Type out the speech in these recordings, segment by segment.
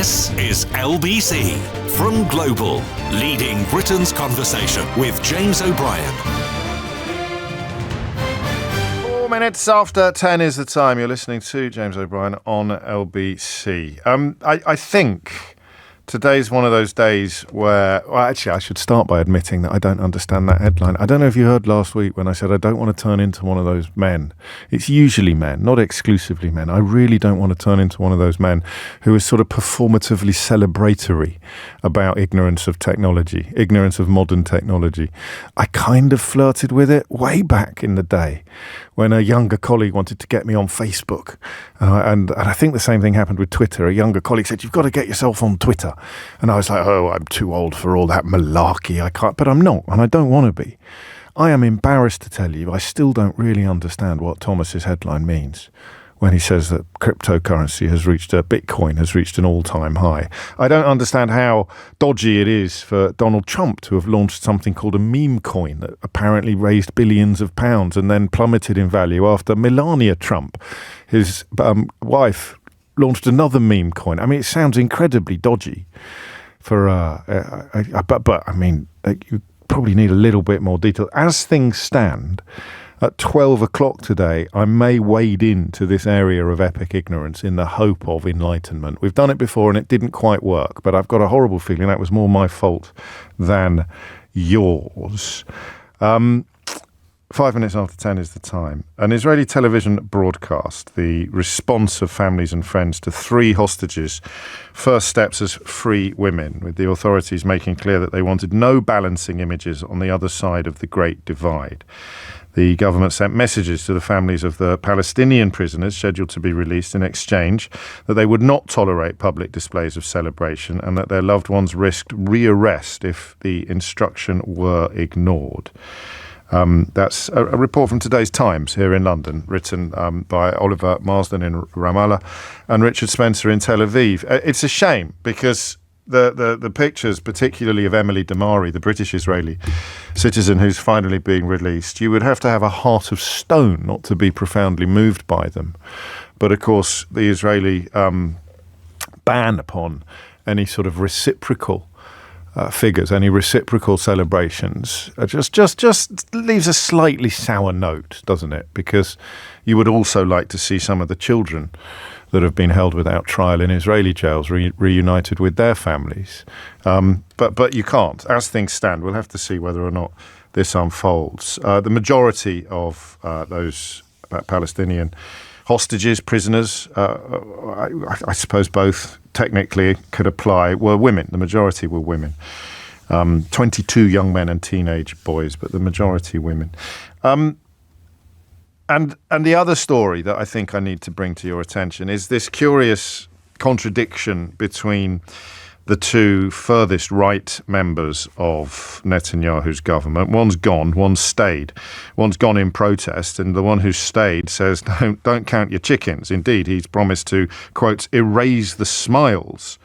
This is LBC from Global, leading Britain's conversation with James O'Brien. 4 minutes after 10 is the time. You're listening to James O'Brien on LBC. I think today's one of those days where, well, actually, I should start by admitting that I don't understand that headline. I don't know if you heard last week when I said I don't want to turn into one of those men. It's usually men, not exclusively men. I really don't want to turn into one of those men who is sort of performatively celebratory about ignorance of technology, ignorance of modern technology. I kind of flirted with it way back in the day when a younger colleague wanted to get me on Facebook. And I think the same thing happened with Twitter. A younger colleague said, "You've got to get yourself on Twitter." And I was like, "Oh, I'm too old for all that malarkey. I can't." But I'm not, and I don't want to be. I am embarrassed to tell you, I still don't really understand what Thomas's headline means when he says that cryptocurrency Bitcoin has reached an all-time high. I don't understand how dodgy it is for Donald Trump to have launched something called a meme coin that apparently raised billions of pounds and then plummeted in value after Melania Trump, his wife, launched another meme coin. I mean, it sounds incredibly dodgy for, but I mean, you probably need a little bit more detail. As things stand, at 12 o'clock today, I may wade into this area of epic ignorance in the hope of enlightenment. We've done it before and it didn't quite work, but I've got a horrible feeling that was more my fault than yours. 5 minutes after 10 is the time. An Israeli television broadcast the response of families and friends to 3 hostages' first steps as free women, with the authorities making clear that they wanted no balancing images on the other side of the Great Divide. The government sent messages to the families of the Palestinian prisoners scheduled to be released in exchange that they would not tolerate public displays of celebration and that their loved ones risked rearrest if the instruction were ignored. That's a report from today's Times here in London, written by Oliver Marsden in Ramallah and Richard Spencer in Tel Aviv. It's a shame because the pictures, particularly of Emily Damari, the British-Israeli citizen who's finally being released, you would have to have a heart of stone not to be profoundly moved by them. But of course, the Israeli ban upon any sort of reciprocal figures, any reciprocal celebrations, just leaves a slightly sour note, doesn't it? Because you would also like to see some of the children that have been held without trial in Israeli jails reunited with their families. But you can't. As things stand, we'll have to see whether or not this unfolds. The majority of those Palestinian hostages, prisoners, I suppose both technically could apply, were women. The majority were women. 22 young men and teenage boys, but the majority women. And the other story that I think I need to bring to your attention is this curious contradiction between the 2 furthest right members of Netanyahu's government. One's gone, one's stayed. One's gone in protest, and the one who stayed says, don't count your chickens. Indeed, he's promised to, quote, erase the smiles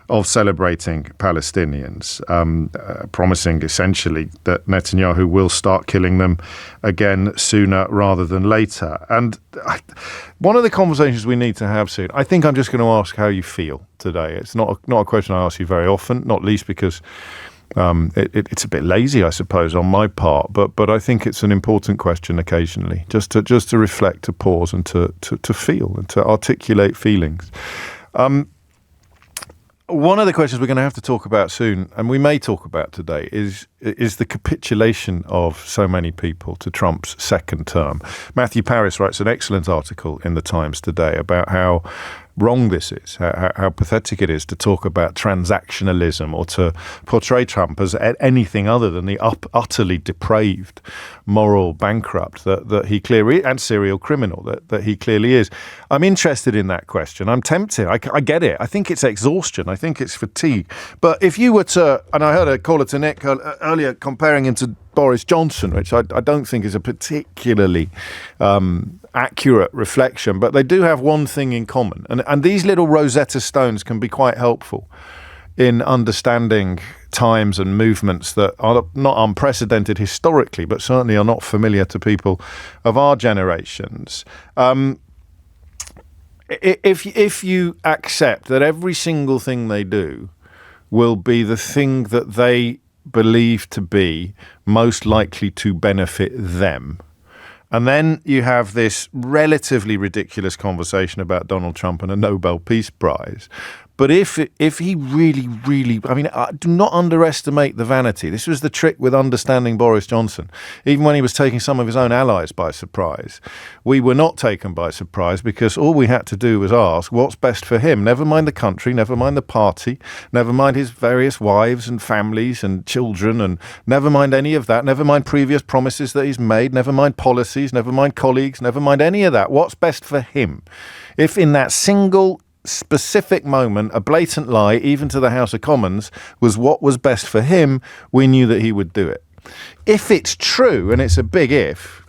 of celebrating Palestinians, promising essentially that Netanyahu will start killing them again sooner rather than later. And one of the conversations we need to have soon, I think I'm just going to ask how you feel today. It's not a question I ask you very often, not least because it's a bit lazy, I suppose, on my part, but I think it's an important question occasionally, just to reflect, to pause, and to feel and to articulate feelings. One of the questions we're going to have to talk about soon, and we may talk about today, is the capitulation of so many people to Trump's second term. Matthew Parris writes an excellent article in the Times today about how wrong this is, how pathetic it is to talk about transactionalism or to portray Trump as anything other than the utterly depraved moral bankrupt that he clearly, and serial criminal that he clearly is. I'm interested in that question. I'm tempted. I get it. I think it's exhaustion. I think it's fatigue. But if you were to, and I heard a caller to Nick earlier comparing him to Boris Johnson, which I don't think is a particularly accurate reflection, but they do have one thing in common. And these little Rosetta Stones can be quite helpful in understanding times and movements that are not unprecedented historically, but certainly are not familiar to people of our generations. if you accept that every single thing they do will be the thing that they believe to be most likely to benefit them, and then you have this relatively ridiculous conversation about Donald Trump and a Nobel Peace Prize. But if he really, do not underestimate the vanity. This was the trick with understanding Boris Johnson. Even when he was taking some of his own allies by surprise, we were not taken by surprise because all we had to do was ask what's best for him. Never mind the country, never mind the party, never mind his various wives and families and children, and never mind any of that. Never mind previous promises that he's made, never mind policies, never mind colleagues, never mind any of that. What's best for him? If in that single specific moment, a blatant lie, even to the House of Commons, was what was best for him, we knew that he would do it. If it's true, and it's a big if,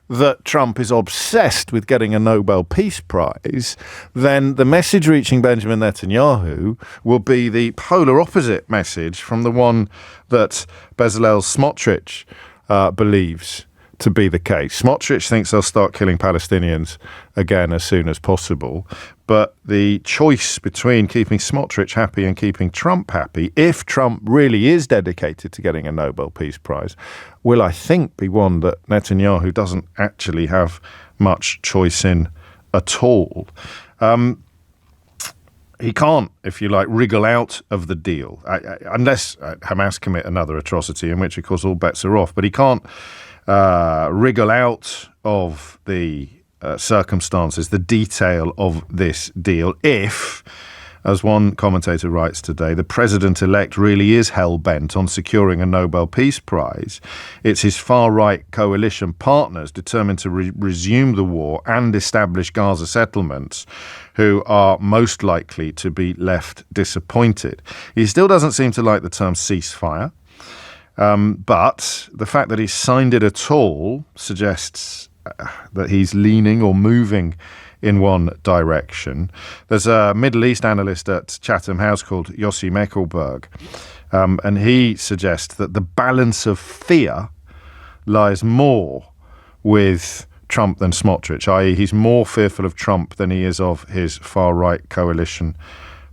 that Trump is obsessed with getting a Nobel Peace Prize, then the message reaching Benjamin Netanyahu will be the polar opposite message from the one that Bezalel Smotrich believes to be the case. Smotrich thinks they'll start killing Palestinians again as soon as possible. But the choice between keeping Smotrich happy and keeping Trump happy, if Trump really is dedicated to getting a Nobel Peace Prize, will, I think, be one that Netanyahu doesn't actually have much choice in at all. He can't, if you like, wriggle out of the deal, unless Hamas commit another atrocity, in which, of course, all bets are off. But he can't wriggle out of the circumstances, the detail of this deal, if, as one commentator writes today, the president-elect really is hell-bent on securing a Nobel Peace Prize. It's his far-right coalition partners determined to resume the war and establish Gaza settlements who are most likely to be left disappointed. He still doesn't seem to like the term ceasefire. But the fact that he's signed it at all suggests that he's leaning or moving in one direction. There's a Middle East analyst at Chatham House called Yossi Meckelberg, and he suggests that the balance of fear lies more with Trump than Smotrich, i.e. he's more fearful of Trump than he is of his far-right coalition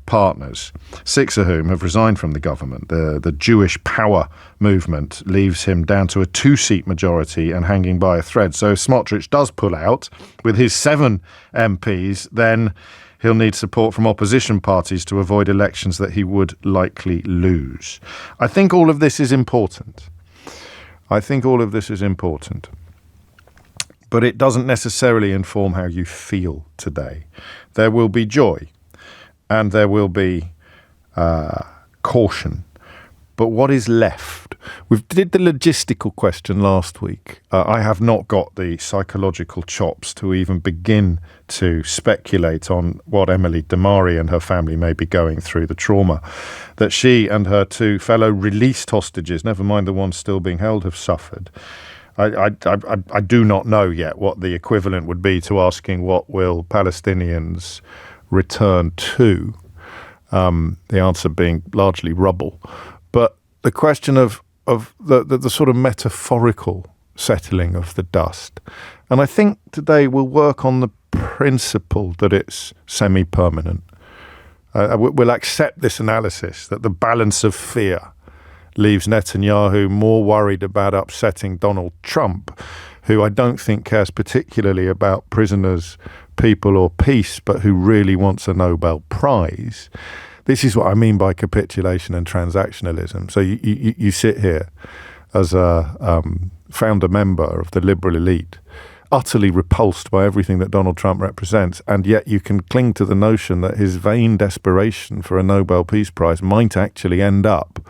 partners, 6 of whom have resigned from the government. The Jewish power movement leaves him down to a 2-seat majority and hanging by a thread. So if Smotrich does pull out with his 7 MPs, then he'll need support from opposition parties to avoid elections that he would likely lose. I think all of this is important. But it doesn't necessarily inform how you feel today. There will be joy. And there will be caution. But what is left? We did the logistical question last week. I have not got the psychological chops to even begin to speculate on what Emily Damari and her family may be going through, the trauma that she and her 2 fellow released hostages, never mind the ones still being held, have suffered. I do not know yet what the equivalent would be to asking what will Palestinians return to, the answer being largely rubble. But the question of the sort of metaphorical settling of the dust. And I think today we'll work on the principle that it's semi-permanent. We'll accept this analysis that the balance of fear leaves Netanyahu more worried about upsetting Donald Trump, who I don't think cares particularly about prisoners, people or peace, but who really wants a Nobel Prize. This is what I mean by capitulation and transactionalism. So you sit here as a founder member of the liberal elite, utterly repulsed by everything that Donald Trump represents, and yet you can cling to the notion that his vain desperation for a Nobel Peace Prize might actually end up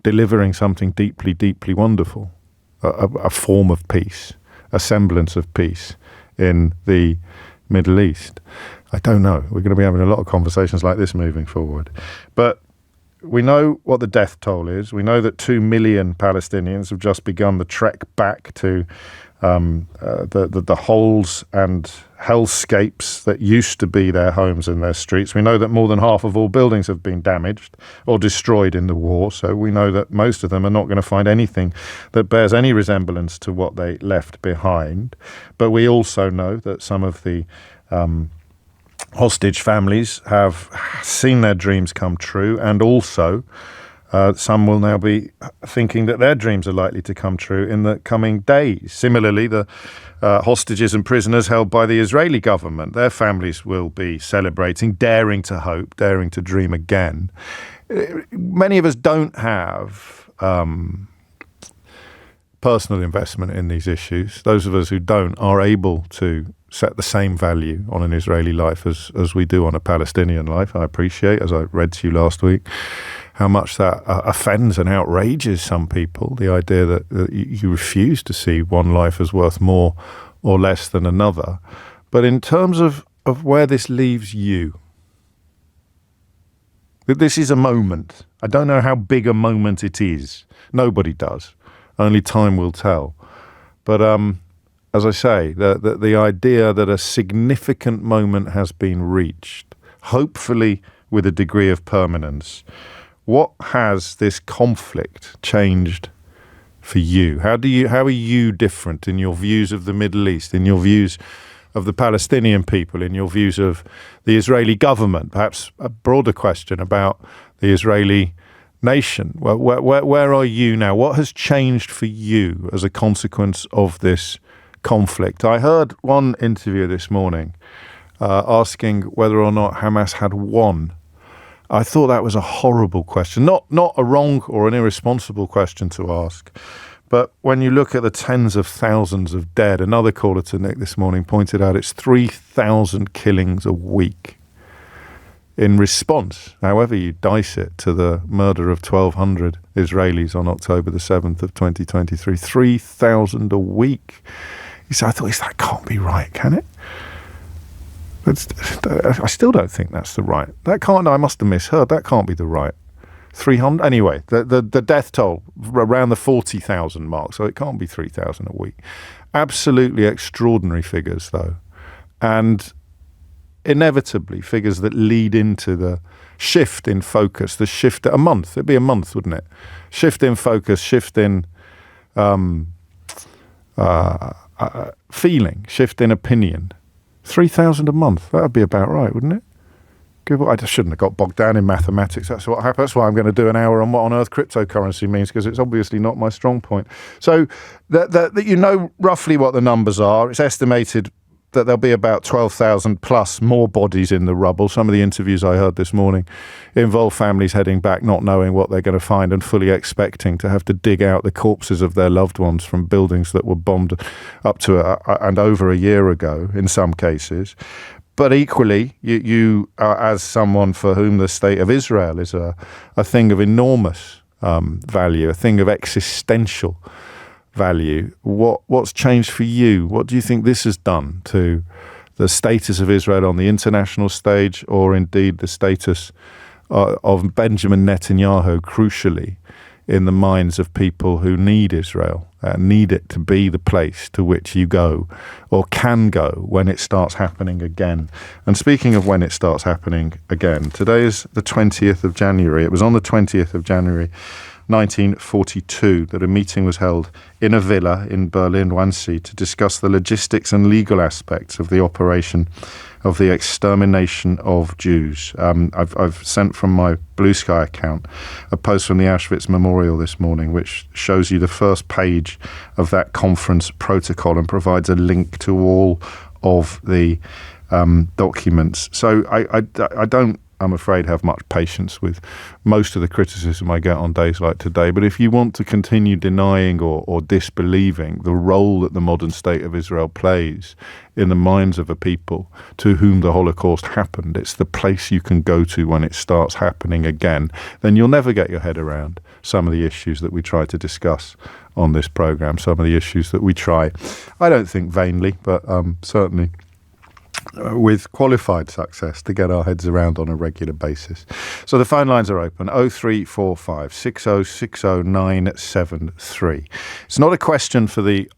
delivering something deeply, deeply wonderful, a form of peace, a semblance of peace in the Middle East. I don't know. We're going to be having a lot of conversations like this moving forward. But we know what the death toll is. We know that 2 million Palestinians have just begun the trek back to the holes and hellscapes that used to be their homes and their streets. We know that more than half of all buildings have been damaged or destroyed in the war. So we know that most of them are not going to find anything that bears any resemblance to what they left behind. But we also know that some of the hostage families have seen their dreams come true, and also some will now be thinking that their dreams are likely to come true in the coming days. Similarly, the hostages and prisoners held by the Israeli government, their families will be celebrating, daring to hope, daring to dream again. Many of us don't have personal investment in these issues. Those of us who don't are able to set the same value on an Israeli life as we do on a Palestinian life. I appreciate, as I read to you last week, how much that offends and outrages some people, the idea that you refuse to see one life as worth more or less than another. But in terms of where this leaves you, this is a moment. I don't know how big a moment it is. Nobody does. Only time will tell. But as I say, the idea that a significant moment has been reached, hopefully with a degree of permanence. What has this conflict changed for you? How are you different in your views of the Middle East, in your views of the Palestinian people, in your views of the Israeli government? Perhaps a broader question about the Israeli nation. Where are you now? What has changed for you as a consequence of this conflict? I heard one interview this morning asking whether or not Hamas had won. I thought that was a horrible question. Not a wrong or an irresponsible question to ask. But when you look at the tens of thousands of dead, another caller to Nick this morning pointed out it's 3,000 killings a week. In response, however you dice it, to the murder of 1,200 Israelis on October the 7th of 2023, 3,000 a week. He said, that can't be right, can it? I still don't think that's the right. I must have misheard. That can't be the right. 300 anyway. The death toll around the 40,000 mark, so it can't be 3,000 a week. Absolutely extraordinary figures, though, and inevitably figures that lead into the shift in focus. The shift a month. It'd be a month, wouldn't it? Shift in focus. Shift in feeling. Shift in opinion. 3,000 a month. That would be about right, wouldn't it? I just shouldn't have got bogged down in mathematics. That's what happened. That's why I'm going to do an hour on what on earth cryptocurrency means, because it's obviously not my strong point. So that you know roughly what the numbers are. It's estimated that there'll be about 12,000 plus more bodies in the rubble. Some of the interviews I heard this morning involve families heading back, not knowing what they're going to find and fully expecting to have to dig out the corpses of their loved ones from buildings that were bombed up to and over a year ago in some cases. But equally, you are, as someone for whom the state of Israel is a thing of enormous value, a thing of existential value. What's changed for you? What do you think this has done to the status of Israel on the international stage, or indeed the status of Benjamin Netanyahu, crucially, in the minds of people who need Israel, need it to be the place to which you go or can go when it starts happening again? And speaking of when it starts happening again, today is the 20th of January. It was on the 20th of January 1942 that a meeting was held in a villa in Berlin-Wannsee to discuss the logistics and legal aspects of the operation of the extermination of Jews. I've sent from my Blue Sky account a post from the Auschwitz Memorial this morning, which shows you the first page of that conference protocol and provides a link to all of the documents. So I don't, I'm afraid, have much patience with most of the criticism I get on days like today. But if you want to continue denying or disbelieving the role that the modern state of Israel plays in the minds of a people to whom the Holocaust happened, it's the place you can go to when it starts happening again, then you'll never get your head around some of the issues that we try to discuss on this program, some of the issues that we try, I don't think vainly, but certainly with qualified success, to get our heads around on a regular basis. So the phone lines are open, 0345 6060 973. It's not a question for the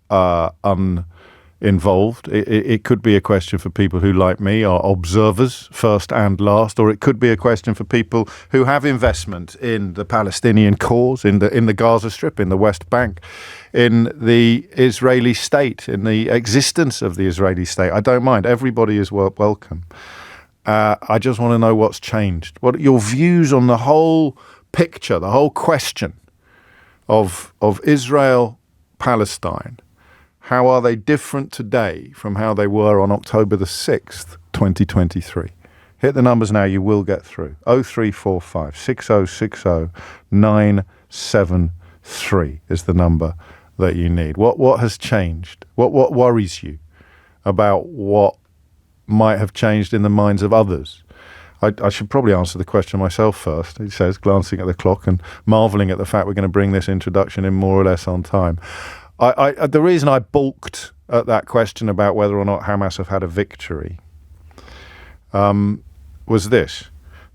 uninvolved. It could be a question for people who, like me, are observers first and last, or it could be a question for people who have investment in the Palestinian cause, in the Gaza Strip, in the West Bank, in the Israeli state, in the existence of the Israeli state. I don't mind. Everybody is welcome. I just want to know what's changed. What are your views on the whole picture, the whole question of Israel, Palestine? How are they different today from how they were on October the 6th, 2023? Hit the numbers now, you will get through. 0345 6060 973 is the number that you need. What has changed? What worries you about what might have changed in the minds of others? I should probably answer the question myself first, he says, glancing at the clock and marvelling at the fact we're going to bring this introduction in more or less on time. The reason I balked at that question about whether or not Hamas have had a victory was this.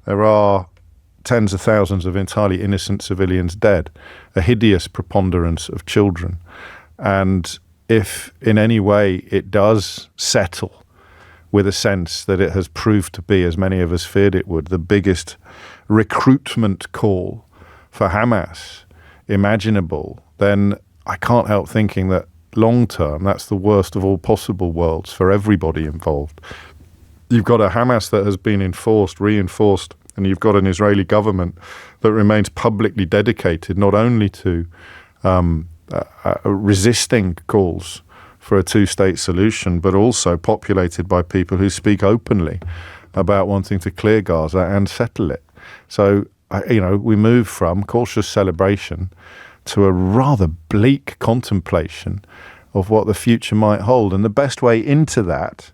There are tens of thousands of entirely innocent civilians dead, a hideous preponderance of children. And if in any way it does settle with a sense that it has proved to be, as many of us feared it would, the biggest recruitment call for Hamas imaginable, then I can't help thinking that long term, that's the worst of all possible worlds for everybody involved. You've got a Hamas that has been reinforced, and you've got an Israeli government that remains publicly dedicated not only to resisting calls for a two-state solution, but also populated by people who speak openly about wanting to clear Gaza and settle it. So, we move from cautious celebration to a rather bleak contemplation of what the future might hold. And the best way into that,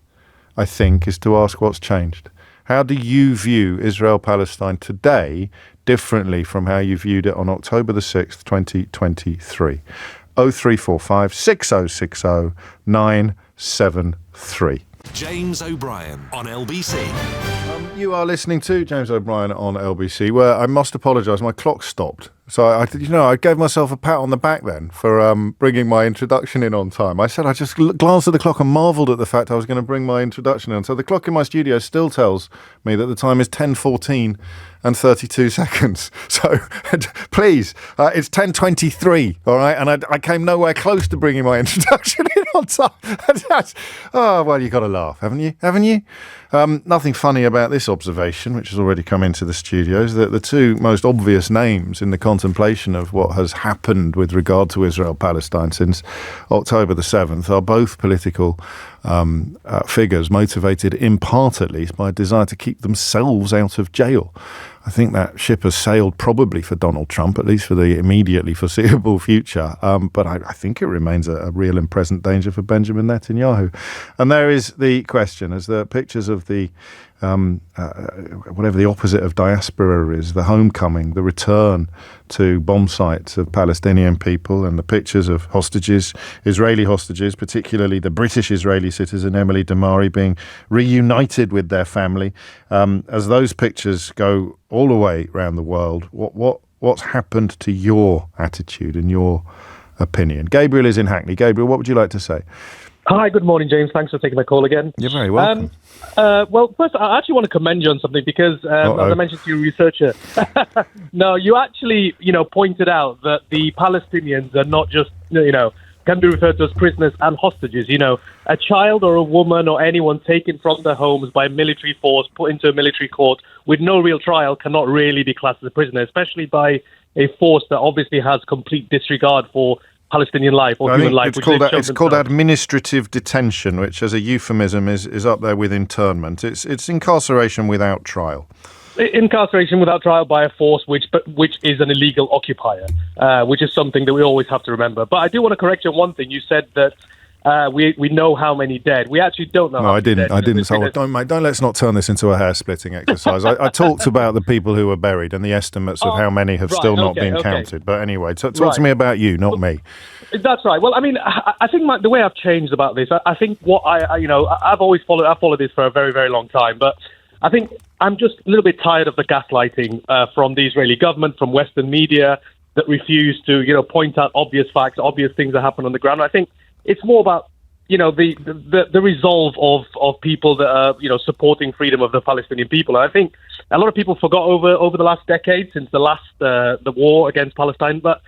I think, is to ask what's changed. How do you view Israel-Palestine today differently from how you viewed it on October the 6th, 2023? 0345 6060 973. James O'Brien on LBC. You are listening to James O'Brien on LBC, where I must apologise, my clock stopped. So I gave myself a pat on the back then for bringing my introduction in on time. I said I just glanced at the clock and marvelled at the fact I was going to bring my introduction in. So the clock in my studio still tells me that the time is 10:14 and 32 seconds. So please, it's 10:23, all right? And I came nowhere close to bringing my introduction in on time. Oh, well, you got to laugh, haven't you? Nothing funny about this observation, which has already come into the studios, that the two most obvious names in the contemplation of what has happened with regard to Israel-Palestine since October the 7th are both political figures motivated in part at least by a desire to keep themselves out of jail. I think that ship has sailed probably for Donald Trump, at least for the immediately foreseeable future. But I think it remains a real and present danger for Benjamin Netanyahu. And there is the question, as the pictures of the whatever the opposite of diaspora is, the homecoming, the return to bomb sites of Palestinian people, and the pictures of hostages, Israeli hostages, particularly the British Israeli citizen Emily Damari being reunited with their family. As those pictures go all the way around the world, what's happened to your attitude and your opinion? Gabriel is in Hackney. Gabriel, what would you like to say? Hi, good morning, James. Thanks for taking my call again. You're very welcome. Well, first, I actually want to commend you on something because, as I mentioned to your researcher, no, you actually, pointed out that the Palestinians are not just, can be referred to as prisoners and hostages. A child or a woman or anyone taken from their homes by a military force, put into a military court with no real trial cannot really be classed as a prisoner, especially by a force that obviously has complete disregard for Palestinian life or human life. It's called administrative detention, which as a euphemism is up there with internment. It's incarceration without trial. Incarceration without trial by a force which is an illegal occupier, which is something that we always have to remember. But I do want to correct you on one thing. You said that we know how many dead. We actually don't know. No, I didn't. So don't let's not turn this into a hair-splitting exercise. I talked about the people who were buried and the estimates of how many have still not been counted. But anyway, talk to me about you, not me. That's right. Well, I mean, I think the way I've changed about this, I think what I've always followed. I've followed this for a very, very long time, but I think I'm just a little bit tired of the gaslighting from the Israeli government, from Western media that refuse to, point out obvious facts, obvious things that happen on the ground. I think it's more about, the resolve of people that are, supporting freedom of the Palestinian people. And I think a lot of people forgot over the last decade since the war against Palestine. But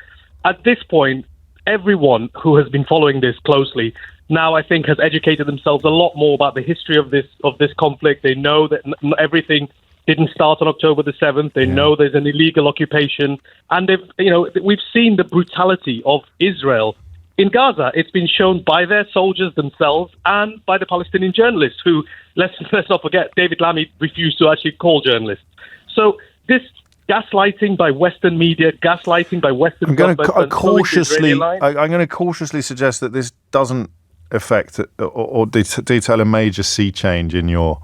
at this point, everyone who has been following this closely now I think has educated themselves a lot more about the history of this conflict. They know that everything didn't start on October the 7th. They know there's an illegal occupation, and we've seen the brutality of Israel in Gaza. It's been shown by their soldiers themselves and by the Palestinian journalists who, let's not forget, David Lammy refused to actually call journalists. So this gaslighting by Western media, gaslighting by Western governments. I'm going to cautiously suggest that this doesn't affect or detail a major sea change in your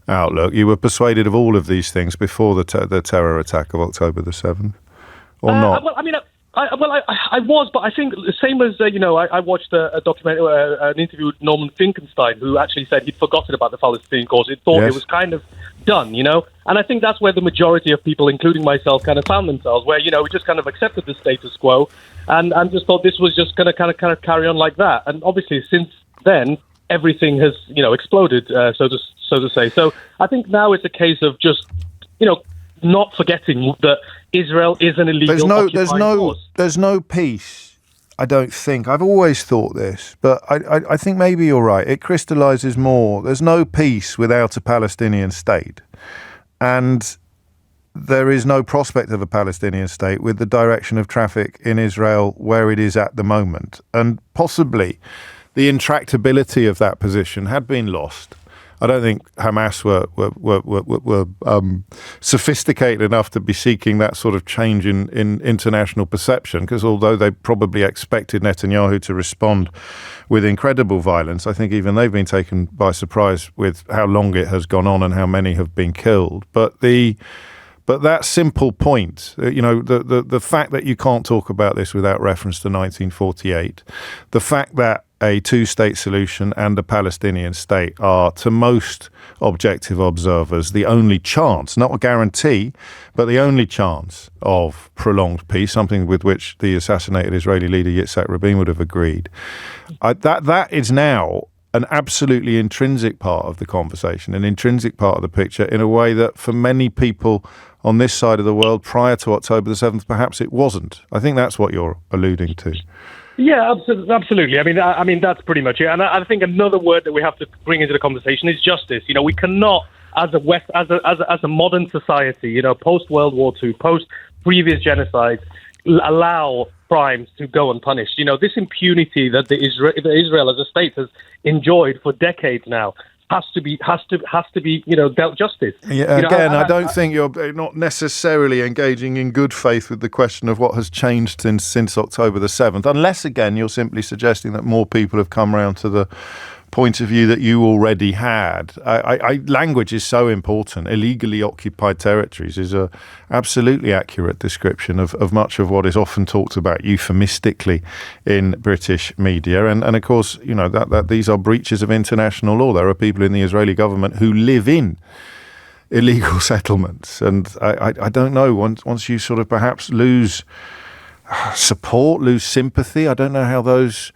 outlook. You were persuaded of all of these things before the terror attack of October the 7th, or not? Well, I mean, I was, but I think the same as, I watched a documentary, an interview with Norman Finkelstein, who actually said he'd forgotten about the Palestinian cause. He thought it was kind of done, And I think that's where the majority of people, including myself, kind of found themselves, where, we just kind of accepted the status quo and just thought this was just going to kind of carry on like that. And obviously, since then, everything has, exploded, so to say. So I think now it's a case of just, not forgetting that Israel is an illegal occupying force. There's no peace, I don't think. I've always thought this, but I think maybe you're right. It crystallises more. There's no peace without a Palestinian state. And there is no prospect of a Palestinian state with the direction of traffic in Israel where it is at the moment. And possibly the intractability of that position had been lost. I don't think Hamas were sophisticated enough to be seeking that sort of change in international perception, because although they probably expected Netanyahu to respond with incredible violence, I think even they've been taken by surprise with how long it has gone on and how many have been killed. But that simple point, the fact that you can't talk about this without reference to 1948, the fact that a two-state solution and a Palestinian state are, to most objective observers, the only chance, not a guarantee, but the only chance of prolonged peace, something with which the assassinated Israeli leader Yitzhak Rabin would have agreed. That is now an absolutely intrinsic part of the conversation, an intrinsic part of the picture, in a way that for many people on this side of the world prior to October the 7th, perhaps it wasn't. I think that's what you're alluding to. Yeah, absolutely. I mean, that's pretty much it. And I think another word that we have to bring into the conversation is justice. We cannot, as a modern society, post World War II, post previous genocide, allow crimes to go unpunished. This impunity that Israel as a state has enjoyed for decades now has to be dealt justice. Yeah, I don't think you're not necessarily engaging in good faith with the question of what has changed since October the 7th, unless again you're simply suggesting that more people have come around to the point of view that you already had. Language is so important. Illegally occupied territories is a absolutely accurate description of much of what is often talked about euphemistically in British media. And of course, that these are breaches of international law. There are people in the Israeli government who live in illegal settlements. And I don't know, once you sort of perhaps lose support, lose sympathy, I don't know how those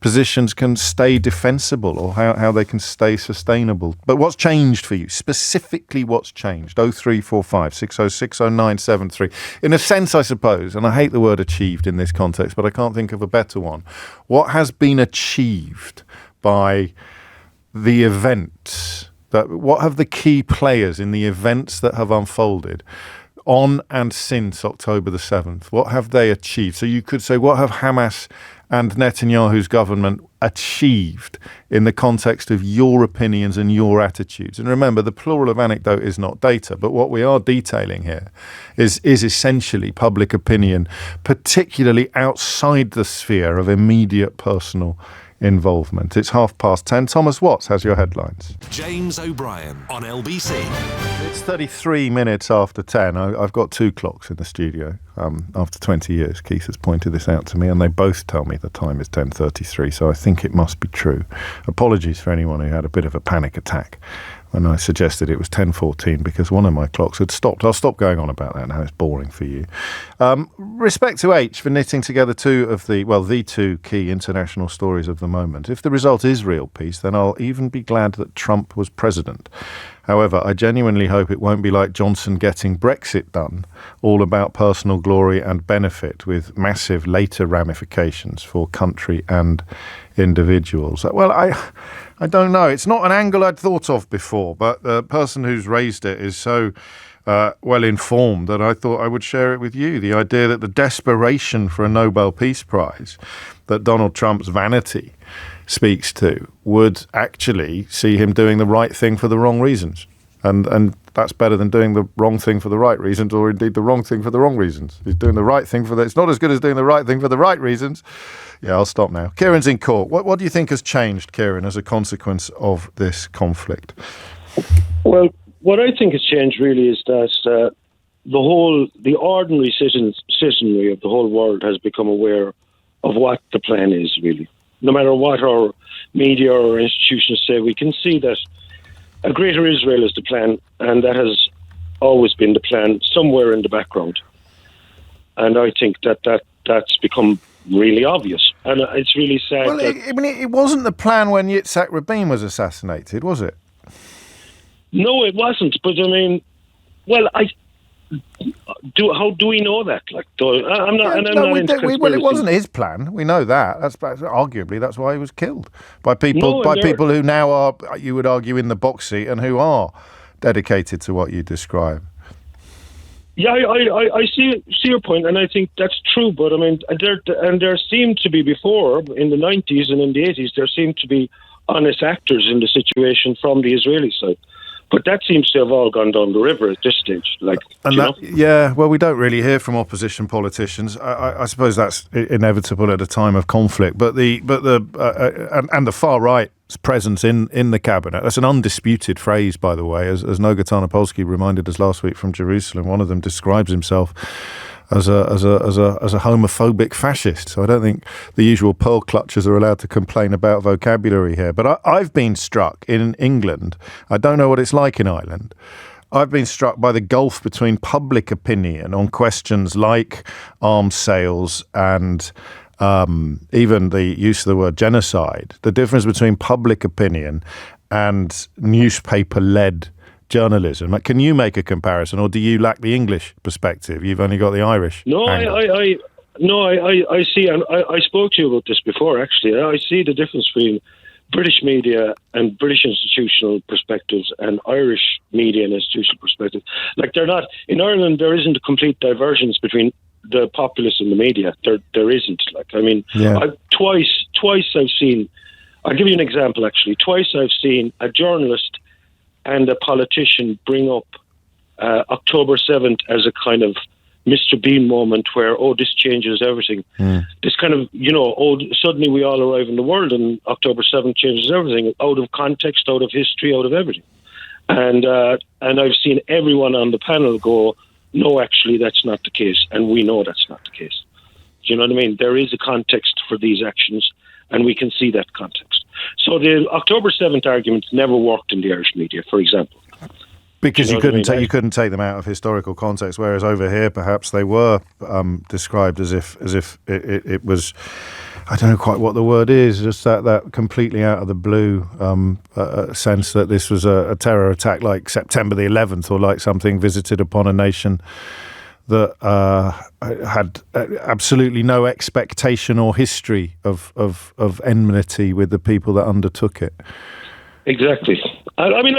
positions can stay defensible or how they can stay sustainable. But what's changed for you? Specifically, what's changed? 0345 606 0973. In a sense, I suppose, and I hate the word achieved in this context, but I can't think of a better one. What has been achieved by the events? What have the key players in the events that have unfolded on and since October the 7th, what have they achieved? So you could say, what have Hamas and Netanyahu's government achieved in the context of your opinions and your attitudes? And remember, the plural of anecdote is not data, but what we are detailing here is essentially public opinion, particularly outside the sphere of immediate personal involvement. It's 10:30. Thomas Watts has your headlines. James O'Brien on LBC. It's 33 minutes after 10. I've got two clocks in the studio. After 20 years, Keith has pointed this out to me, and they both tell me the time is 10:33, so I think it must be true. Apologies for anyone who had a bit of a panic attack when I suggested it was 10:14 because one of my clocks had stopped. I'll stop going on about that now. It's boring for you. Respect to H for knitting together the two key international stories of the moment. If the result is real peace, then I'll even be glad that Trump was president. However, I genuinely hope it won't be like Johnson getting Brexit done, all about personal glory and benefit with massive later ramifications for country and individuals. Well, I don't know. It's not an angle I'd thought of before, but the person who's raised it is so well informed that I thought I would share it with you. The idea that the desperation for a Nobel Peace Prize that Donald Trump's vanity speaks to would actually see him doing the right thing for the wrong reasons. And that's better than doing the wrong thing for the right reasons, or indeed the wrong thing for the wrong reasons. He's doing the right thing it's not as good as doing the right thing for the right reasons. Yeah, I'll stop now. Kieran's in court. What do you think has changed, Kieran, as a consequence of this conflict? Well, what I think has changed really is that the ordinary citizenry of the whole world has become aware of what the plan is, really. No matter what our media or institutions say, we can see that a greater Israel is the plan, and that has always been the plan somewhere in the background. And I think that's become really obvious. And it's really sad. Well, it wasn't the plan when Yitzhak Rabin was assassinated, was it? No, it wasn't. But I mean, well, how do we know that? Like, I'm not. Well, it wasn't his plan. We know that. That's arguably that's why he was killed by people people who now are, you would argue, in the box seat and who are dedicated to what you describe. Yeah, I see your point, and I think that's true. But I mean, there seemed to be before in the 90s and in the 80s, there seemed to be honest actors in the situation from the Israeli side. But that seems to have all gone down the river at this stage. Yeah, well, we don't really hear from opposition politicians. I suppose that's inevitable at a time of conflict. But the far right's presence in the cabinet, that's an undisputed phrase, by the way, as Noga Tarnopolsky reminded us last week from Jerusalem. One of them describes himself as a homophobic fascist. So I don't think the usual pearl clutchers are allowed to complain about vocabulary here. But I've been struck in England. I don't know what it's like in Ireland. I've been struck by the gulf between public opinion on questions like arms sales and even the use of the word genocide. The difference between public opinion and newspaper-led journalism. Can you make a comparison, or do you lack the English perspective? You've only got the Irish. No, I see, and I spoke to you about this before, actually. I see the difference between British media and British institutional perspectives and Irish media and institutional perspectives. Like, they're not, in Ireland, there isn't a complete divergence between the populace and the media. There isn't. Like, I mean, yeah. Twice I've seen, I'll give you an example, actually. Twice I've seen a journalist and a politician bring up October 7th as a kind of Mr. Bean moment where, this changes everything. This kind of, suddenly we all arrive in the world and October 7th changes everything, out of context, out of history, out of everything. And I've seen everyone on the panel go, no, actually, that's not the case. And we know that's not the case. Do you know what I mean? There is a context for these actions, and we can see that context. So the October 7th argument never worked in the Irish media, for example. Because you couldn't take them out of historical context, whereas over here perhaps they were described as if it was, I don't know quite what the word is, just that completely out of the blue sense that this was a terror attack like September the 11th, or like something visited upon a nation that had absolutely no expectation or history of enmity with the people that undertook it. Exactly. I mean,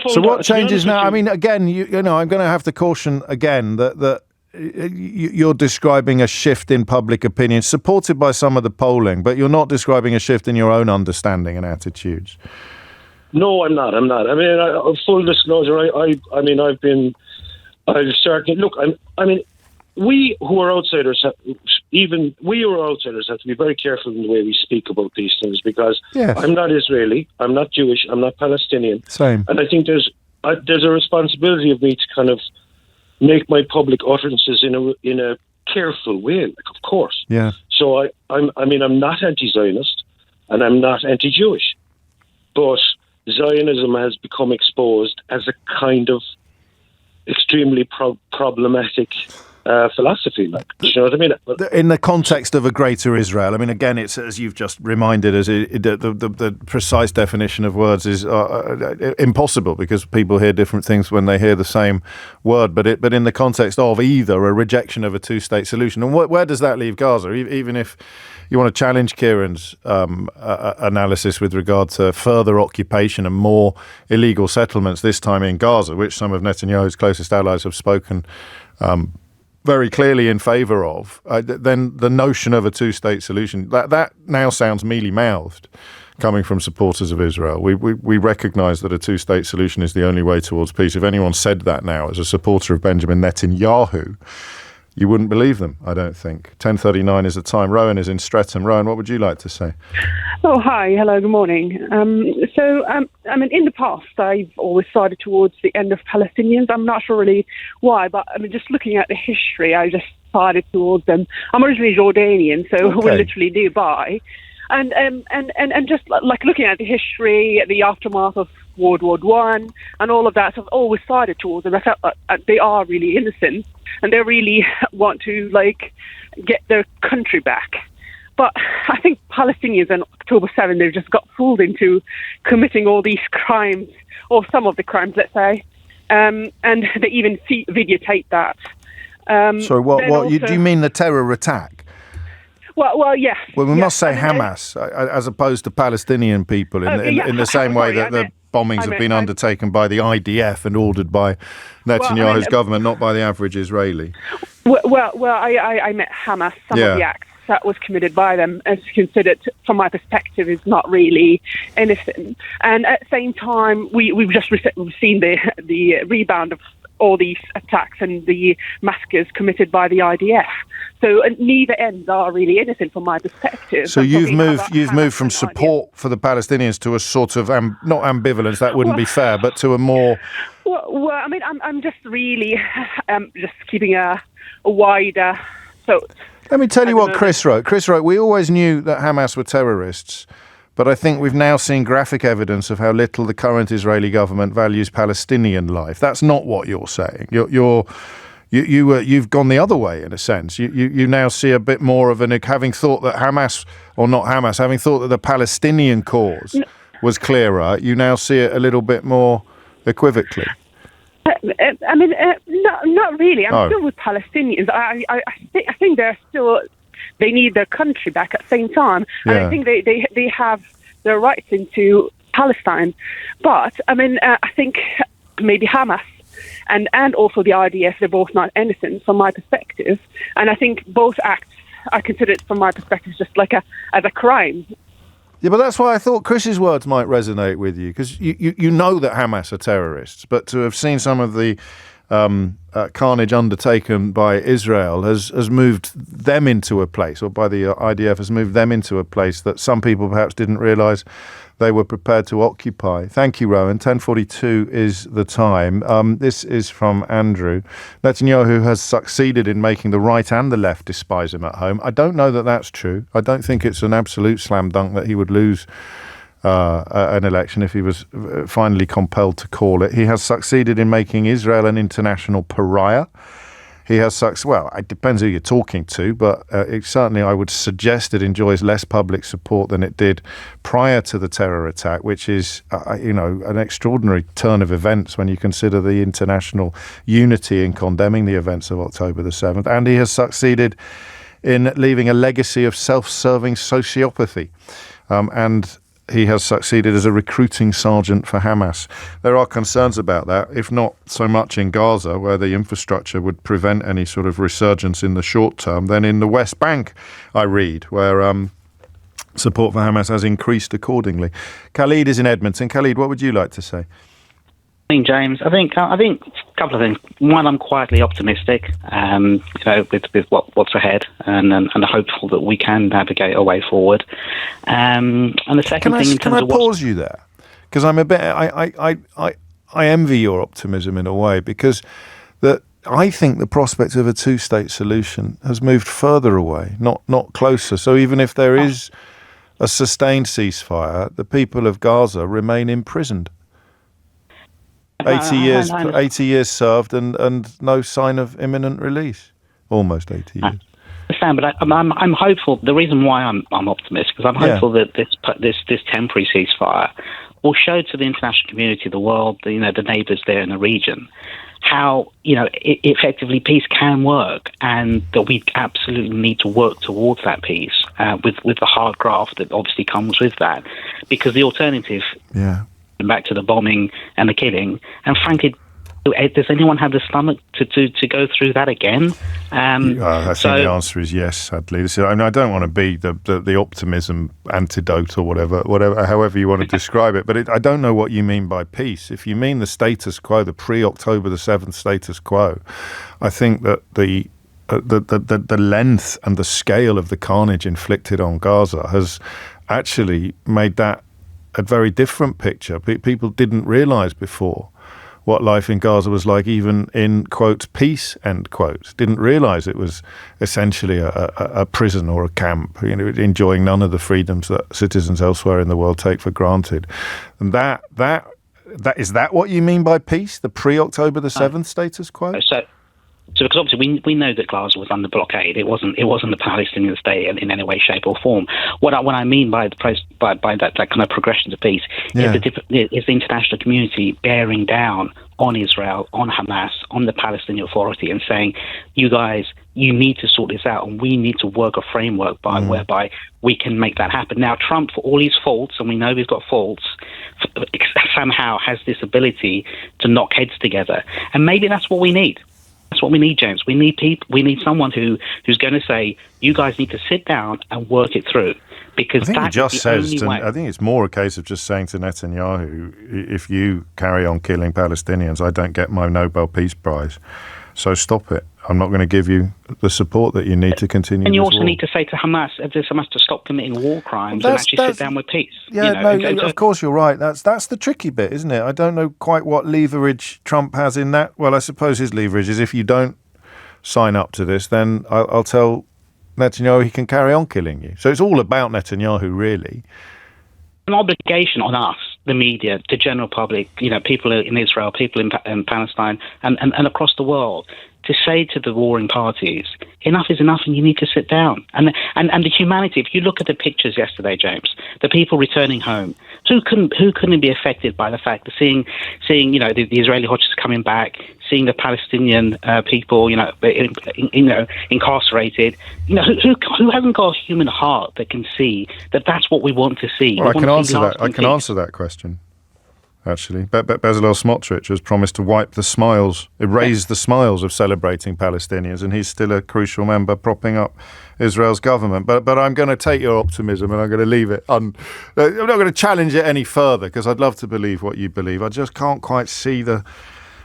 so what changes now? I mean, again, you know, I'm going to have to caution again that you're describing a shift in public opinion, supported by some of the polling, but you're not describing a shift in your own understanding and attitudes. No, I'm not. I mean, full disclosure, we who are outsiders, have to be very careful in the way we speak about these things, because yes. I'm not Israeli, I'm not Jewish, I'm not Palestinian. Same. And I think there's a responsibility of me to kind of make my public utterances in a careful way, like, of course. Yeah. So I'm not anti-Zionist and I'm not anti-Jewish, but Zionism has become exposed as a kind of extremely problematic philosophy. Like, do you know what I mean? In the context of a greater Israel, I mean, again, it's as you've just reminded us, the precise definition of words is impossible because people hear different things when they hear the same word. But in the context of either a rejection of a two-state solution, and where does that leave Gaza? Even if you want to challenge Kieran's analysis with regard to further occupation and more illegal settlements, this time in Gaza, which some of Netanyahu's closest allies have spoken very clearly in favour of, then the notion of a two-state solution, that now sounds mealy-mouthed coming from supporters of Israel. We recognise that a two-state solution is the only way towards peace. If anyone said that now as a supporter of Benjamin Netanyahu, you wouldn't believe them, I don't think. 10:39 is the time. Rowan is in Streatham. Rowan, what would you like to say? Oh, hi. Hello, good morning. In the past, I've always sided towards the end of Palestinians. I'm not sure really why, but just looking at the history, I just sided towards them. I'm originally Jordanian, so we're literally nearby. And just like looking at the history, the aftermath of World War I and all of that, so I've always sided towards them. I felt like they are really innocent and they really want to get their country back. But I think Palestinians on October 7th, they've just got fooled into committing all these crimes, or some of the crimes, let's say, and they even videotape that. So do you mean the terror attack? Well, yes. Well, we must say Hamas, as opposed to Palestinian people, in the same way that the bombings have been undertaken by the IDF and ordered by Netanyahu's government, not by the average Israeli. I meant Hamas. Some of the acts that was committed by them is considered, from my perspective, is not really innocent. And at the same time, we've just seen the rebound of all these attacks and the massacres committed by the IDF. So neither ends are really innocent from my perspective. So you've moved from support for the Palestinians to a sort of not ambivalence, that wouldn't be fair, but to a more. Well, I mean, I'm just really just keeping a wider. So let me tell you what Chris wrote. Chris wrote, "We always knew that Hamas were terrorists, but I think we've now seen graphic evidence of how little the current Israeli government values Palestinian life." That's not what you're saying. You've gone the other way in a sense. You now see a bit more of having thought that having thought that the Palestinian cause was clearer. You now see it a little bit more equivocally. Not really. I'm still with Palestinians. I think they need their country back at the same time. And I think they have their rights into Palestine. But, I think maybe Hamas and also the IDF, they're both not innocent from my perspective. And I think both acts, I consider it from my perspective just as a crime. Yeah, but that's why I thought Chris's words might resonate with you, because you know that Hamas are terrorists, but to have seen some of the carnage undertaken by Israel has moved them into a place, or by the IDF has moved them into a place that some people perhaps didn't realise they were prepared to occupy. Thank you, Rowan. 10:42 is the time. This is from Andrew. Netanyahu has succeeded in making the right and the left despise him at home. I don't know that that's true. I don't think it's an absolute slam dunk that he would lose an election if he was finally compelled to call it. He has succeeded in making Israel an international pariah. He has it depends who you're talking to, but certainly I would suggest it enjoys less public support than it did prior to the terror attack, which is, an extraordinary turn of events when you consider the international unity in condemning the events of October the 7th. And he has succeeded in leaving a legacy of self-serving sociopathy. And he has succeeded as a recruiting sergeant for Hamas. There are concerns about that, if not so much in Gaza, where the infrastructure would prevent any sort of resurgence in the short term, then in the West Bank, I read, where support for Hamas has increased accordingly. Khalid is in Edmonton. Khalid, what would you like to say? James, I think a couple of things. One, I'm quietly optimistic, with what's ahead, and hopeful that we can navigate our way forward. And the second thing, in terms of can I pause you there? Because I'm a bit. I envy your optimism in a way, because I think the prospect of a two-state solution has moved further away, not closer. So even if there is a sustained ceasefire, the people of Gaza remain imprisoned. 80 years served and no sign of imminent release. Almost 80 years. But I'm hopeful. The reason why I'm optimistic is I'm hopeful that this temporary ceasefire will show to the international community, the world, the neighbours there in the region, how effectively peace can work, and that we absolutely need to work towards that peace with the hard graft that obviously comes with that, because the alternative, back to the bombing and the killing, and frankly, does anyone have the stomach to go through that again? I think the answer is yes, sadly. I don't want to be the optimism antidote or whatever, however you want to describe it, but I don't know what you mean by peace. If you mean the status quo, the pre-October the 7th status quo, I think that the length and the scale of the carnage inflicted on Gaza has actually made that a very different picture. People didn't realise before what life in Gaza was like, even in, quote, peace, end quote. Didn't realise it was essentially a prison or a camp, enjoying none of the freedoms that citizens elsewhere in the world take for granted. And that is that what you mean by peace, the pre-October the 7th status quo? So because obviously we know that Gaza was under blockade. It wasn't the Palestinian state in any way, shape, or form. What I mean by that kind of progression to peace is the international community bearing down on Israel, on Hamas, on the Palestinian Authority, and saying, you guys, you need to sort this out, and we need to work a framework whereby we can make that happen. Now, Trump, for all his faults, and we know he's got faults, somehow has this ability to knock heads together, and maybe that's what we need. That's what we need, James. We need people. We need someone who's going to say, "You guys need to sit down and work it through." Because I think it's more a case of just saying to Netanyahu, "If you carry on killing Palestinians, I don't get my Nobel Peace Prize. So stop it. I'm not going to give you the support that you need to continue." And you this also war. need to say to Hamas to stop committing war crimes and actually sit down with peace. Yeah, of course you're right. That's the tricky bit, isn't it? I don't know quite what leverage Trump has in that. Well, I suppose his leverage is if you don't sign up to this, then I'll tell Netanyahu he can carry on killing you. So it's all about Netanyahu, really. An obligation on us, the media, the general public, people in Israel, people in Palestine, and across the world, to say to the warring parties, enough is enough, and you need to sit down. And the humanity. If you look at the pictures yesterday, James, the people returning home, who couldn't be affected by the fact that seeing the Israeli hostages coming back, seeing the Palestinian people, incarcerated. Who hasn't got a human heart that can see that that's what we want to see? Well, I can answer that question. Actually, Bezalel Smotrich has promised to erase the smiles of celebrating Palestinians, and he's still a crucial member propping up Israel's government. But I'm going to take your optimism and I'm going to leave it. I'm not going to challenge it any further, because I'd love to believe what you believe. I just can't quite see the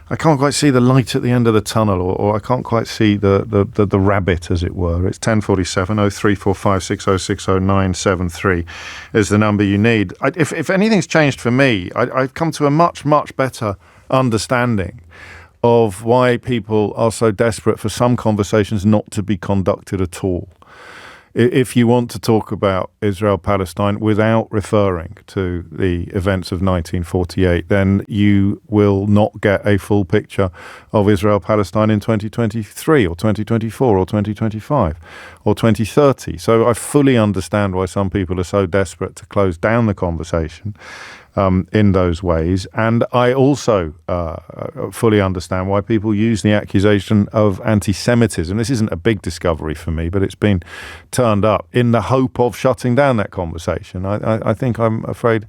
light at the end of the tunnel, or I can't quite see the rabbit, as it were. It's 10:47, 0345 6060 973 is the number you need. If anything's changed for me, I've come to a much, much better understanding of why people are so desperate for some conversations not to be conducted at all. If you want to talk about Israel-Palestine without referring to the events of 1948, then you will not get a full picture of Israel-Palestine in 2023 or 2024 or 2025 or 2030. So I fully understand why some people are so desperate to close down the conversation in those ways. And I also fully understand why people use the accusation of anti-Semitism. This isn't a big discovery for me, but it's been turned up in the hope of shutting down that conversation. I think I'm afraid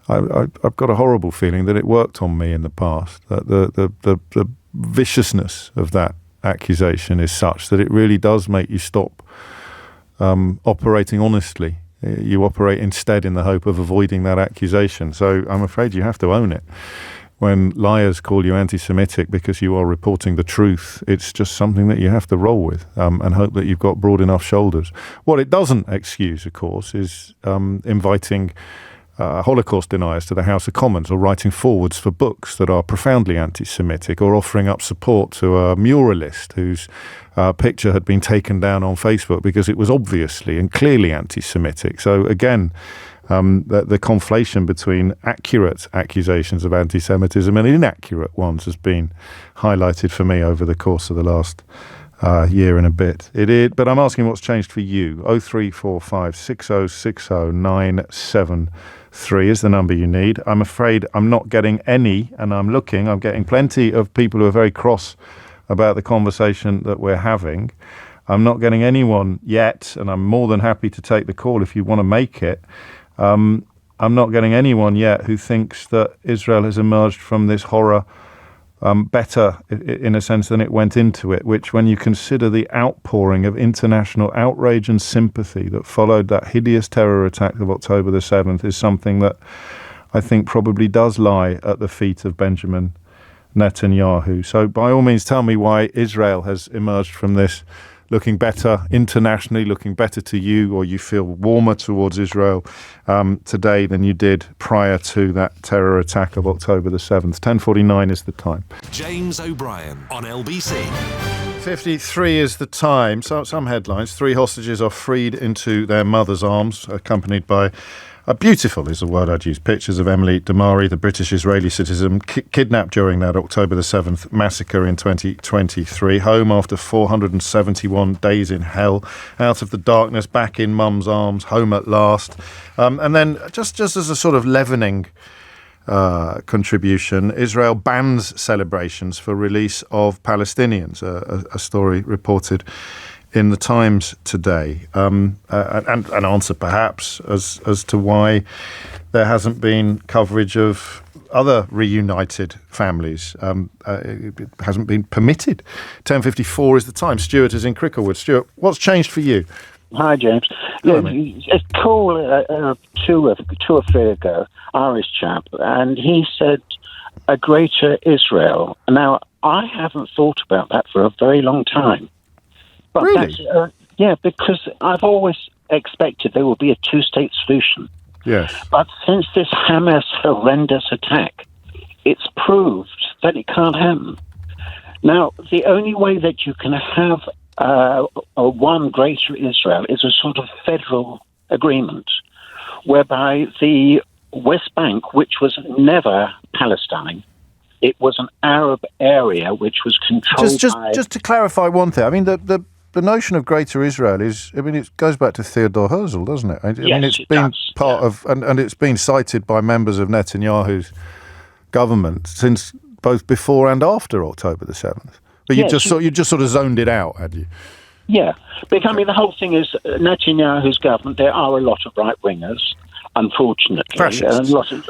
I've got a horrible feeling that it worked on me in the past, that the viciousness of that accusation is such that it really does make you stop operating honestly. You operate instead in the hope of avoiding that accusation. So I'm afraid you have to own it. When liars call you anti-Semitic because you are reporting the truth, it's just something that you have to roll with and hope that you've got broad enough shoulders. What it doesn't excuse, of course, is inviting Holocaust deniers to the House of Commons, or writing forwards for books that are profoundly anti-Semitic, or offering up support to a muralist whose picture had been taken down on Facebook because it was obviously and clearly anti-Semitic. So again, the conflation between accurate accusations of anti-Semitism and inaccurate ones has been highlighted for me over the course of the last year and a bit. But I'm asking what's changed for you. 0345 6060 973 is the number you need. I'm afraid I'm not getting any, and I'm getting plenty of people who are very cross about the conversation that we're having. I'm not getting anyone yet, and I'm more than happy to take the call if you want to make it. I'm not getting anyone yet who thinks that Israel has emerged from this horror better, in a sense, than it went into it, which, when you consider the outpouring of international outrage and sympathy that followed that hideous terror attack of October the 7th, is something that I think probably does lie at the feet of Benjamin Netanyahu. So by all means, tell me why Israel has emerged from this looking better internationally, looking better to you, or you feel warmer towards Israel today than you did prior to that terror attack of October the 7th. 10:49 is the time. James O'Brien on LBC. 53 is the time. So, some headlines. 3 hostages are freed into their mother's arms, accompanied by beautiful is the word I'd use. Pictures of Emily Damari, the British-Israeli citizen, kidnapped during that October the 7th massacre in 2023. Home after 471 days in hell. Out of the darkness, back in mum's arms, home at last. And then, just as a sort of leavening contribution, Israel bans celebrations for release of Palestinians, a story reported in the Times today, and an answer perhaps as to why there hasn't been coverage of other reunited families. It hasn't been permitted. 10:54 is the time. Stuart is in Cricklewood. Stuart, what's changed for you? Hi, James. A call 2 or 3 ago, Irish chap, and he said a greater Israel. Now, I haven't thought about that for a very long time. But really? Because I've always expected there will be a 2-state solution. Yes. But since this Hamas horrendous attack, it's proved that it can't happen. Now, the only way that you can have a one greater Israel is a sort of federal agreement whereby the West Bank, which was never Palestine, it was an Arab area which was controlled by... Just to clarify one thing, I mean, the notion of Greater Israel it goes back to Theodore Herzl, doesn't it? It's been part of, and it's been cited by members of Netanyahu's government since both before and after October the 7th. But you just sort of zoned it out, had you? Yeah, because the whole thing is Netanyahu's government. There are a lot of right wingers, unfortunately, fascists. And a lot of.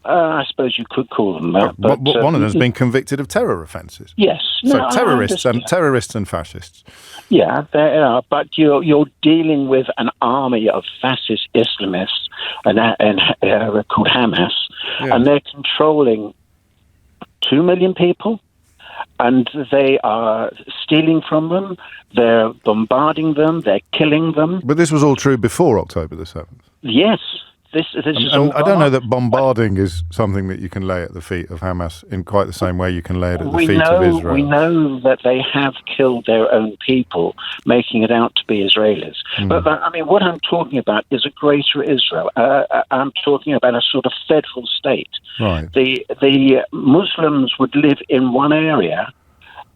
I suppose you could call them that. But one of them has been convicted of terror offences. Yes. So terrorists and fascists. Yeah, there are. But you're dealing with an army of fascist Islamists called Hamas, and they're controlling 2 million people, and they are stealing from them. They're bombarding them. They're killing them. But this was all true before October the 7th. Yes. This is I don't know that bombarding is something that you can lay at the feet of Hamas in quite the same way you can lay it at the feet of Israel. We know that they have killed their own people, making it out to be Israelis. But what I'm talking about is a greater Israel. I'm talking about a sort of federal state. Right. The Muslims would live in one area,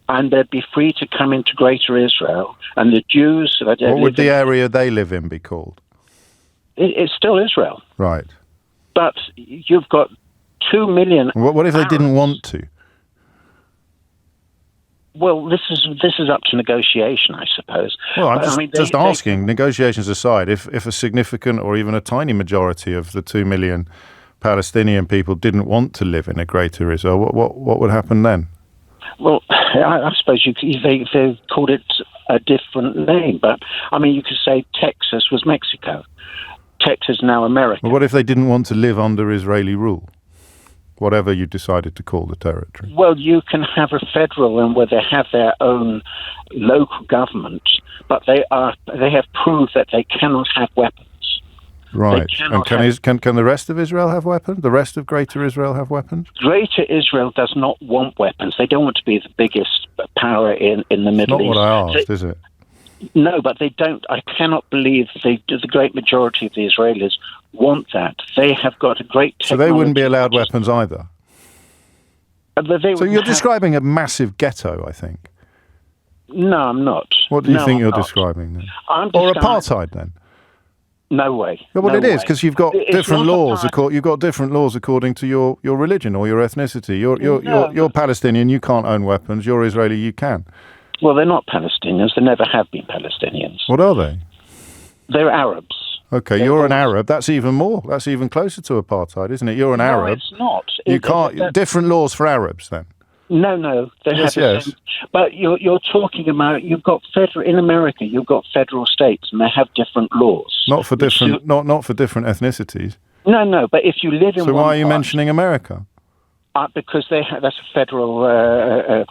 and they'd be free to come into greater Israel. And the Jews... What would the area they live in be called? It's still Israel. Right. But you've got 2 million... What if they didn't want to? Well, this is up to negotiation, I suppose. Well, I'm just asking, negotiations aside, if a significant or even a tiny majority of the 2 million Palestinian people didn't want to live in a greater Israel, what would happen then? Well, I suppose they called it a different name, but you could say Texas was Mexico. Texas now America. Well, what if they didn't want to live under Israeli rule? Whatever you decided to call the territory. Well, you can have a federal and where they have their own local government, but they have proved that they cannot have weapons. Right. And can the rest of Israel have weapons? The rest of Greater Israel have weapons? Greater Israel does not want weapons. They don't want to be the biggest power in the Middle East. Not what I asked, is it? No, but they don't. I cannot believe the great majority of the Israelis want that. They have got a great technology. So they wouldn't be allowed weapons either? So you're describing a massive ghetto, I think. No, I'm not. What do you think I'm you're not. describing then? I'm Or describing- apartheid then? No way. Well, no it is, way. because you've got It's different not laws. apartheid. You've got different laws according to your religion or your ethnicity. You're Palestinian. You can't own weapons. You're Israeli. You can. Well, they're not Palestinians. They never have been Palestinians. What are they? They're Arabs. Okay, you're an Arab. That's even more. That's even closer to apartheid, isn't it? You're an No, Arab. it's not. You can't. Different laws for Arabs then. No. They Yes, have the yes. same. But you're talking about in America. You've got federal states, and they have different laws. Not for different. Not for different ethnicities. No. But if you live in So one why are you part- mentioning America? Because that's a federal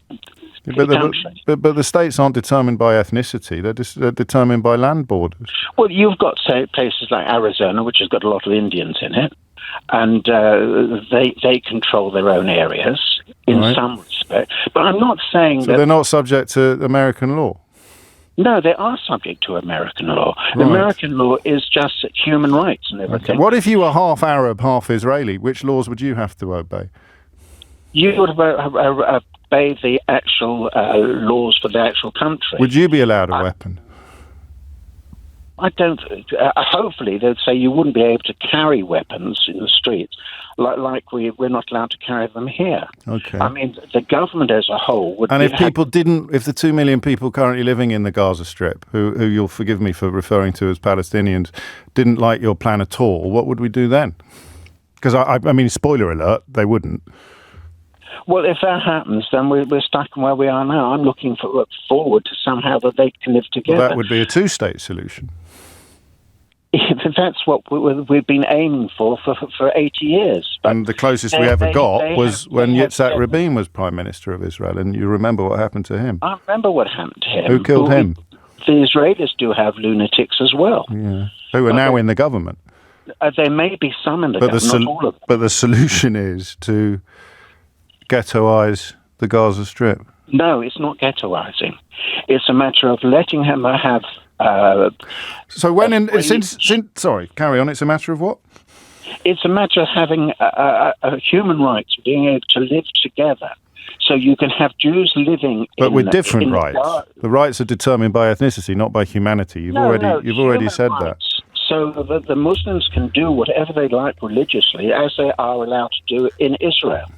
country. But the states aren't determined by ethnicity. They're determined by land borders. Well, you've got say places like Arizona, which has got a lot of Indians in it, and they control their own areas in Right. some respect. But I'm not saying So they're not subject to American law. No, they are subject to American law. Right. American law is just human rights and everything. Okay. What if you were half Arab, half Israeli? Which laws would you have to obey? You would obey the actual laws for the actual country. Would you be allowed a weapon? I don't. Hopefully, they'd say you wouldn't be able to carry weapons in the streets, like we're not allowed to carry them here. Okay. I mean, the government as a whole would. And if the 2 million people currently living in the Gaza Strip, who you'll forgive me for referring to as Palestinians, didn't like your plan at all, what would we do then? Because I mean, spoiler alert, they wouldn't. Well, if that happens, then we're stuck where we are now. I'm looking forward to somehow that they can live together. Well, that would be a two-state solution. That's what we've been aiming for 80 years. But and the closest we ever got was when Yitzhak Rabin was Prime Minister of Israel, and you remember what happened to him. I remember what happened to him. Who killed him? The Israelis do have lunatics as well. Yeah. Who are now in the government. There may be some in the government, not all of them. But the solution is to ghettoise the Gaza Strip. No, it's not ghettoising. It's a matter of letting him have... So sorry, carry on. It's a matter of what? It's a matter of having a human rights, being able to live together. So you can have Jews living but with different rights. The rights are determined by ethnicity, not by humanity. You've already said that. So the Muslims can do whatever they like religiously, as they are allowed to do in Israel.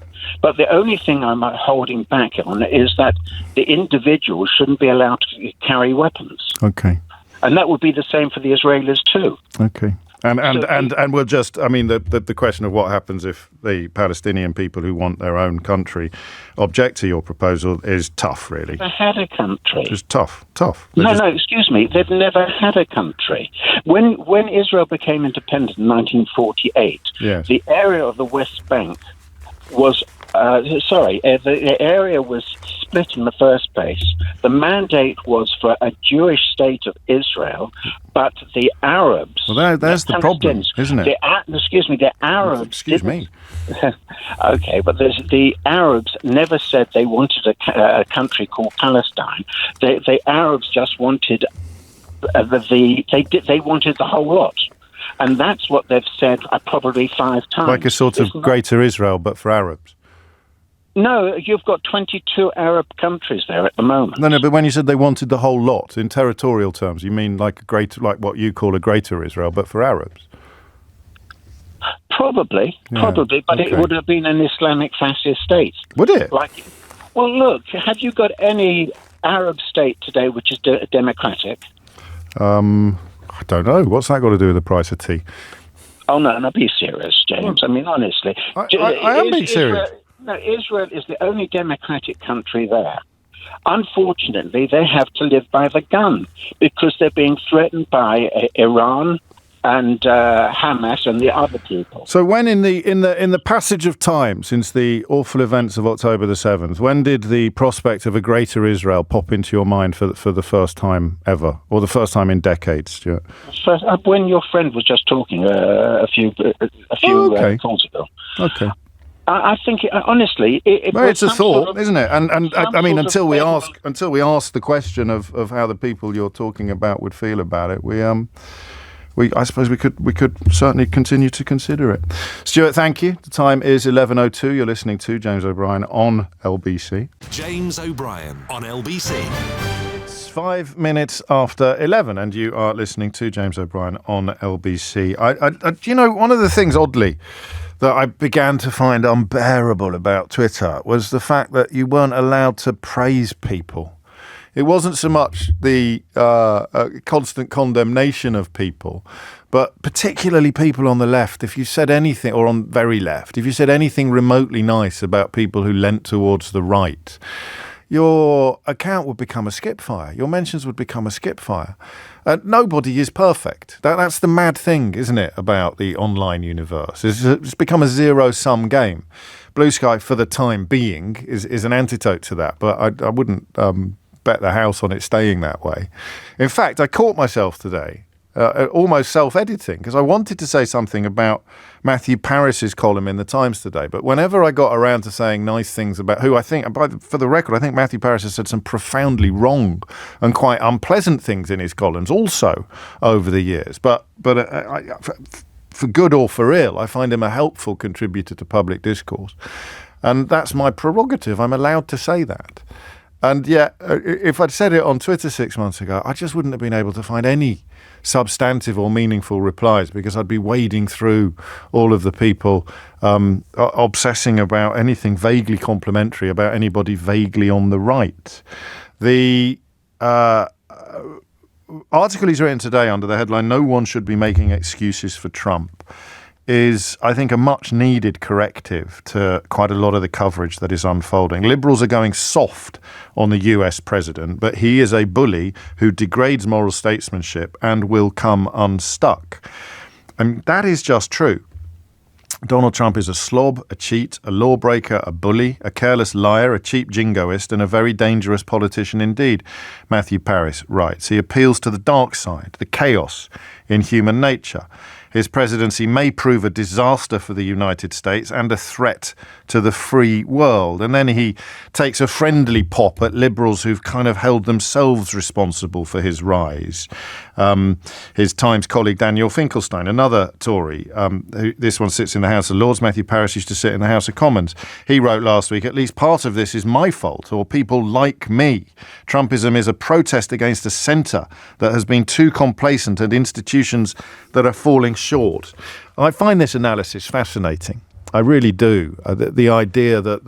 But the only thing I'm holding back on is that the individual shouldn't be allowed to carry weapons. Okay. And that would be the same for the Israelis too. Okay. And we'll just, I mean, the question of what happens if the Palestinian people who want their own country object to your proposal is tough, really. They had a country. It's tough. No, excuse me. They've never had a country. When Israel became independent in 1948, yes. The area of the West Bank was, the area was split in the first place. The mandate was for a Jewish state of Israel, but the Arabs... Well, there's the problem, isn't it? The Arabs... Excuse me. Okay, but the Arabs never said they wanted a country called Palestine. The Arabs just wanted they wanted the whole lot. And that's what they've said probably 5 times. Like a sort of greater Israel, but for Arabs. No, you've got 22 Arab countries there at the moment. No, but when you said they wanted the whole lot, in territorial terms, you mean like what you call a greater Israel, but for Arabs? Probably, but okay. It would have been an Islamic fascist state. Would it? Well, look, have you got any Arab state today which is democratic? I don't know. What's that got to do with the price of tea? Oh, no, be serious, James. I mean, honestly. I am being serious. Israel is the only democratic country there. Unfortunately, they have to live by the gun because they're being threatened by Iran and Hamas and the other people. So when in the passage of time since the awful events of October the 7th, when did the prospect of a greater Israel pop into your mind for the first time ever, or the first time in decades, Stuart? When your friend was just talking a few calls ago. Okay. I think honestly, it's a thought, isn't it? And I mean, until we ask the question of how the people you're talking about would feel about it, I suppose we could certainly continue to consider it. Stuart, thank you. The time is 11:02. You're listening to James O'Brien on LBC. James O'Brien on LBC. 5 minutes after 11, and you are listening to James O'Brien on LBC. You know, one of the things, oddly, that I began to find unbearable about Twitter was the fact that you weren't allowed to praise people. It wasn't so much the constant condemnation of people, but particularly people on the left. If you said anything, or on very left, if you said anything remotely nice about people who leant towards the right, your account would become a skipfire. Your mentions would become a skipfire. Nobody is perfect. That's the mad thing, isn't it, about the online universe? It's become a zero-sum game. Blue Sky, for the time being, is an antidote to that, but I wouldn't bet the house on it staying that way. In fact, I caught myself today almost self-editing, because I wanted to say something about Matthew Parris's column in the Times today, but whenever I got around to saying nice things about who I think, for the record, I think Matthew Parris has said some profoundly wrong and quite unpleasant things in his columns also over the years, but for good or for ill, I find him a helpful contributor to public discourse, and that's my prerogative. I'm allowed to say that. And yet, if I'd said it on Twitter 6 months ago, I just wouldn't have been able to find any substantive or meaningful replies, because I'd be wading through all of the people obsessing about anything vaguely complimentary about anybody vaguely on the right. The article he's written today under the headline, "No one should be making excuses for Trump," is, I think, a much-needed corrective to quite a lot of the coverage that is unfolding. Liberals are going soft on the US president, but he is a bully who degrades moral statesmanship and will come unstuck. And that is just true. Donald Trump is a slob, a cheat, a lawbreaker, a bully, a careless liar, a cheap jingoist, and a very dangerous politician indeed, Matthew Parris writes. He appeals to the dark side, the chaos in human nature. His presidency may prove a disaster for the United States and a threat to the free world. And then he takes a friendly pop at liberals who've kind of held themselves responsible for his rise. His Times colleague Daniel Finkelstein, another Tory, this one sits in the House of Lords. Matthew Parris used to sit in the House of Commons. He wrote last week, "At least part of this is my fault, or people like me. Trumpism is a protest against a centre that has been too complacent and institutions that are falling short." I find this analysis fascinating. I really do. The idea that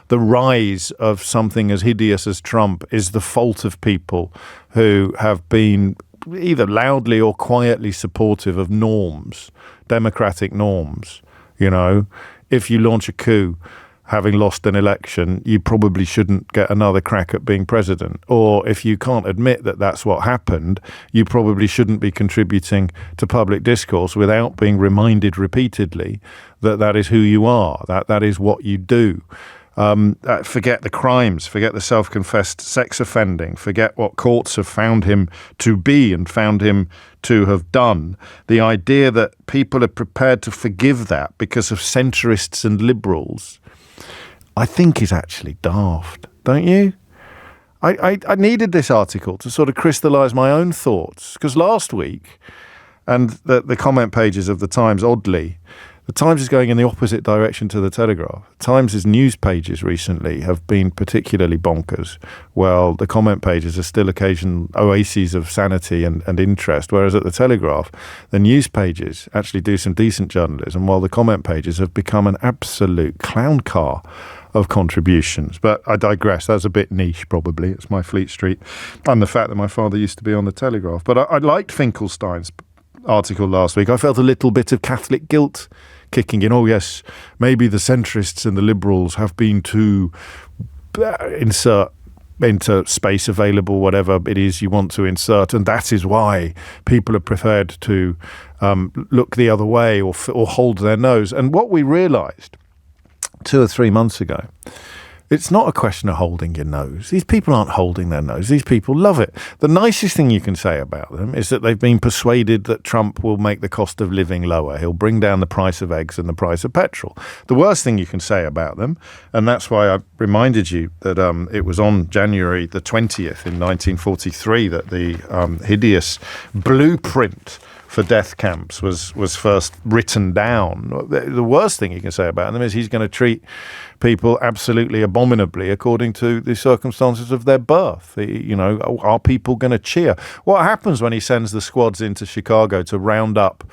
the rise of something as hideous as Trump is the fault of people who have been either loudly or quietly supportive of norms, democratic norms. You know, if you launch a coup, having lost an election, you probably shouldn't get another crack at being president. Or if you can't admit that that's what happened, you probably shouldn't be contributing to public discourse without being reminded repeatedly that that is who you are, that is what you do. Forget the crimes, forget the self-confessed sex offending, forget what courts have found him to be and found him to have done. The idea that people are prepared to forgive that because of centrists and liberals, I think, is actually daft, don't you? I needed this article to sort of crystallise my own thoughts, because last week, and the comment pages of the Times, oddly, the Times is going in the opposite direction to the Telegraph. The Times' news pages recently have been particularly bonkers, while the comment pages are still occasional oases of sanity and interest, whereas at the Telegraph, the news pages actually do some decent journalism, while the comment pages have become an absolute clown car of contributions. But I digress. That's a bit niche, probably. It's my Fleet Street and the fact that my father used to be on the Telegraph. But I liked Finkelstein's article last week. I felt a little bit of Catholic guilt kicking in. Oh, yes, maybe the centrists and the liberals have been too insert into space available, whatever it is you want to insert, and that is why people are prepared to look the other way or hold their nose. And what we realised 2 or 3 months ago, it's not a question of holding your nose. These people aren't holding their nose. These people love it. The nicest thing you can say about them is that they've been persuaded that Trump will make the cost of living lower. He'll bring down the price of eggs and the price of petrol. The worst thing you can say about them, and that's why I reminded you that it was on January the 20th in 1943 that the hideous blueprint for death camps was first written down, the worst thing you can say about them is he's going to treat people absolutely abominably according to the circumstances of their birth. Are people going to cheer? What happens when he sends the squads into Chicago to round up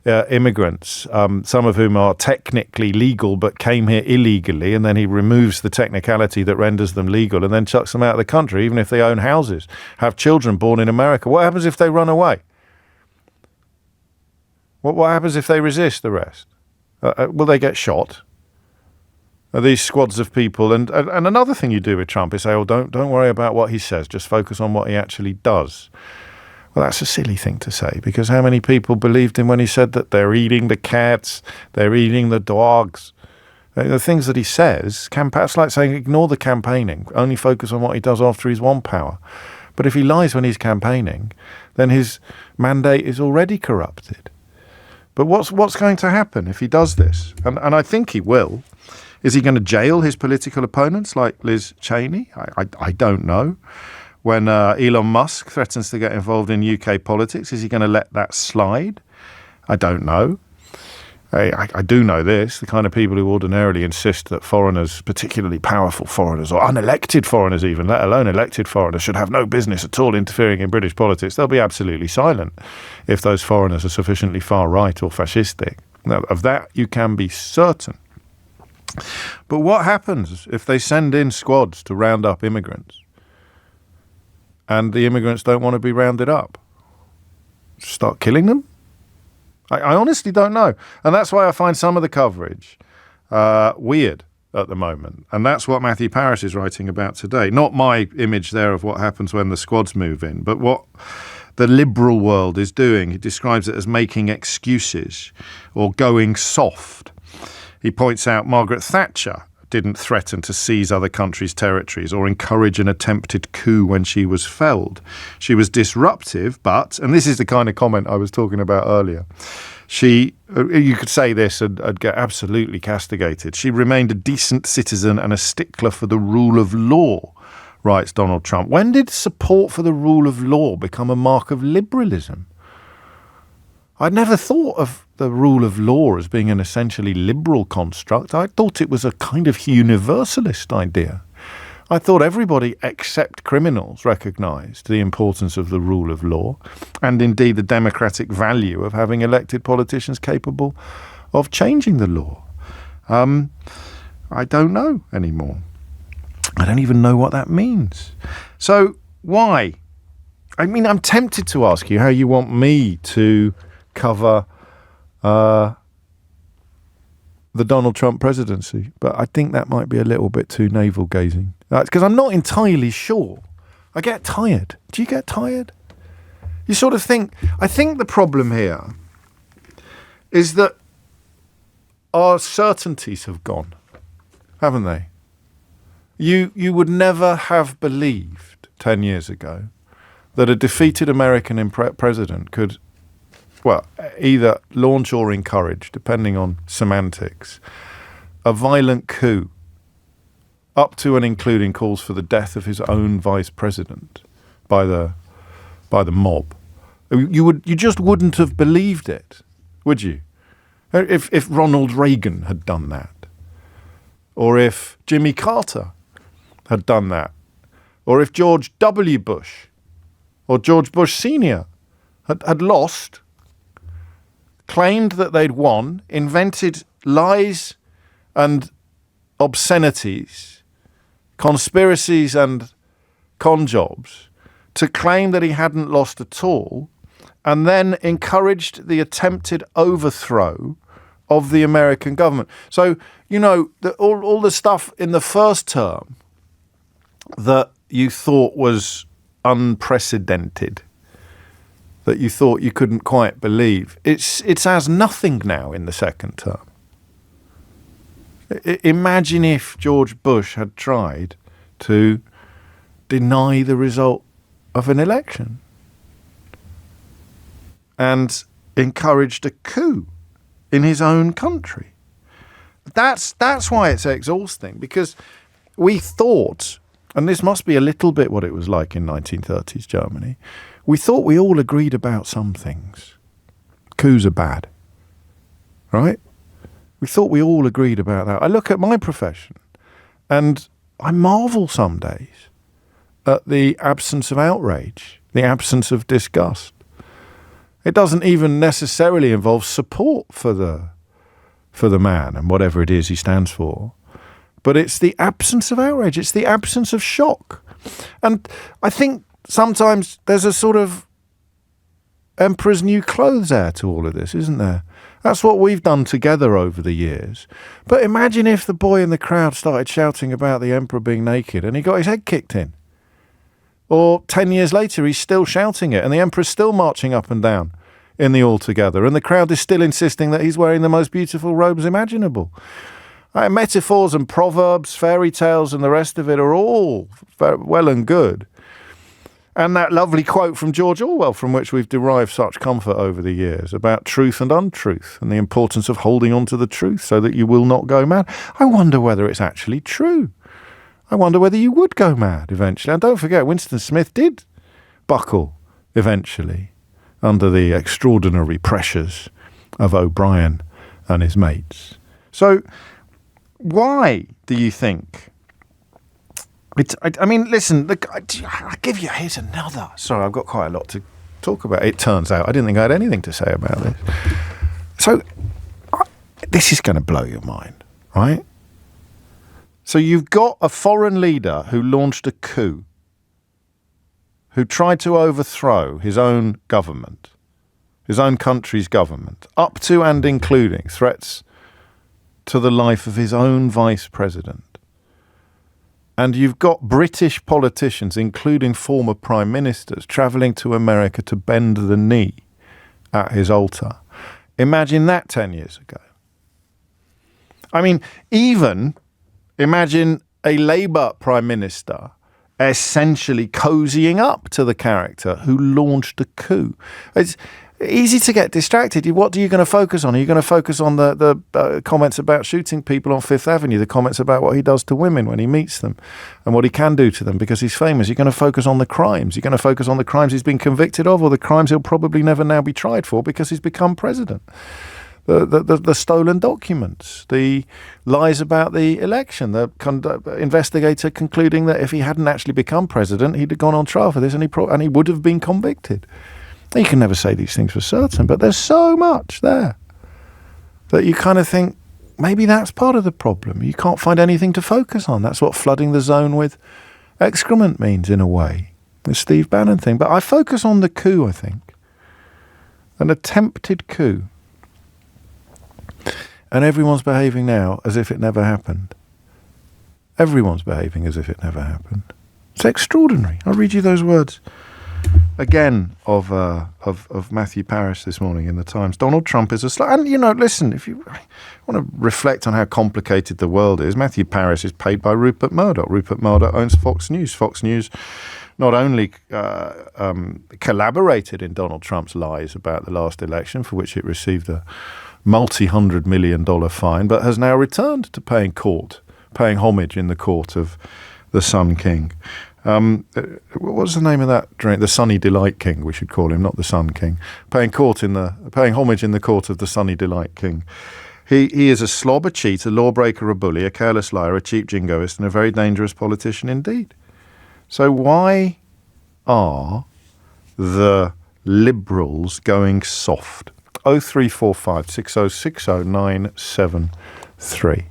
immigrants, some of whom are technically legal but came here illegally, and then he removes the technicality that renders them legal and then chucks them out of the country, even if they own houses, have children born in America? What happens if they run away? What happens if they resist arrest? Will they get shot? Are these squads of people? And another thing you do with Trump is say, "Oh, don't worry about what he says. Just focus on what he actually does." Well, that's a silly thing to say, because how many people believed him when he said that they're eating the cats, they're eating the dogs? The things that he says, it's like saying ignore the campaigning, only focus on what he does after he's won power. But if he lies when he's campaigning, then his mandate is already corrupted. But what's going to happen if he does this? And I think he will. Is he going to jail his political opponents like Liz Cheney? I don't know. When Elon Musk threatens to get involved in UK politics, is he going to let that slide? I don't know. I do know this. The kind of people who ordinarily insist that foreigners, particularly powerful foreigners, or unelected foreigners even, let alone elected foreigners, should have no business at all interfering in British politics, they'll be absolutely silent if those foreigners are sufficiently far-right or fascistic. Now, of that you can be certain. But what happens if they send in squads to round up immigrants and the immigrants don't want to be rounded up? Start killing them? I honestly don't know. And that's why I find some of the coverage weird at the moment. And that's what Matthew Parris is writing about today. Not my image there of what happens when the squads move in, but what the liberal world is doing. He describes it as making excuses or going soft. He points out Margaret Thatcher didn't threaten to seize other countries' territories or encourage an attempted coup when she was felled. She was disruptive, but, and this is the kind of comment I was talking about earlier, you could say this and get absolutely castigated. She remained a decent citizen and a stickler for the rule of law, writes Donald Trump. When did support for the rule of law become a mark of liberalism? I'd never thought of the rule of law as being an essentially liberal construct. I thought it was a kind of universalist idea. I thought everybody except criminals recognised the importance of the rule of law and indeed the democratic value of having elected politicians capable of changing the law. I don't know anymore. I don't even know what that means. So why? I mean, I'm tempted to ask you how you want me to cover the Donald Trump presidency, but I think that might be a little bit too navel-gazing. Because I'm not entirely sure. I get tired. Do you get tired? You sort of think... I think the problem here is that our certainties have gone, haven't they? You would never have believed 10 years ago that a defeated American president could, well, either launch or encourage, depending on semantics, a violent coup, up to and including calls for the death of his own vice president by the mob. You just wouldn't have believed it, would you? If Ronald Reagan had done that, or if Jimmy Carter had done that, or if George W. Bush or George Bush Sr. had lost, claimed that they'd won, invented lies and obscenities, conspiracies and con jobs to claim that he hadn't lost at all, and then encouraged the attempted overthrow of the American government. So, you know, all the stuff in the first term that you thought was unprecedented, that you thought you couldn't quite believe, it's as nothing now in the second term. Imagine if George Bush had tried to deny the result of an election and encouraged a coup in his own country. That's why it's exhausting, because we thought, and this must be a little bit what it was like in 1930s Germany, we thought we all agreed about some things. coups are bad. Right? We thought we all agreed about that. I look at my profession and I marvel some days at the absence of outrage, the absence of disgust. It doesn't even necessarily involve support for the man and whatever it is he stands for. But it's the absence of outrage. It's the absence of shock. And I think sometimes there's a sort of emperor's new clothes air to all of this, isn't there? That's what we've done together over the years. But imagine if the boy in the crowd started shouting about the emperor being naked and he got his head kicked in. Or 10 years later, he's still shouting it and the emperor's still marching up and down in the Altogether and the crowd is still insisting that he's wearing the most beautiful robes imaginable. Metaphors and proverbs, fairy tales and the rest of it are all well and good. And that lovely quote from George Orwell, from which we've derived such comfort over the years, about truth and untruth and the importance of holding on to the truth so that you will not go mad. I wonder whether it's actually true. I wonder whether you would go mad eventually. And don't forget, Winston Smith did buckle eventually under the extraordinary pressures of O'Brien and his mates. So why do you think... I mean, listen, I'll give you, here's another. Sorry, I've got quite a lot to talk about. It turns out I didn't think I had anything to say about this. So this is going to blow your mind, right? So you've got a foreign leader who launched a coup, who tried to overthrow his own government, his own country's government, up to and including threats to the life of his own vice president. And you've got British politicians, including former prime ministers, travelling to America to bend the knee at his altar. Imagine that 10 years ago. I mean, even imagine a Labour prime minister essentially cozying up to the character who launched a coup. It's easy to get distracted. What are you going to focus on? Are you going to focus on the comments about shooting people on Fifth Avenue, the comments about what he does to women when he meets them and what he can do to them because he's famous? You're going to focus on the crimes. You're going to focus on the crimes he's been convicted of or the crimes he'll probably never now be tried for because he's become president. The stolen documents, the lies about the election, the investigator concluding that if he hadn't actually become president, he'd have gone on trial for this and he would have been convicted. You can never say these things for certain, but there's so much there that you kind of think maybe that's part of the problem. You can't find anything to focus on. That's what flooding the zone with excrement means in a way, the Steve Bannon thing. But I focus on the coup, I think, an attempted coup. And everyone's behaving now as if it never happened. Everyone's behaving as if it never happened. It's extraordinary. I'll read you those words again of Matthew Parris this morning in the Times. Donald Trump is a and listen, if you want to reflect on how complicated the world is, Matthew Parris is paid by Rupert Murdoch. Rupert Murdoch owns Fox News. Fox News not only collaborated in Donald Trump's lies about the last election, for which it received a multi-$100 million fine, but has now returned to paying homage in the court of the Sun King. What's the name of that drink? The Sunny Delight King, we should call him, not the Sun King. Paying homage in the court of the Sunny Delight King. He is a slob, a cheat, a lawbreaker, a bully, a careless liar, a cheap jingoist, and a very dangerous politician indeed. So why are the Liberals going soft? 0345 6060 973.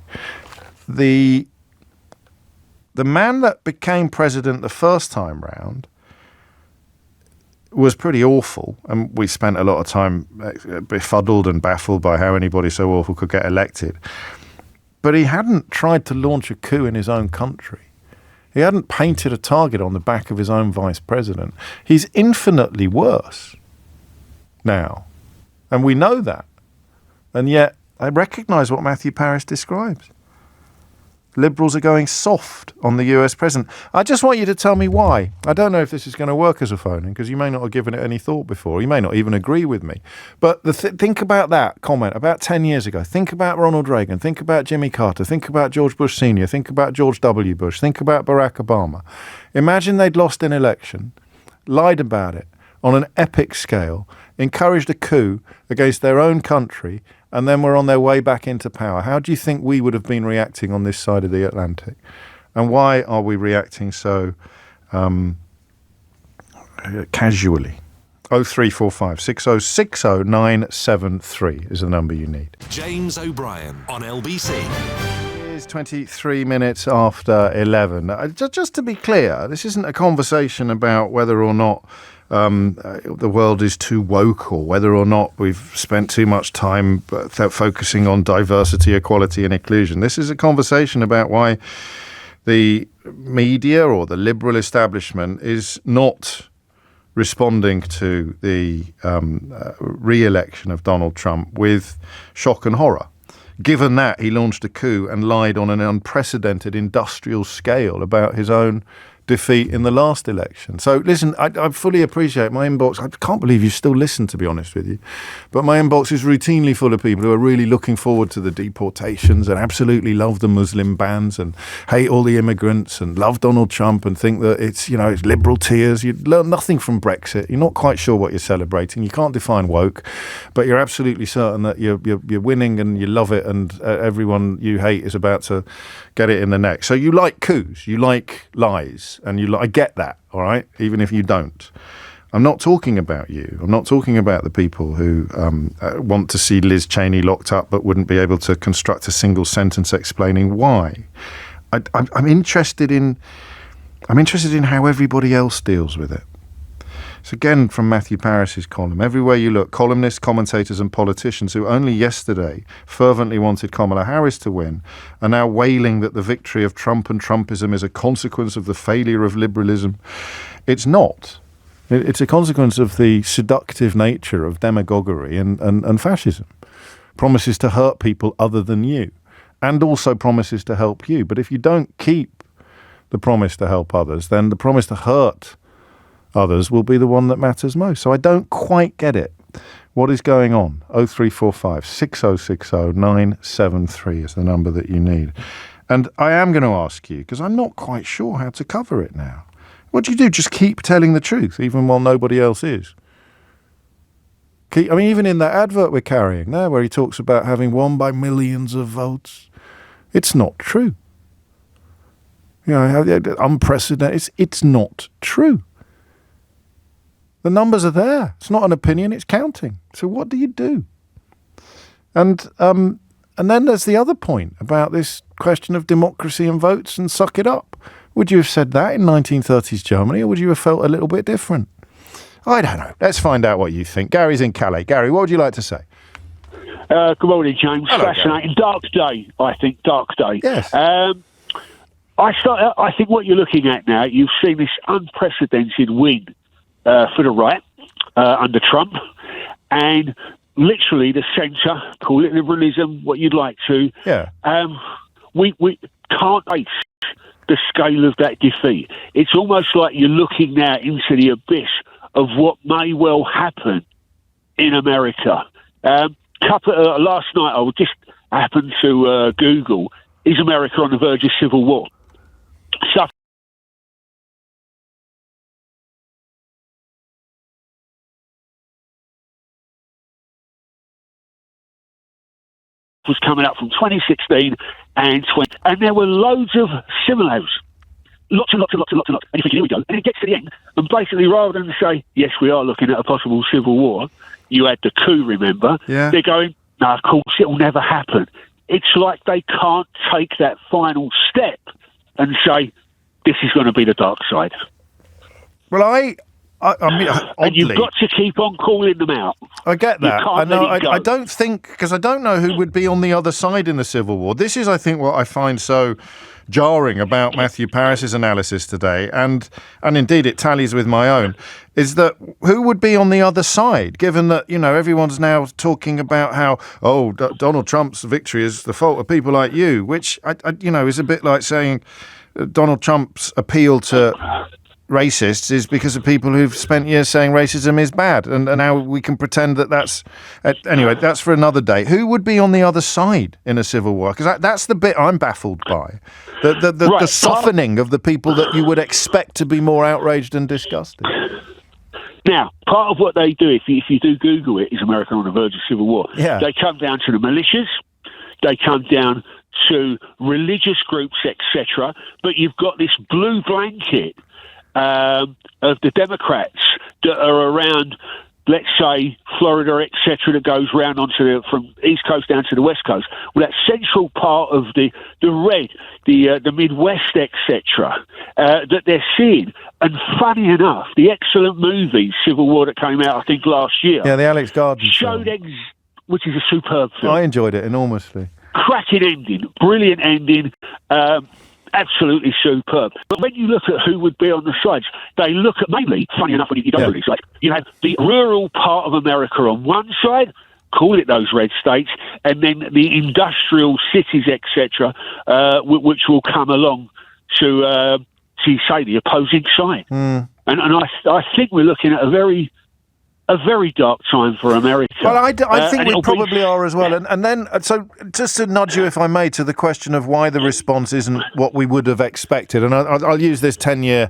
The man that became president the first time round was pretty awful, and we spent a lot of time befuddled and baffled by how anybody so awful could get elected. But he hadn't tried to launch a coup in his own country. He hadn't painted a target on the back of his own vice president. He's infinitely worse now, and we know that. And yet I recognise what Matthew Parris describes. Liberals are going soft on the US president. I just want you to tell me why. I don't know if this is going to work as a phone-in because you may not have given it any thought before. You may not even agree with me. But think about that comment about 10 years ago. Think about Ronald Reagan. Think about Jimmy Carter. Think about George Bush Sr. Think about George W. Bush. Think about Barack Obama. Imagine they'd lost an election, lied about it on an epic scale, encouraged a coup against their own country, and then were on their way back into power, how do you think we would have been reacting on this side of the Atlantic? And why are we reacting so casually? 0345 6060 973 is the number you need. James O'Brien on LBC. It is 23 minutes after 11. Just to be clear, this isn't a conversation about whether or not the world is too woke, or whether or not we've spent too much time focusing on diversity, equality and inclusion. This is a conversation about why the media or the liberal establishment is not responding to the re-election of Donald Trump with shock and horror, given that he launched a coup and lied on an unprecedented industrial scale about his own defeat in the last election. So listen, I fully appreciate my inbox. I can't believe you still listen, to be honest with you. But my inbox is routinely full of people who are really looking forward to the deportations and absolutely love the Muslim bans and hate all the immigrants and love Donald Trump and think that it's, it's liberal tears. You learn nothing from Brexit. You're not quite sure what you're celebrating. You can't define woke, but you're absolutely certain that you're winning and you love it, and everyone you hate is about to get it in the neck. So you like coups, you like lies. And I get that, all right, even if you don't. I'm not talking about you. I'm not talking about the people who want to see Liz Cheney locked up but wouldn't be able to construct a single sentence explaining why. I'm interested in how everybody else deals with it. So again, from Matthew Parris's column, everywhere you look, columnists, commentators and politicians who only yesterday fervently wanted Kamala Harris to win are now wailing that the victory of Trump and Trumpism is a consequence of the failure of liberalism. It's not. It's a consequence of the seductive nature of demagoguery and fascism. Promises to hurt people other than you, and also promises to help you. But if you don't keep the promise to help others, then the promise to hurt others will be the one that matters most. So I don't quite get it. What is going on? 0345 6060 973 is the number that you need. And I am going to ask you, because I'm not quite sure how to cover it now. What do you do? Just keep telling the truth, even while nobody else is? Even in that advert we're carrying there, where he talks about having won by millions of votes, it's not true. Unprecedented. It's not true. The numbers are there. It's not an opinion, it's counting. So what do you do? And then there's the other point about this question of democracy and votes and suck it up. Would you have said that in 1930s Germany, or would you have felt a little bit different? I don't know. Let's find out what you think. Gary's in Calais. Gary, what would you like to say? Good morning, James. Hello, fascinating. Gary. Dark day, I think. Dark day. Yes. I think what you're looking at now, you've seen this unprecedented win for the right under Trump, and literally the centre, call it liberalism, what you'd like to. Yeah. We can't face the scale of that defeat. It's almost like you're looking now into the abyss of what may well happen in America. Last night I just happened to Google, is America on the verge of civil war? Was coming up from 2016 and there were loads of similars. Lots and lots. And you're thinking, here we go. And it gets to the end. And basically, rather than say, yes, we are looking at a possible civil war, you had the coup, remember? Yeah. They're going, no, of course, it will never happen. It's like they can't take that final step and say, this is going to be the dark side. Well, I mean, oddly, and you've got to keep on calling them out. I get that. I know. I don't think, because I don't know who would be on the other side in the Civil War. This is, I think, what I find so jarring about Matthew Parris's analysis today, and indeed it tallies with my own, is that who would be on the other side, given that, everyone's now talking about how, Donald Trump's victory is the fault of people like you, which, is a bit like saying Donald Trump's appeal to racists is because of people who've spent years saying racism is bad, and now we can pretend that's anyway, that's for another day. Who would be on the other side in a civil war? Because that's the bit I'm baffled by, the softening of the people that you would expect to be more outraged and disgusted. Now, part of what they do, if you do Google it, is America on the verge of civil war. Yeah. They come down to the militias, they come down to religious groups, etc. But you've got this blue blanket of the Democrats that are around, let's say, Florida, etc., that goes round from East Coast down to the West Coast. Well, that central part of the red, the Midwest, etc., that they're seeing. And funny enough, the excellent movie Civil War that came out, I think, last year, Yeah, the Alex Garden showed film. which is a superb film. I enjoyed it enormously. Cracking ending, brilliant ending. Absolutely superb. But when you look at who would be on the sides, they look at mainly, funny enough, when you go to these sides, you have the rural part of America on one side, call it those red states, and then the industrial cities, etc., which will come along to say, the opposing side. And I think we're looking at a very dark time for America. Well, I think we probably are as well. And then, so just to nudge you, if I may, to the question of why the response isn't what we would have expected. And I'll use this 10-year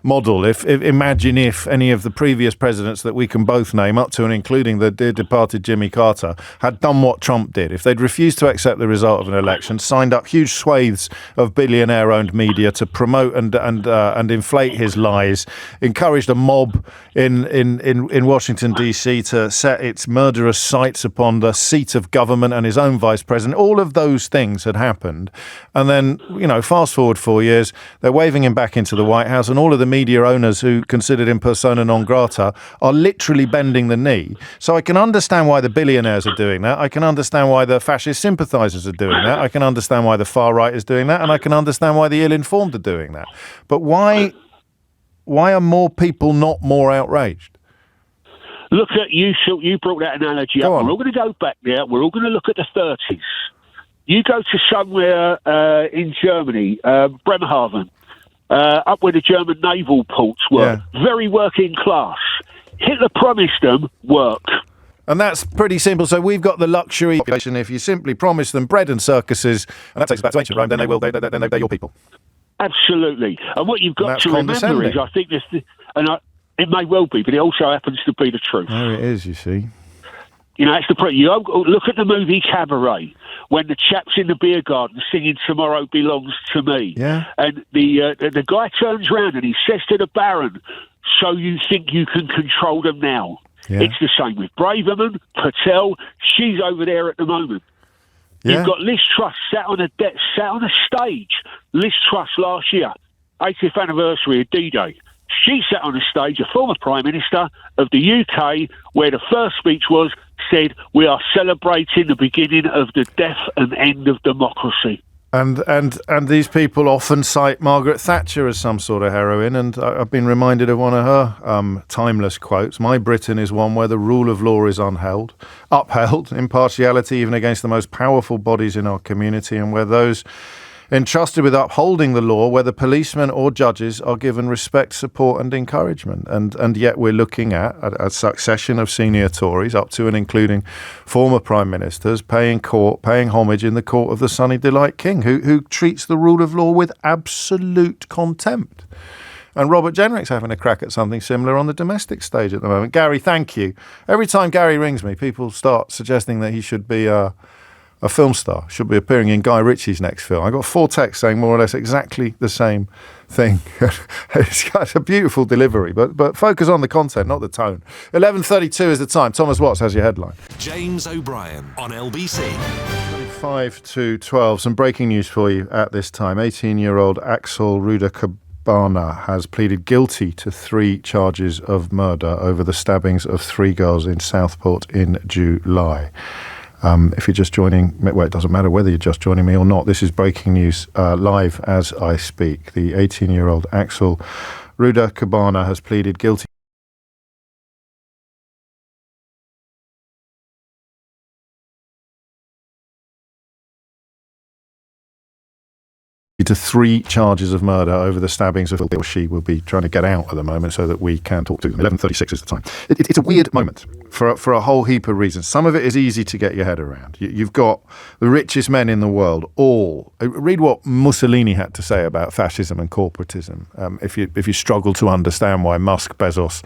model. Imagine if any of the previous presidents that we can both name, up to and including the dear departed Jimmy Carter, had done what Trump did. If they'd refused to accept the result of an election, signed up huge swathes of billionaire-owned media to promote and inflate his lies, encouraged a mob in Washington D.C. to set its murderous sights upon the seat of government and his own vice president. All of those things had happened, and then fast forward 4 years, they're waving him back into the White House, and all of the media owners who considered him persona non grata are literally bending the knee. So I can understand why the billionaires are doing that. I can understand why the fascist sympathisers are doing that. I can understand why the far right is doing that, and I can understand why the ill-informed are doing that. But why are more people not more outraged? Look at you brought that analogy up. We're all going to go back there. We're all going to look at the 30s. You go to somewhere in Germany, Bremerhaven, up where the German naval ports were, very working class. Hitler promised them work. And that's pretty simple. So we've got the luxury population. If you simply promise them bread and circuses, and that takes us back to ancient Rome, then they're your people. Absolutely. And what you've got to remember is, I think this, it may well be, but it also happens to be the truth. There it is, you see. It's the you look at the movie Cabaret, when the chap's in the beer garden singing "Tomorrow Belongs to Me," and the guy turns around and he says to the Baron, "So you think you can control them now?" Yeah. It's the same with Braverman, Patel. She's over there at the moment. Yeah. You've got Liz Truss sat on a stage. Liz Truss last year, 80th anniversary of D-Day. She sat on a stage, a former Prime Minister of the UK, where the first speech said, "We are celebrating the beginning of the death and end of democracy." And these people often cite Margaret Thatcher as some sort of heroine, and I've been reminded of one of her timeless quotes. "My Britain is one where the rule of law is upheld, impartiality even against the most powerful bodies in our community, and where those entrusted with upholding the law, whether policemen or judges, are given respect, support and encouragement." And yet we're looking at a succession of senior Tories, up to and including former Prime Ministers, paying homage in the court of the Sunny Delight King, who treats the rule of law with absolute contempt. And Robert Jenrick's having a crack at something similar on the domestic stage at the moment. Gary, thank you. Every time Gary rings me, people start suggesting that he should be a film star, should be appearing in Guy Ritchie's next film. I got 4 texts saying more or less exactly the same thing. It's got a beautiful delivery, but focus on the content, not the tone. 11:32 is the time. Thomas Watts has your headline. James O'Brien on LBC. 5 to 12. Some breaking news for you at this time. 18-year-old Axel Rudakubana has pleaded guilty to 3 charges of murder over the stabbings of 3 girls in Southport in July. If you're just joining, well, it doesn't matter whether you're just joining me or not. This is breaking news live as I speak. The 18-year-old Axel Rudakubana has pleaded guilty to 3 charges of murder over the stabbings of Phil. She will be trying to get out at the moment so that we can talk to them. 11:36 is the time. It's a weird moment for a whole heap of reasons. Some of it is easy to get your head around. You've got the richest men in the world all. Read what Mussolini had to say about fascism and corporatism. If you struggle to understand why Musk, Bezos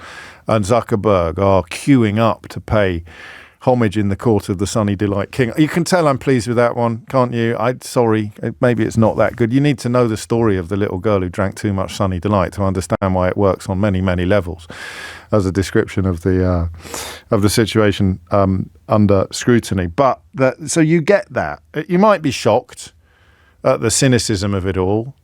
and Zuckerberg are queuing up to pay homage in the court of the Sunny Delight King. You can tell I'm pleased with that one, can't you? Sorry, maybe it's not that good. You need to know the story of the little girl who drank too much Sunny Delight to understand why it works on many, many levels as a description of the situation under scrutiny. But so you get that. You might be shocked at the cynicism of it all.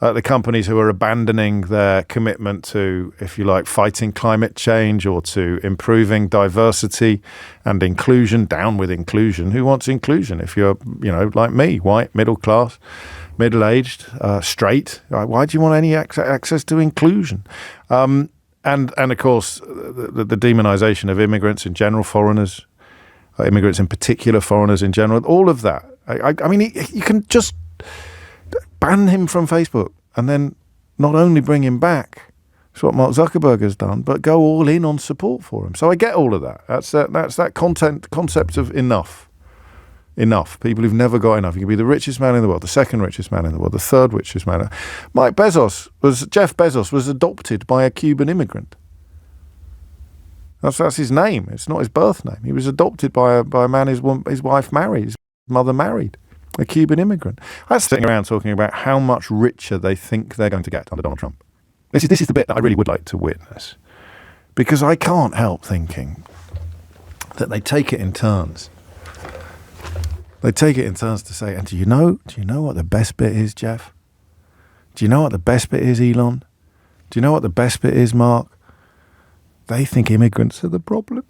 The companies who are abandoning their commitment to, if you like, fighting climate change or to improving diversity and inclusion. Down with inclusion. Who wants inclusion? If you're, like me, white, middle class, middle-aged, straight, why do you want any access to inclusion? And of course, the demonization of immigrants in general, foreigners, immigrants in particular, foreigners in general, all of that. I mean, you can just ban him from Facebook and then not only bring him back, that's what Mark Zuckerberg has done, but go all in on support for him. So I get all of that. That's that concept of enough. People who've never got enough. You can be the richest man in the world, the second richest man in the world, the third richest man. Jeff Bezos was adopted by a Cuban immigrant. That's his name. It's not his birth name. He was adopted by a man his wife married, his mother married. A Cuban immigrant. I was sitting around talking about how much richer they think they're going to get under Donald Trump. This is the bit that I really would like to witness, because I can't help thinking that they take it in turns. They take it in turns to say, and do you know what the best bit is, Jeff? Do you know what the best bit is, Elon? Do you know what the best bit is, Mark? They think immigrants are the problem.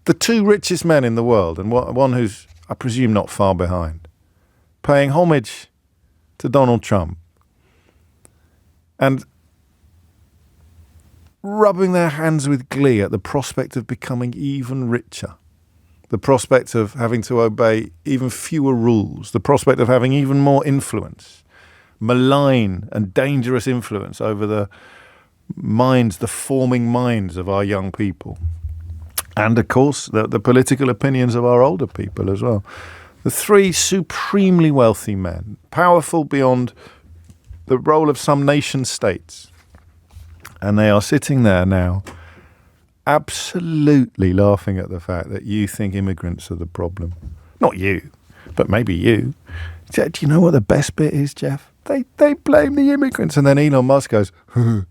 The 2 richest men in the world, and one who's, I presume, not far behind, paying homage to Donald Trump and rubbing their hands with glee at the prospect of becoming even richer, the prospect of having to obey even fewer rules, the prospect of having even more influence, malign and dangerous influence over the forming minds of our young people. And, of course, the political opinions of our older people as well. The 3 supremely wealthy men, powerful beyond the role of some nation states. And they are sitting there now absolutely laughing at the fact that you think immigrants are the problem. Not you, but maybe you. Do you know what the best bit is, Jeff? They blame the immigrants. And then Elon Musk goes, I'm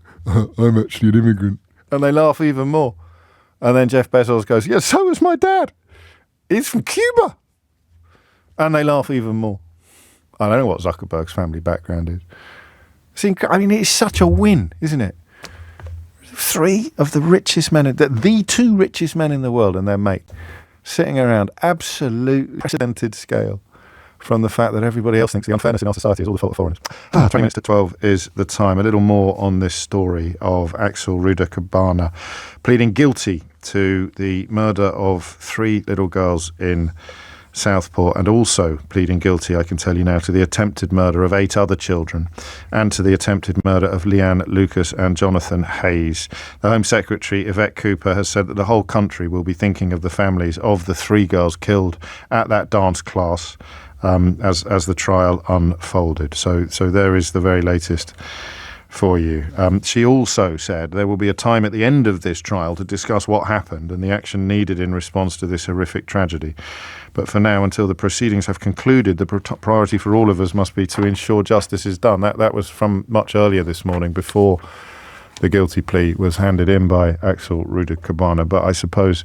actually an immigrant. And they laugh even more. And then Jeff Bezos goes, yeah, so is my dad. He's from Cuba. And they laugh even more. I don't know what Zuckerberg's family background is. It's such a win, isn't it? 3 of the richest men, the 2 richest men in the world and their mate, sitting around absolutely unprecedented scale from the fact that everybody else thinks the unfairness in our society is all the fault of foreigners. 20 minutes to 12 is the time. A little more on this story of Axel Rudakubana pleading guilty to the murder of 3 little girls in Southport, and also pleading guilty, I can tell you now, to the attempted murder of 8 other children and to the attempted murder of Leanne Lucas and Jonathan Hayes. The Home Secretary, Yvette Cooper, has said that the whole country will be thinking of the families of the 3 girls killed at that dance class as the trial unfolded. So there is the very latest for you. She also said there will be a time at the end of this trial to discuss what happened and the action needed in response to this horrific tragedy. But for now, until the proceedings have concluded, the priority for all of us must be to ensure justice is done. That was from much earlier this morning, before the guilty plea was handed in by Axel Rudakubana. But I suppose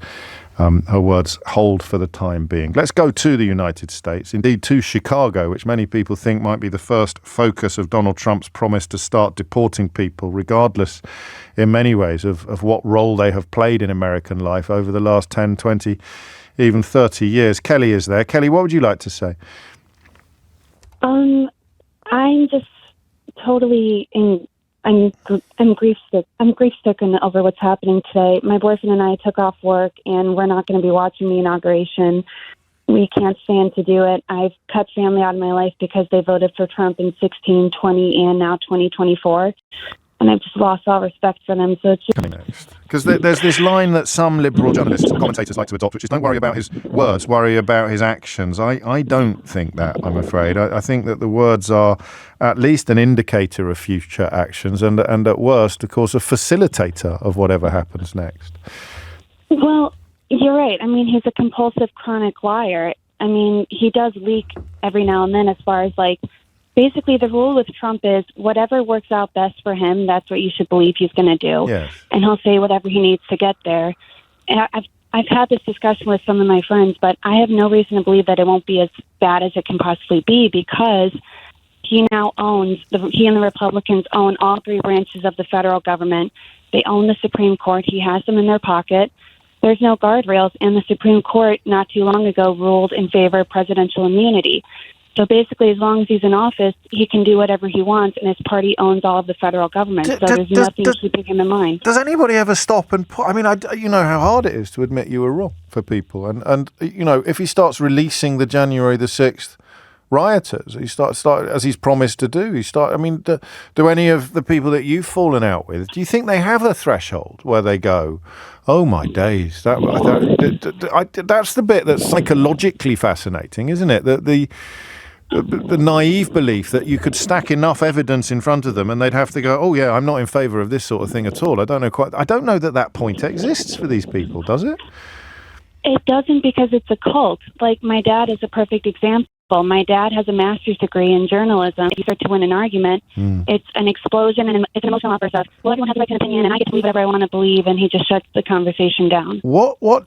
her words hold for the time being. Let's go to the United States, indeed to Chicago, which many people think might be the first focus of Donald Trump's promise to start deporting people, regardless in many ways of what role they have played in American life over the last 10, 20, even 30 years. Kelly is there. Kelly, what would you like to say? I'm just totally I'm grief-stricken over what's happening today. My boyfriend and I took off work, and we're not going to be watching the inauguration. we can't stand to do it. I've cut family out of my life because they voted for Trump in 16, 20, and now 2024. And I've just lost all respect for them. So it's just... Because there's this line that some liberal journalists or commentators like to adopt, which is don't worry about his words, worry about his actions. I don't think that, I'm afraid. I think that the words are at least an indicator of future actions and at worst, of course, a facilitator of whatever happens next. Well, you're right. I mean, he's a compulsive, chronic liar. I mean, he does leak every now and then as far as, like, basically the rule with Trump is whatever works out best for him, that's what you should believe he's going to do. Yes. And he'll say whatever he needs to get there. And I've had this discussion with some of my friends, but I have no reason to believe that it won't be as bad as it can possibly be because he now owns, he and the Republicans own all three branches of the federal government. They own the Supreme Court. He has them in their pocket. There's no guardrails, and the Supreme Court not too long ago ruled in favor of presidential immunity. So basically, as long as he's in office, he can do whatever he wants, and his party owns all of the federal government. So there's nothing keeping him in line. Does anybody ever stop and put... I mean, you know how hard it is to admit you were wrong for people. And you know, if he starts releasing the January the 6th rioters, he starts as he's promised to do. I mean, do any of the people that you've fallen out with, do you think they have a threshold where they go, oh my days, that's the bit that's psychologically fascinating, isn't it? The naive belief that you could stack enough evidence in front of them and they'd have to go, oh yeah, I'm not in favour of this sort of thing at all. I don't know that point exists for these people, does it? It doesn't, because it's a cult. Like, my dad is a perfect example. My dad has a master's degree in journalism. If you start to win an argument, it's an explosion and it's an emotional outburst of, well, everyone has a right to an opinion and I get to believe whatever I want to believe, and he just shuts the conversation down. What?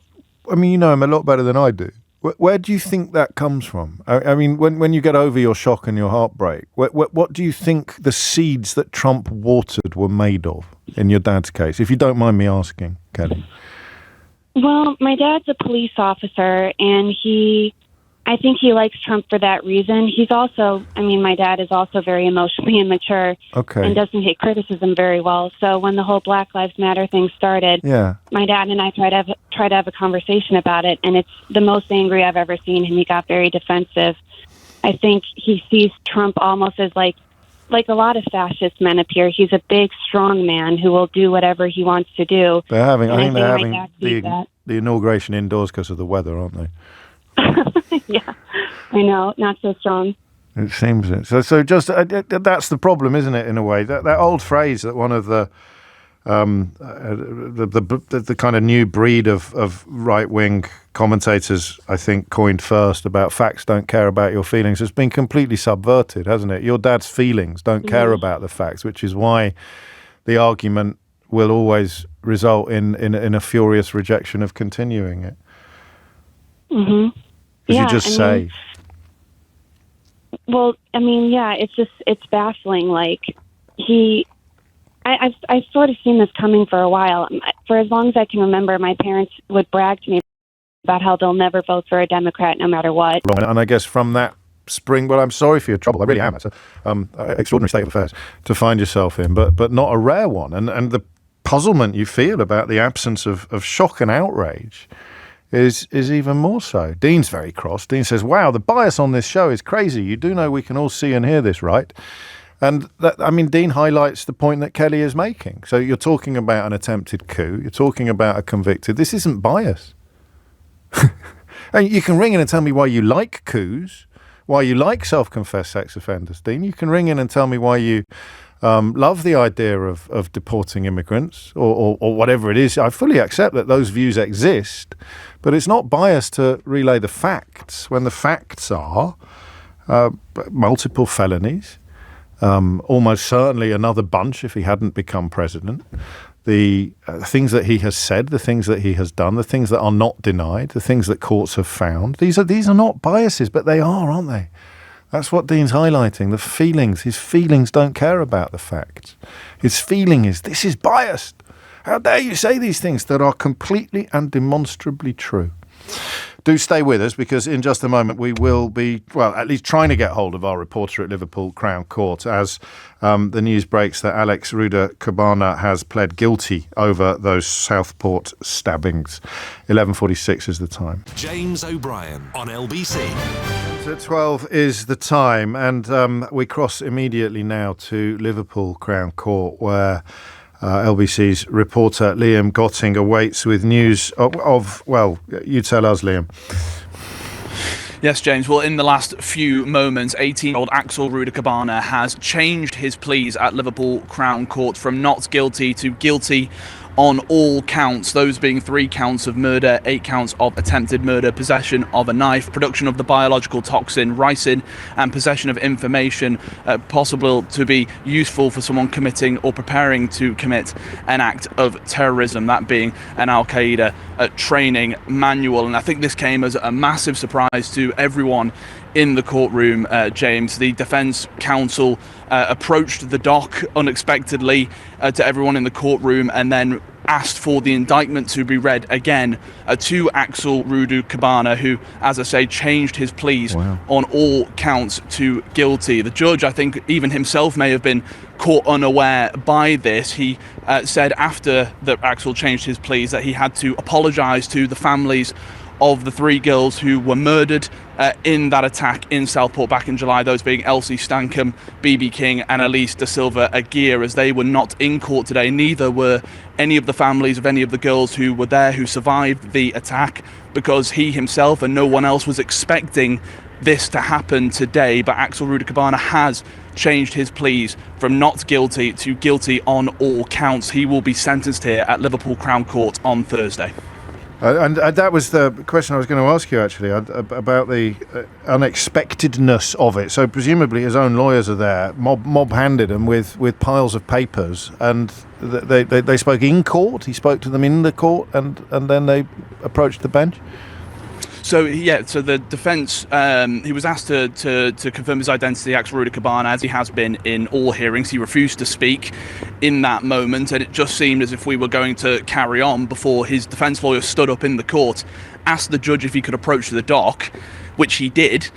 I mean, you know him a lot better than I do. Where do you think that comes from? I mean, when you get over your shock and your heartbreak, what do you think the seeds that Trump watered were made of, in your dad's case, if you don't mind me asking, Kelly? Well, my dad's a police officer, and I think he likes Trump for that reason. He's also, I mean, my dad is also very emotionally immature and doesn't take criticism very well. So when the whole Black Lives Matter thing started, my dad and I tried to have a conversation about it, and it's the most angry I've ever seen him. He got very defensive. I think he sees Trump almost as like a lot of fascist men appear. He's a big, strong man who will do whatever he wants to do. I think they're having the inauguration indoors because of the weather, aren't they? Yeah, I know. Not so strong. It seems it. So just that's the problem, isn't it? In a way, that old phrase that one of the kind of new breed of right-wing commentators, I think, coined first about facts don't care about your feelings has been completely subverted, hasn't it? Your dad's feelings don't care about the facts, which is why the argument will always result in a furious rejection of continuing it. Mm-hmm. You just say. Well, I mean, yeah, it's baffling. Like, I've sort of seen this coming for a while. For as long as I can remember, my parents would brag to me about how they'll never vote for a Democrat no matter what. And I guess from that spring, well, I'm sorry for your trouble. I really am. It's an extraordinary state of affairs to find yourself in, but not a rare one. And the puzzlement you feel about the absence of shock and outrage is even more so. Dean's very cross. Dean says, wow, the bias on this show is crazy. You do know we can all see and hear this, right? And Dean highlights the point that Kelly is making. So you're talking about an attempted coup. You're talking about a convicted. This isn't bias. And you can ring in and tell me why you like coups, why you like self-confessed sex offenders, Dean. You can ring in and tell me why you love the idea of deporting immigrants or whatever it is. I fully accept that those views exist, but it's not bias to relay the facts when the facts are multiple felonies, almost certainly another bunch if he hadn't become president, the things that he has said, the things that he has done, the things that are not denied, the things that courts have found. These are not biases, but they are, aren't they? That's what Dean's highlighting, the feelings. His feelings don't care about the facts. His feeling is, this is biased. How dare you say these things that are completely and demonstrably true? Do stay with us, because in just a moment we will be, well, at least trying to get hold of our reporter at Liverpool Crown Court as the news breaks that Axel Rudakubana has pled guilty over those Southport stabbings. 11:46 is the time. James O'Brien on LBC. 12 is the time, and we cross immediately now to Liverpool Crown Court, where LBC's reporter Liam Gotting awaits with news of, well, you tell us, Liam. Yes, James. Well, in the last few moments, 18-year-old Axel Rudakubana has changed his pleas at Liverpool Crown Court from not guilty to guilty on all counts, those being 3 counts of murder, 8 counts of attempted murder, possession of a knife, production of the biological toxin ricin, and possession of information possible to be useful for someone committing or preparing to commit an act of terrorism, that being an Al-Qaeda training manual. And I think this came as a massive surprise to everyone in the courtroom, James. The defence counsel approached the dock unexpectedly to everyone in the courtroom, and then asked for the indictment to be read again to Axel Rudakubana, who, as I say, changed his pleas on all counts to guilty. The judge, I think, even himself may have been caught unaware by this. He said after that Axel changed his pleas that he had to apologise to the families of the 3 girls who were murdered in that attack in Southport back in July, those being Elsie Stankham, BB King and Elise Da Silva Aguirre, as they were not in court today. Neither were any of the families of any of the girls who were there who survived the attack, because he himself and no one else was expecting this to happen today. But Axel Rudakubana has changed his pleas from not guilty to guilty on all counts. He will be sentenced here at Liverpool Crown Court on Thursday. And that was the question I was going to ask you, actually, about the unexpectedness of it. So presumably his own lawyers are there, mob-handed him with piles of papers, and they spoke in court. He spoke to them in the court, and then they approached the bench. So the defence, he was asked to confirm his identity, Axel Rudakubana, as he has been in all hearings. He refused to speak in that moment, and it just seemed as if we were going to carry on before his defence lawyer stood up in the court, asked the judge if he could approach the dock, which he did,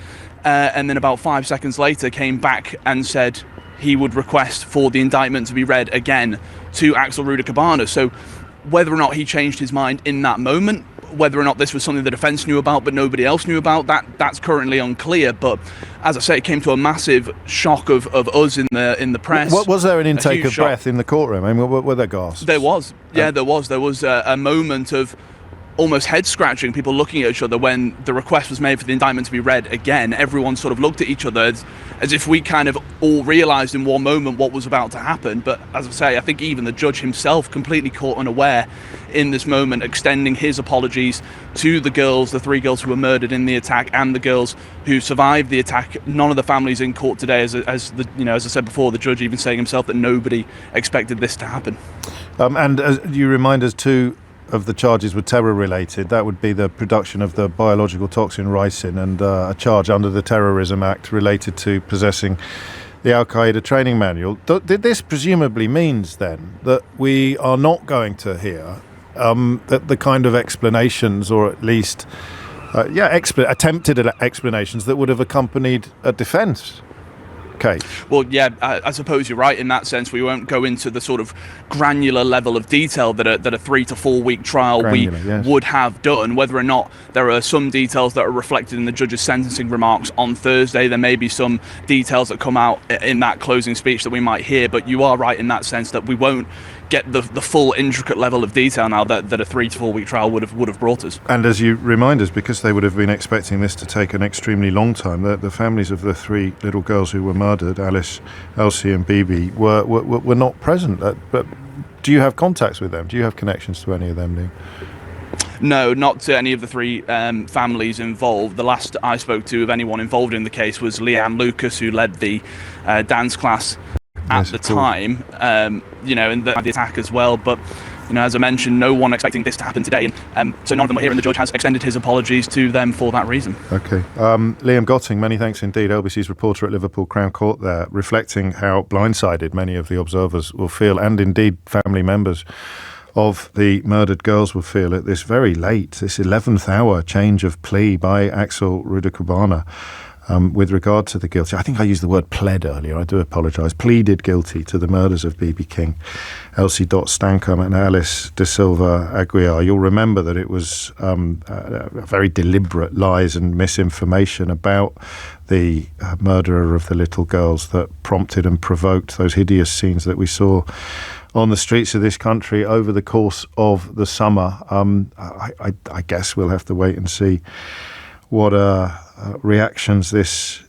and then about 5 seconds later came back and said he would request for the indictment to be read again to Axel Rudakubana. So whether or not he changed his mind in that moment, whether or not this was something the defence knew about but nobody else knew about, that's currently unclear. But as I say, it came to a massive shock of us in the press. Was there an intake of breath in the courtroom? I mean, were there gasps? There was. Yeah, there was. There was a moment of almost head-scratching, people looking at each other when the request was made for the indictment to be read again. Everyone sort of looked at each other as if we kind of all realised in one moment what was about to happen. But as I say, I think even the judge himself completely caught unaware in this moment, extending his apologies to the girls, the 3 girls who were murdered in the attack, and the girls who survived the attack. None of the families in court today, as I said before, the judge even saying himself that nobody expected this to happen. And as you remind us too, of the charges were terror-related. That would be the production of the biological toxin ricin, and a charge under the Terrorism Act related to possessing the Al-Qaeda training manual. Did this presumably means then that we are not going to hear the kind of explanations, or at least attempted explanations that would have accompanied a defence case? Well, yeah, I suppose you're right in that sense. We won't go into the sort of granular level of detail that a 3 to 4 week trial would have done. Whether or not there are some details that are reflected in the judge's sentencing remarks on Thursday, there may be some details that come out in that closing speech that we might hear. But you are right in that sense that we won't get the full intricate level of detail now that a 3 to 4 week trial would have brought us. And as you remind us, because they would have been expecting this to take an extremely long time, the families of the 3 little girls who were murdered, Alice, Elsie and Bibi, were not present. But do you have contacts with them? Do you have connections to any of them, Liam? No, not to any of the 3 families involved. The last I spoke to of anyone involved in the case was Leanne Lucas, who led the dance class at the time, and the attack as well. But as I mentioned, no one expecting this to happen today, and so none of them were here, and the judge has extended his apologies to them for that reason. Okay. Liam Gotting, many thanks indeed, LBC's reporter at Liverpool Crown Court there, reflecting how blindsided many of the observers will feel, and indeed family members of the murdered girls will feel at this very late, this 11th hour change of plea by Axel Rudakubana with regard to the guilty. I think I used the word pled earlier. I do apologise. Pleaded guilty to the murders of B.B. King, Elsie Dot Stankham and Alice De Silva Aguiar. You'll remember that it was very deliberate lies and misinformation about the murderer of the little girls that prompted and provoked those hideous scenes that we saw on the streets of this country over the course of the summer. I guess we'll have to wait and see what reactions this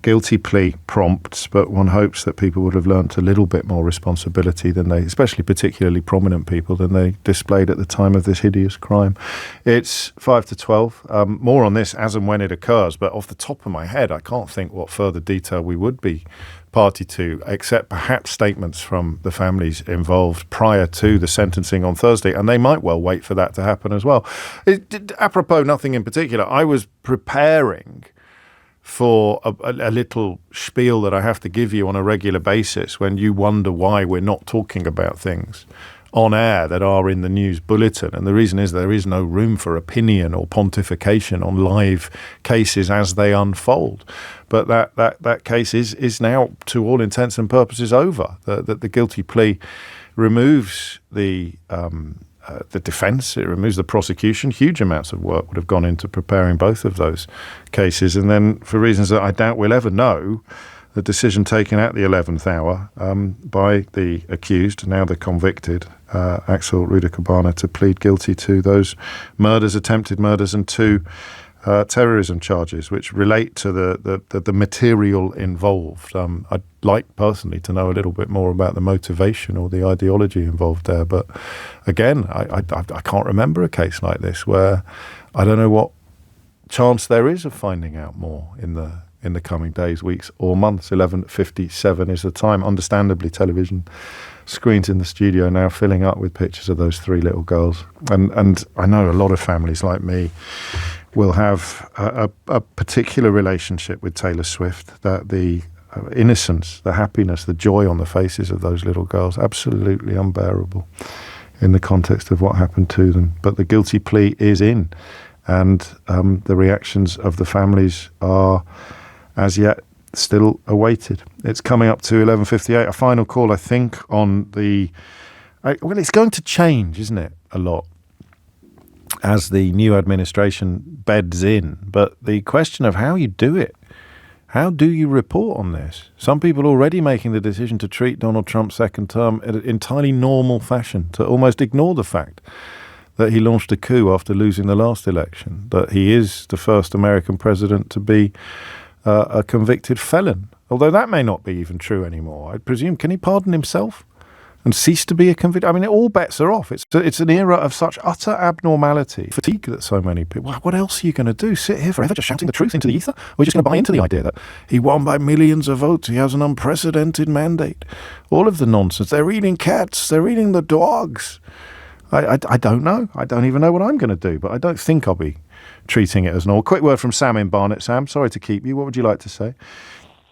guilty plea prompts, but one hopes that people would have learnt a little bit more responsibility than they, especially particularly prominent people, than they displayed at the time of this hideous crime. It's 5 to 12. More on this as and when it occurs, but off the top of my head, I can't think what further detail we would be party to, except perhaps statements from the families involved prior to the sentencing on Thursday, and they might well wait for that to happen as well. Apropos nothing in particular, I was preparing for a little spiel that I have to give you on a regular basis when you wonder why we're not talking about things on air that are in the news bulletin. And the reason is there is no room for opinion or pontification on live cases as they unfold. But that case is now, to all intents and purposes, over. The guilty plea removes the defence, it removes the prosecution. Huge amounts of work would have gone into preparing both of those cases. And then, for reasons that I doubt we'll ever know, the decision taken at the 11th hour by the accused, now the convicted, Axel Rudakubana, to plead guilty to those murders, attempted murders, and 2 terrorism charges, which relate to the material involved. I'd like personally to know a little bit more about the motivation or the ideology involved there. But again, I can't remember a case like this where I don't know what chance there is of finding out more in the coming days, weeks or months. 11:57 is the time. Understandably, television screens in the studio now filling up with pictures of those 3 little girls. And I know a lot of families like me will have a particular relationship with Taylor Swift, that the innocence, the happiness, the joy on the faces of those little girls, absolutely unbearable in the context of what happened to them. But the guilty plea is in, and the reactions of the families are as yet still awaited. It's coming up to 11:58. A final call, I think, on the... Well, it's going to change, isn't it, a lot, as the new administration beds in. But the question of how you do it, how do you report on this? Some people already making the decision to treat Donald Trump's second term in an entirely normal fashion, to almost ignore the fact that he launched a coup after losing the last election, that he is the first American president to be a convicted felon. Although that may not be even true anymore. I presume, can he pardon himself and cease to be a convicted? I mean, all bets are off. It's an era of such utter abnormality, fatigue that so many people... What else are you going to do? Sit here forever just shouting the truth into the ether? Or are you just going to buy into the idea that he won by millions of votes, he has an unprecedented mandate? All of the nonsense. They're eating cats, they're eating the dogs. I don't know. I don't even know what I'm going to do, but I don't think I'll be treating it as normal. Quick word from Sam in Barnet. Sam, sorry to keep you. What would you like to say?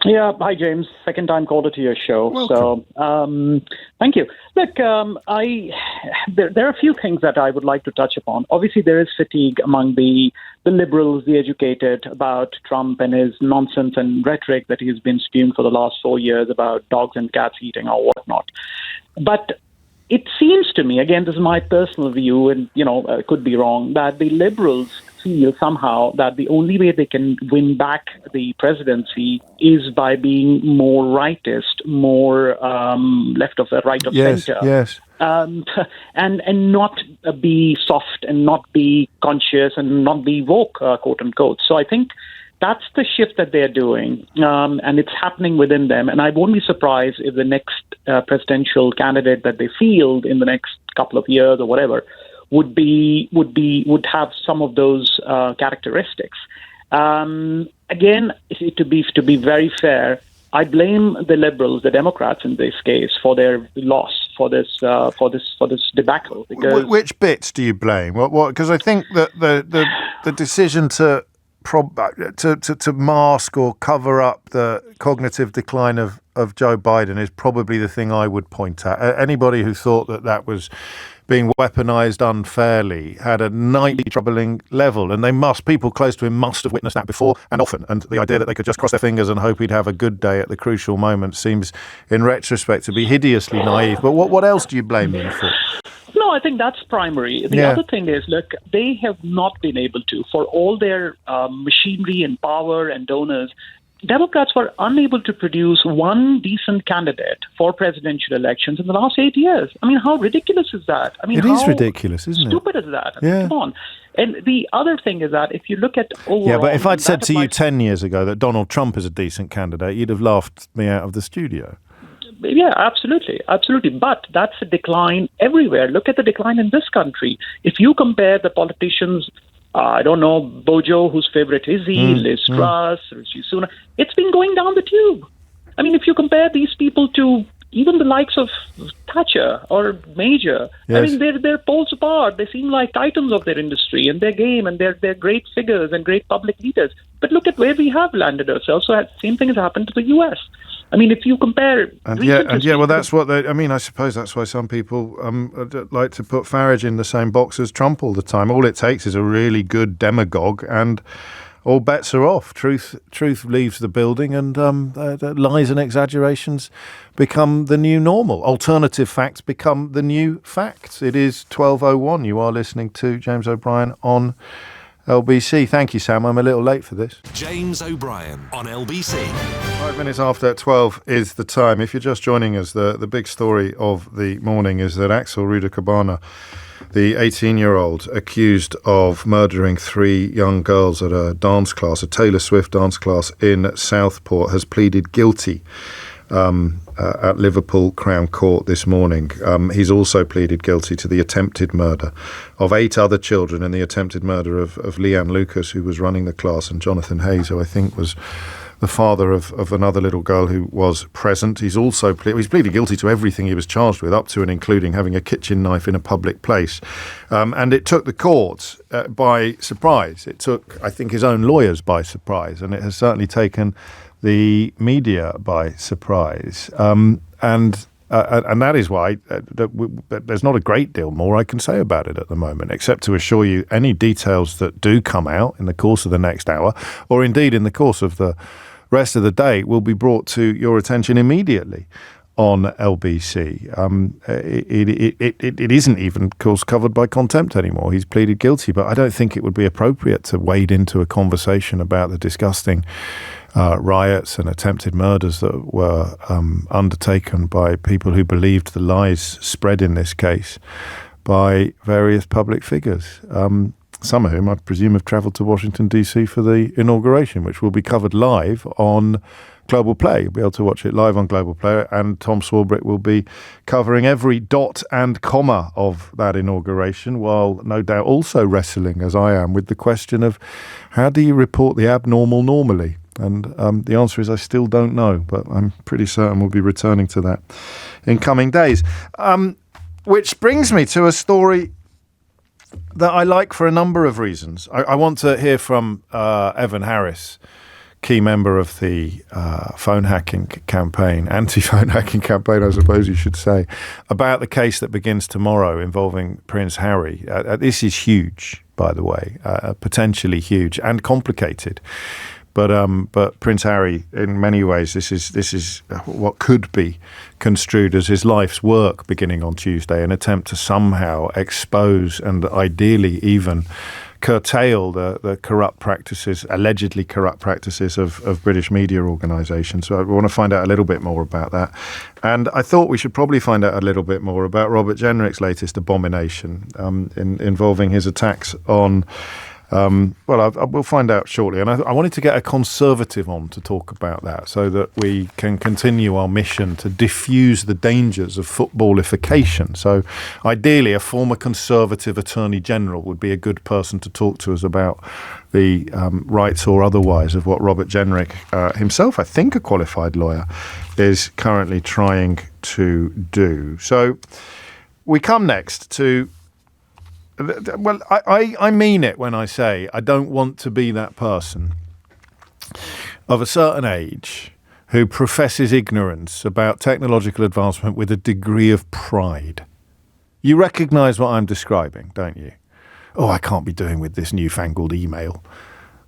Yeah, hi James. Second time caller to your show. Welcome. So, thank you. Look, there are a few things that I would like to touch upon. Obviously, there is fatigue among the liberals, the educated, about Trump and his nonsense and rhetoric that he's been spewing for the last 4 years about dogs and cats eating or whatnot. But it seems to me, again, this is my personal view, and could be wrong, that the liberals feel somehow that the only way they can win back the presidency is by being more rightist, more left of right of center. Yes. And not be soft and not be conscious and not be woke, quote unquote. So I think that's the shift that they're doing, and it's happening within them. And I won't be surprised if the next presidential candidate that they field in the next couple of years or whatever would have some of those characteristics. Again, to be very fair, I blame the liberals, the Democrats in this case, for their loss, for this debacle. Because which bits do you blame? What? Because I think that the decision to mask or cover up the cognitive decline of Joe Biden is probably the thing I would point at. Anybody who thought that was being weaponised unfairly had a nightly troubling level, and people close to him must have witnessed that before and often, and the idea that they could just cross their fingers and hope he'd have a good day at the crucial moment seems, in retrospect, to be hideously naive. But what else do you blame him for? No, I think that's primary. The other thing is, look, they have not been able to, for all their machinery and power and donors, Democrats were unable to produce one decent candidate for presidential elections in the last 8 years. I mean, how ridiculous is that? I mean, it is ridiculous, isn't it? Stupid is that? I mean, come on. And the other thing is that if you look at overall... Yeah, but if I'd said to you 10 years ago that Donald Trump is a decent candidate, you'd have laughed me out of the studio. Yeah, absolutely. But that's a decline everywhere. Look at the decline in this country. If you compare the politicians... I don't know, Bojo, whose favorite is he, Liz Truss, Rishi Sunak. It's been going down the tube. I mean, if you compare these people to even the likes of Thatcher or Major, I mean, they're poles apart. They seem like titans of their industry and their game, and they're great figures and great public leaders. But look at where we have landed ourselves. So the same thing has happened to the U.S. I mean, if you compare... well, that's what I mean, I suppose that's why some people like to put Farage in the same box as Trump all the time. All it takes is a really good demagogue and all bets are off. Truth leaves the building, and lies and exaggerations become the new normal. Alternative facts become the new facts. It is 12:01. You are listening to James O'Brien on LBC. Thank you, Sam. I'm a little late for this. James O'Brien on LBC. 5 minutes after 12 is the time. If you're just joining us, the big story of the morning is that Axel Rudakubana, the 18-year-old accused of murdering 3 young girls at a dance class, a Taylor Swift dance class in Southport, has pleaded guilty at Liverpool Crown Court this morning. He's also pleaded guilty to the attempted murder of 8 other children and the attempted murder of Leanne Lucas, who was running the class, and Jonathan Hayes, who I think was the father of another little girl who was present. He's also he's pleaded guilty to everything he was charged with, up to and including having a kitchen knife in a public place. And it took the courts by surprise. It took, I think, his own lawyers by surprise, and it has certainly taken the media by surprise. And that is why there's not a great deal more I can say about it at the moment, except to assure you any details that do come out in the course of the next hour, or indeed in the course of the rest of the day, will be brought to your attention immediately on LBC. It isn't even, of course, covered by contempt anymore. He's pleaded guilty, but I don't think it would be appropriate to wade into a conversation about the disgusting riots and attempted murders that were undertaken by people who believed the lies spread in this case by various public figures, some of whom I presume have travelled to Washington, D.C. for the inauguration, which will be covered live on Global Play. You'll be able to watch it live on Global Play, and Tom Swarbrick will be covering every dot and comma of that inauguration, while no doubt also wrestling, as I am, with the question of how do you report the abnormal normally? And the answer is I still don't know, but I'm pretty certain we'll be returning to that in coming days. Which brings me to a story that I like for a number of reasons. I want to hear from Evan Harris, key member of the phone hacking campaign, anti-phone hacking campaign, I suppose you should say, about the case that begins tomorrow involving Prince Harry. This is huge, by the way, potentially huge and complicated. But Prince Harry, in many ways, this is what could be construed as his life's work beginning on Tuesday, an attempt to somehow expose and ideally even curtail the corrupt practices, allegedly corrupt practices of British media organisations. So I want to find out a little bit more about that. And I thought we should probably find out a little bit more about Robert Jenrick's latest abomination involving his attacks on... we'll find out shortly. And I wanted to get a Conservative on to talk about that so that we can continue our mission to diffuse the dangers of footballification. So ideally, a former Conservative Attorney General would be a good person to talk to us about the rights or otherwise of what Robert Jenrick, himself, I think a qualified lawyer, is currently trying to do. So we come next to... Well, I mean it when I say I don't want to be that person of a certain age who professes ignorance about technological advancement with a degree of pride. You recognise what I'm describing, don't you? Oh, I can't be doing with this newfangled email.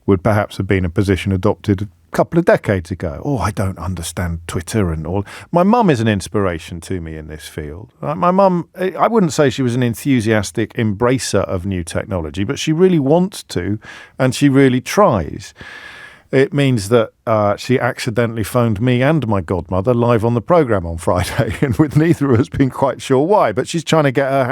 Would perhaps have been a position adopted a couple of decades ago. Oh, I don't understand Twitter and all. My mum is an inspiration to me in this field. My mum, I wouldn't say she was an enthusiastic embracer of new technology, but she really wants to, and she really tries. It means that she accidentally phoned me and my godmother live on the programme on Friday, and with neither of us being quite sure why. But she's trying to get the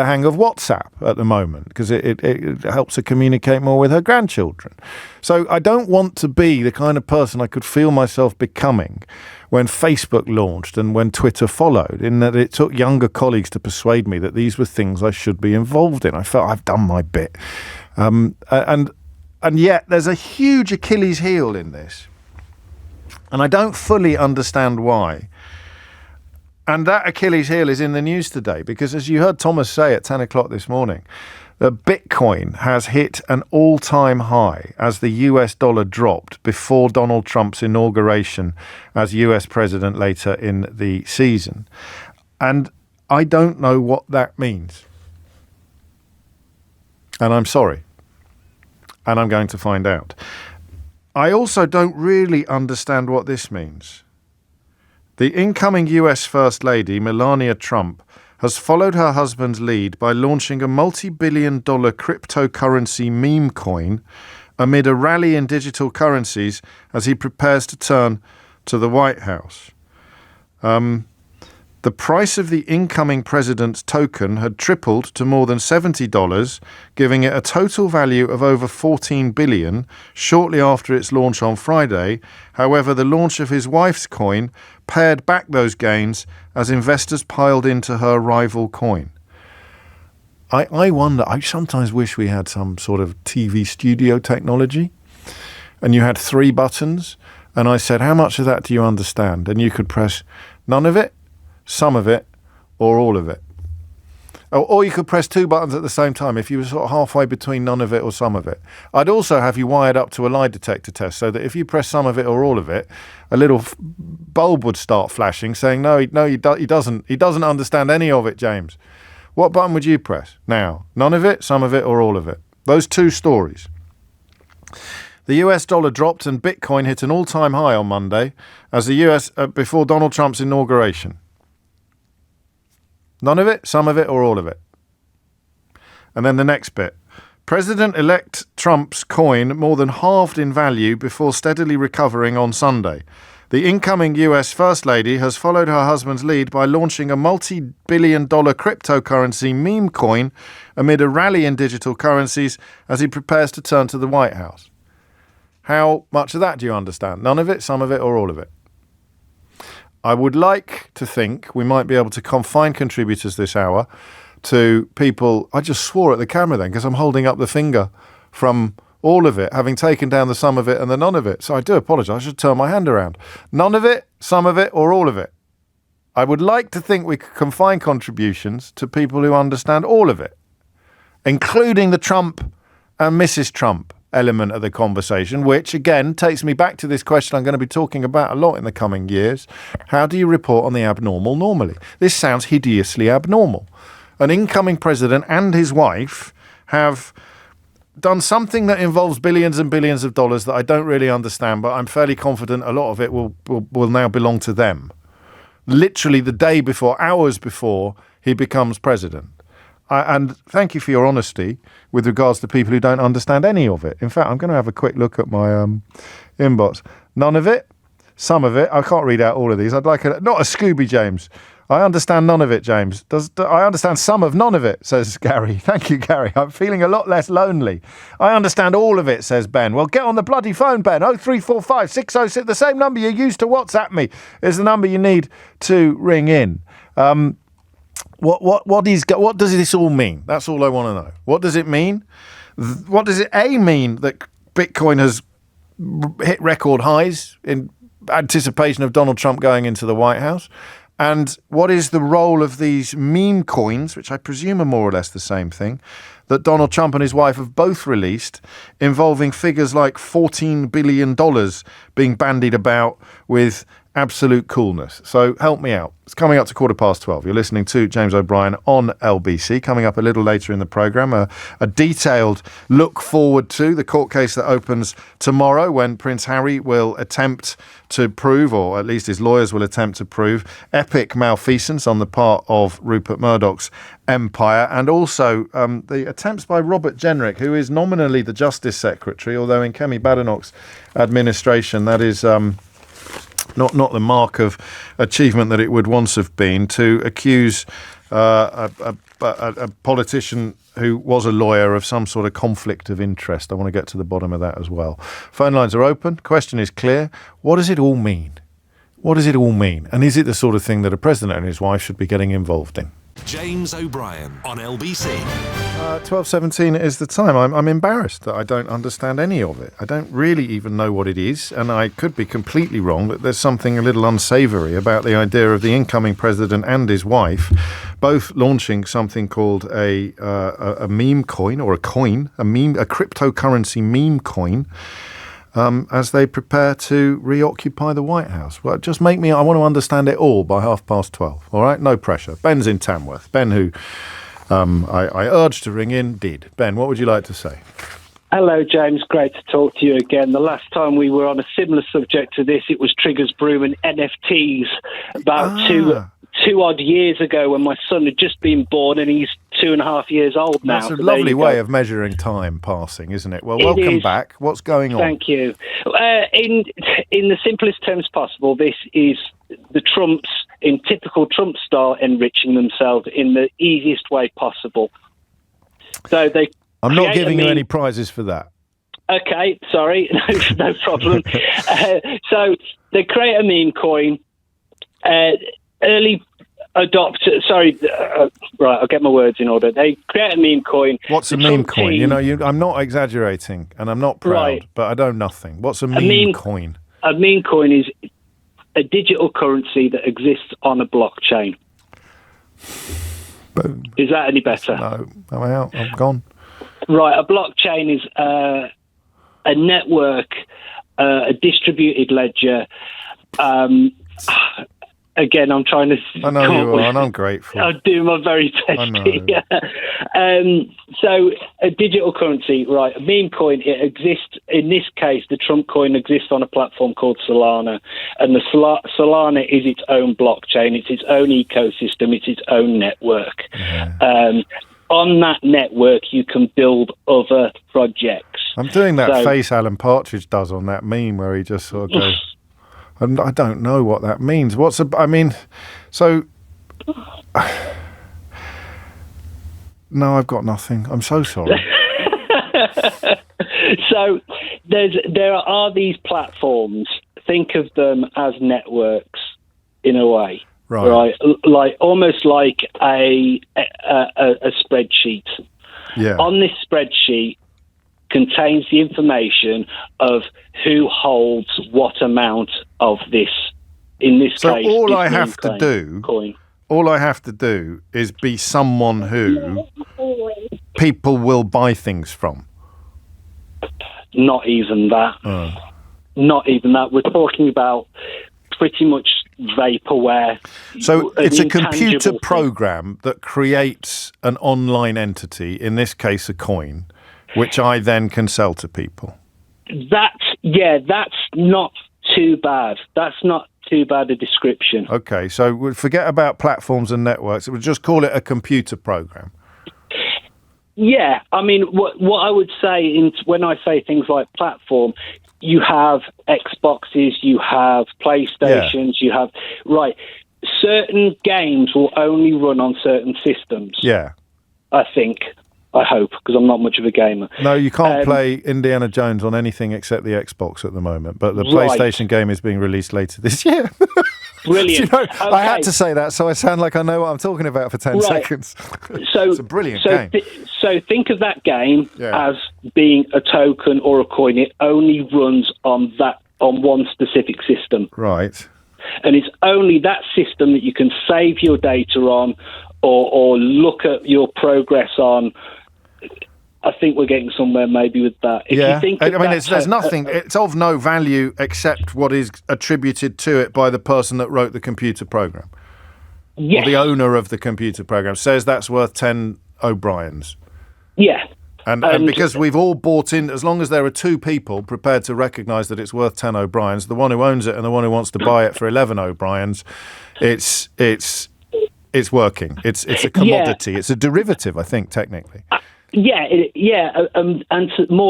hang of WhatsApp at the moment because it helps her communicate more with her grandchildren. So I don't want to be the kind of person I could feel myself becoming when Facebook launched and when Twitter followed, in that it took younger colleagues to persuade me that these were things I should be involved in. I felt I've done my bit. And yet there's a huge Achilles heel in this. And I don't fully understand why. And that Achilles heel is in the news today because, as you heard Thomas say at 10 o'clock this morning, that Bitcoin has hit an all-time high as the US dollar dropped before Donald Trump's inauguration as US president later in the season. And I don't know what that means. And I'm sorry. And I'm going to find out. I also don't really understand what this means. The incoming US First Lady, Melania Trump, has followed her husband's lead by launching a multi-billion-dollar cryptocurrency meme coin amid a rally in digital currencies as he prepares to turn to the White House. The price of the incoming president's token had tripled to more than $70, giving it a total value of over $14 billion shortly after its launch on Friday. However, the launch of his wife's coin pared back those gains as investors piled into her rival coin. I wonder, I sometimes wish we had some sort of TV studio technology and you had 3 buttons and I said, how much of that do you understand? And you could press none of it, some of it, or all of it. Or you could press 2 buttons at the same time if you were sort of halfway between none of it or some of it. I'd also have you wired up to a lie detector test so that if you press some of it or all of it, a little bulb would start flashing saying, no, he doesn't understand any of it, James. What button would you press? Now, none of it, some of it, or all of it. Those 2 stories. The US dollar dropped and Bitcoin hit an all-time high on Monday as the US before Donald Trump's inauguration. None of it, some of it, or all of it. And then the next bit. President-elect Trump's coin more than halved in value before steadily recovering on Sunday. The incoming US First Lady has followed her husband's lead by launching a multi-billion-dollar cryptocurrency meme coin amid a rally in digital currencies as he prepares to turn to the White House. How much of that do you understand? None of it, some of it, or all of it? I would like to think we might be able to confine contributors this hour to people. I just swore at the camera then because I'm holding up the finger from all of it, having taken down the some of it and the none of it. So I do apologise. I should turn my hand around. None of it, some of it, or all of it. I would like to think we could confine contributions to people who understand all of it, including the Trump and Mrs. Trump element of the conversation, which again takes me back to this question I'm going to be talking about a lot in the coming years. How do you report on the abnormal normally? This sounds hideously abnormal. An incoming president and his wife have done something that involves billions and billions of dollars that I don't really understand, but I'm fairly confident a lot of it will now belong to them. Literally the day before, hours before he becomes president. And thank you for your honesty with regards to people who don't understand any of it. In fact, I'm going to have a quick look at my inbox. None of it, some of it. I can't read out all of these. I'd like not a Scooby, James. I understand none of it, James. I understand some of none of it, says Gary. Thank you, Gary. I'm feeling a lot less lonely. I understand all of it, says Ben. Well, get on the bloody phone, Ben. 0345 606. The same number you used to WhatsApp me is the number you need to ring in. What does this all mean? That's all I want to know. What does it mean? What does it mean that Bitcoin has hit record highs in anticipation of Donald Trump going into the White House? And what is the role of these meme coins, which I presume are more or less the same thing, that Donald Trump and his wife have both released, involving figures like $14 billion being bandied about with absolute coolness. So help me out. It's coming up to 12:15. You're listening to James O'Brien on LBC. Coming up a little later in the programme, a detailed look forward to the court case that opens tomorrow, when Prince Harry will attempt to prove, or at least his lawyers will attempt to prove, epic malfeasance on the part of Rupert Murdoch's empire, and also the attempts by Robert Jenrick, who is nominally the Justice Secretary, although in Kemi Badenoch's administration that is not the mark of achievement that it would once have been, to accuse a politician who was a lawyer of some sort of conflict of interest. I want to get to the bottom of that as well. Phone lines are open. Question is clear. What does it all mean? What does it all mean? And is it the sort of thing that a president and his wife should be getting involved in? James O'Brien on LBC. 12:17 is the time. I'm embarrassed that I don't understand any of it. I don't really even know what it is, and I could be completely wrong, that there's something a little unsavoury about the idea of the incoming president and his wife both launching something called a meme coin, or a cryptocurrency meme coin, as they prepare to reoccupy the White House. Well, just I want to understand it all by 12:30. All right, no pressure. Ben's in Tamworth. Ben, who I urged to ring in, did. Ben, what would you like to say? Hello, James. Great to talk to you again. The last time we were on a similar subject to this, it was Triggers Broom and NFTs about two odd years ago, when my son had just been born, and he's 2.5 years old now. That's a lovely way of measuring time passing, isn't it? Well, welcome back. What's going on? Thank you. In the simplest terms possible, this is the Trumps, in typical Trump style, enriching themselves in the easiest way possible. So I'm not giving you any prizes for that. Okay, sorry, no problem. So they create a meme coin. Early adopter. Sorry, right. I'll get my words in order. They create a meme coin. What's a meme coin? You know, I'm not exaggerating, and I'm not proud, but I know nothing. What's a meme coin? A meme coin is a digital currency that exists on a blockchain. Boom. Is that any better? No, I'm out. I'm gone. Right, a blockchain is a network, a distributed ledger. Again, I'm trying to... I know you are, and I'm grateful. I'll do my very best. I know. So, a digital currency, right, a meme coin, it exists, in this case, the Trump coin exists on a platform called Solana, and the Solana is its own blockchain, it's its own ecosystem, it's its own network. Yeah. On that network, you can build other projects. I'm doing that face Alan Partridge does on that meme where he just sort of goes... I don't know what that means. No, I've got nothing. I'm so sorry. So there are these platforms. Think of them as networks in a way, right? Like almost like a spreadsheet. Yeah. On this spreadsheet contains the information of who holds what amount of this. In this case, all I have to do is be someone who people will buy things from. Not even that. Not even that. We're talking about pretty much vaporware. So it's a computer program that creates an online entity, in this case a coin, which I then can sell to people. That's not too bad. That's not too bad a description. Okay, so we'll forget about platforms and networks. We'll just call it a computer program. Yeah, I mean, what I would say when I say things like platform, you have Xboxes, you have PlayStations, you have... Right, certain games will only run on certain systems. Yeah. I think... I hope, because I'm not much of a gamer. No, you can't play Indiana Jones on anything except the Xbox at the moment, but the PlayStation game is being released later this year. Brilliant. Okay. I had to say that, so I sound like I know what I'm talking about for 10 seconds. So it's a brilliant game. So think of that game as being a token or a coin. It only runs on one specific system. Right. And it's only that system that you can save your data on or look at your progress on. I think we're getting somewhere maybe with that. If you think there's nothing. It's of no value except what is attributed to it by the person that wrote the computer program. Yes. Or the owner of the computer program says that's worth 10 O'Briens. Yeah. And because we've all bought in, as long as there are two people prepared to recognise that it's worth 10 O'Briens, the one who owns it and the one who wants to buy it for 11 O'Briens, it's working. It's a commodity. Yeah. It's a derivative, I think, technically. More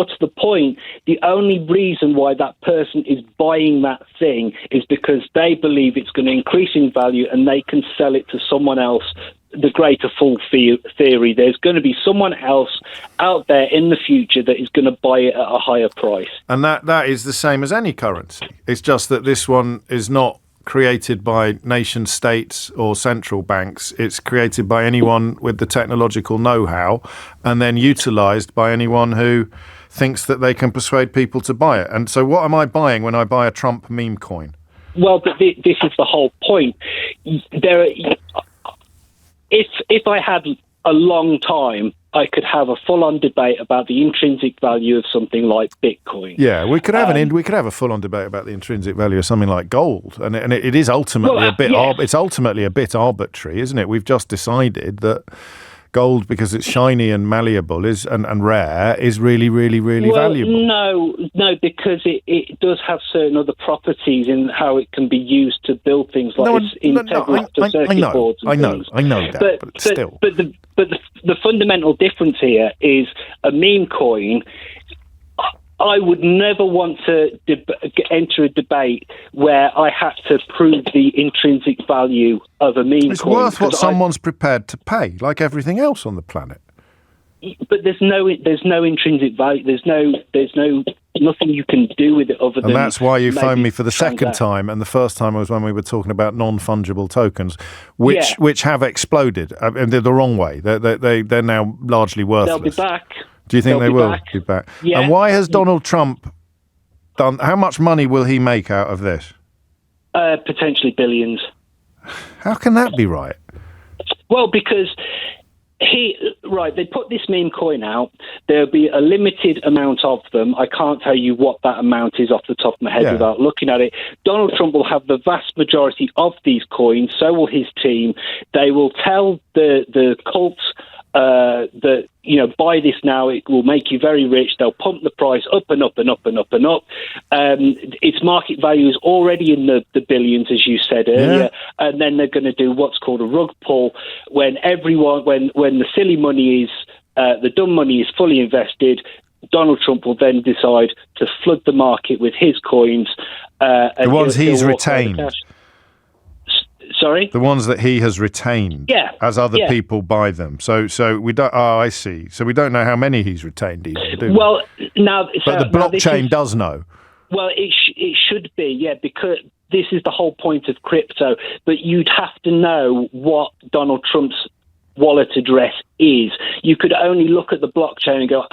to the point, the only reason why that person is buying that thing is because they believe it's going to increase in value and they can sell it to someone else. The greater fool theory, there's going to be someone else out there in the future that is going to buy it at a higher price. And that is the same as any currency. It's just that this one is not created by nation states or central banks. It's created by anyone with the technological know-how and then utilised by anyone who thinks that they can persuade people to buy it. And so what am I buying when I buy a Trump meme coin? Well, but this is the whole point. If I had a long time, I could have a full-on debate about the intrinsic value of something like Bitcoin. Yeah, we could have a full-on debate about the intrinsic value of something like gold, and it is ultimately it's ultimately a bit arbitrary, isn't it? We've just decided that gold, because it's shiny and malleable and rare, is really, really, really valuable. No, because it does have certain other properties in how it can be used to build things like integral circuit boards. I know that, but still. But the fundamental difference here is a meme coin. I would never want to enter a debate where I had to prove the intrinsic value of a meme coin. It's worth what someone's prepared to pay, like everything else on the planet. But there's no intrinsic value. There's nothing you can do with it other than. And that's why you phoned me for the second time, and the first time was when we were talking about non-fungible tokens, which have exploded, and they're the wrong way. They're now largely worthless. They'll be back. Do you think they will be back? Yeah. And why has Donald Trump done? How much money will he make out of this? Potentially billions. How can that be right? Well, because they put this meme coin out. There'll be a limited amount of them. I can't tell you what that amount is off the top of my head without looking at it. Donald Trump will have the vast majority of these coins. So will his team. They will tell the cults that, buy this now, it will make you very rich. They'll pump the price up and up and up and up and up. Its market value is already in the billions, as you said earlier. And then they're going to do what's called a rug pull when the silly money is, the dumb money is fully invested. Donald Trump will then decide to flood the market with his coins. The ones he's retained. Sorry? The ones that he has retained as other people buy them. So we don't. Oh, I see. So we don't know how many he's retained even, do we? Well, now... But the blockchain does know. Well, it should be, because this is the whole point of crypto. But you'd have to know what Donald Trump's wallet address is. You could only look at the blockchain and go,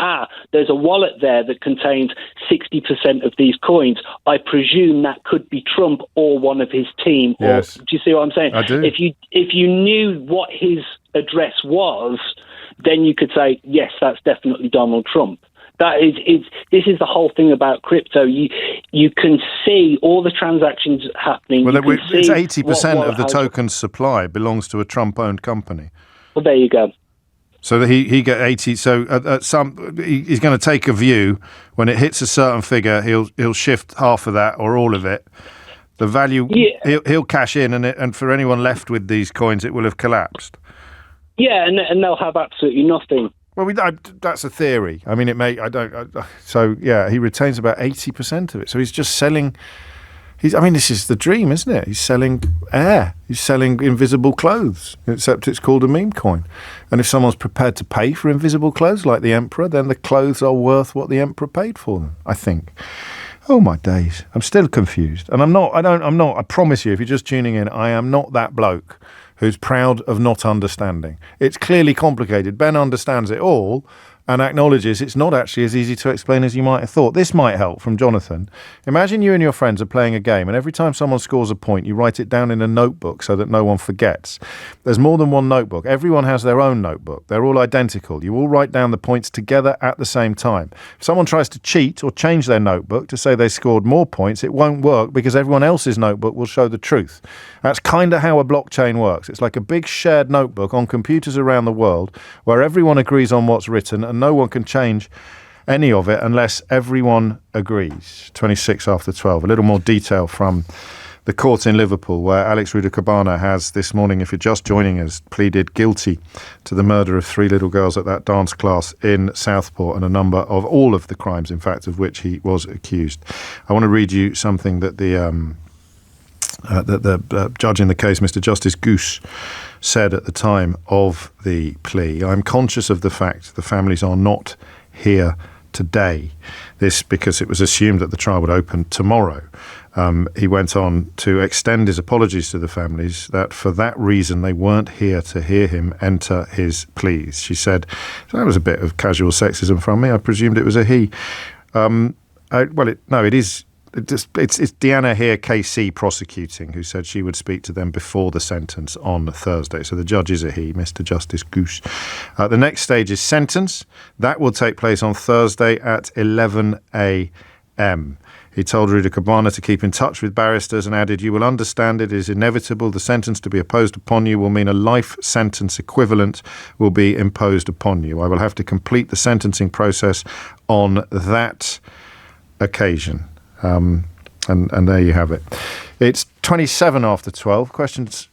there's a wallet there that contains 60% of these coins. I presume that could be Trump or one of his team. Yes. Do you see what I'm saying? I do. If you knew what his address was, then you could say, yes, that's definitely Donald Trump. This is the whole thing about crypto. You can see all the transactions happening. Well, it's 80% of the token's supply belongs to a Trump-owned company. Well, there you go. So that he get 80. So he's going to take a view when it hits a certain figure. He'll shift half of that or all of it. The value he'll cash in, and for anyone left with these coins, it will have collapsed. Yeah, and they'll have absolutely nothing. Well, that's a theory. I mean, it may. So he retains about 80% of it. So he's just selling. This is the dream, isn't it? He's selling air. He's selling invisible clothes, except it's called a meme coin. And if someone's prepared to pay for invisible clothes, like the emperor, then the clothes are worth what the emperor paid for them, I think. Oh, my days. I'm still confused. And I'm not, I promise you, if you're just tuning in, I am not that bloke who's proud of not understanding. It's clearly complicated. Ben understands it all, and acknowledges it's not actually as easy to explain as you might have thought. This might help from Jonathan. Imagine you and your friends are playing a game, and every time someone scores a point, you write it down in a notebook so that no one forgets. There's more than one notebook. Everyone has their own notebook. They're all identical. You all write down the points together at the same time. If someone tries to cheat or change their notebook to say they scored more points, it won't work because everyone else's notebook will show the truth. That's kind of how a blockchain works. It's like a big shared notebook on computers around the world where everyone agrees on what's written and no one can change any of it unless everyone agrees. 26 after 12. A little more detail from the court in Liverpool, where Alex Rudakubana has this morning, if you're just joining us, pleaded guilty to the murder of 3 little girls at that dance class in Southport, and a number of all of the crimes, in fact, of which he was accused. I want to read you something that the judge in the case, Mr. Justice Goose, said at the time of the plea. I'm conscious of the fact the families are not here today. This because it was assumed that the trial would open tomorrow. He went on to extend his apologies to the families, that for that reason they weren't here to hear him enter his pleas. She said, that was a bit of casual sexism from me. I presumed it was a he. It's Deanna here, KC, prosecuting, who said she would speak to them before the sentence on Thursday. So the judge is a he, Mr. Justice Goose. The next stage is sentence. That will take place on Thursday at 11 a.m. He told Rudakubana to keep in touch with barristers and added, you will understand it is inevitable. The sentence to be imposed upon you will mean a life sentence equivalent will be imposed upon you. I will have to complete the sentencing process on that occasion. And there you have it. It's 27 after 12. Questions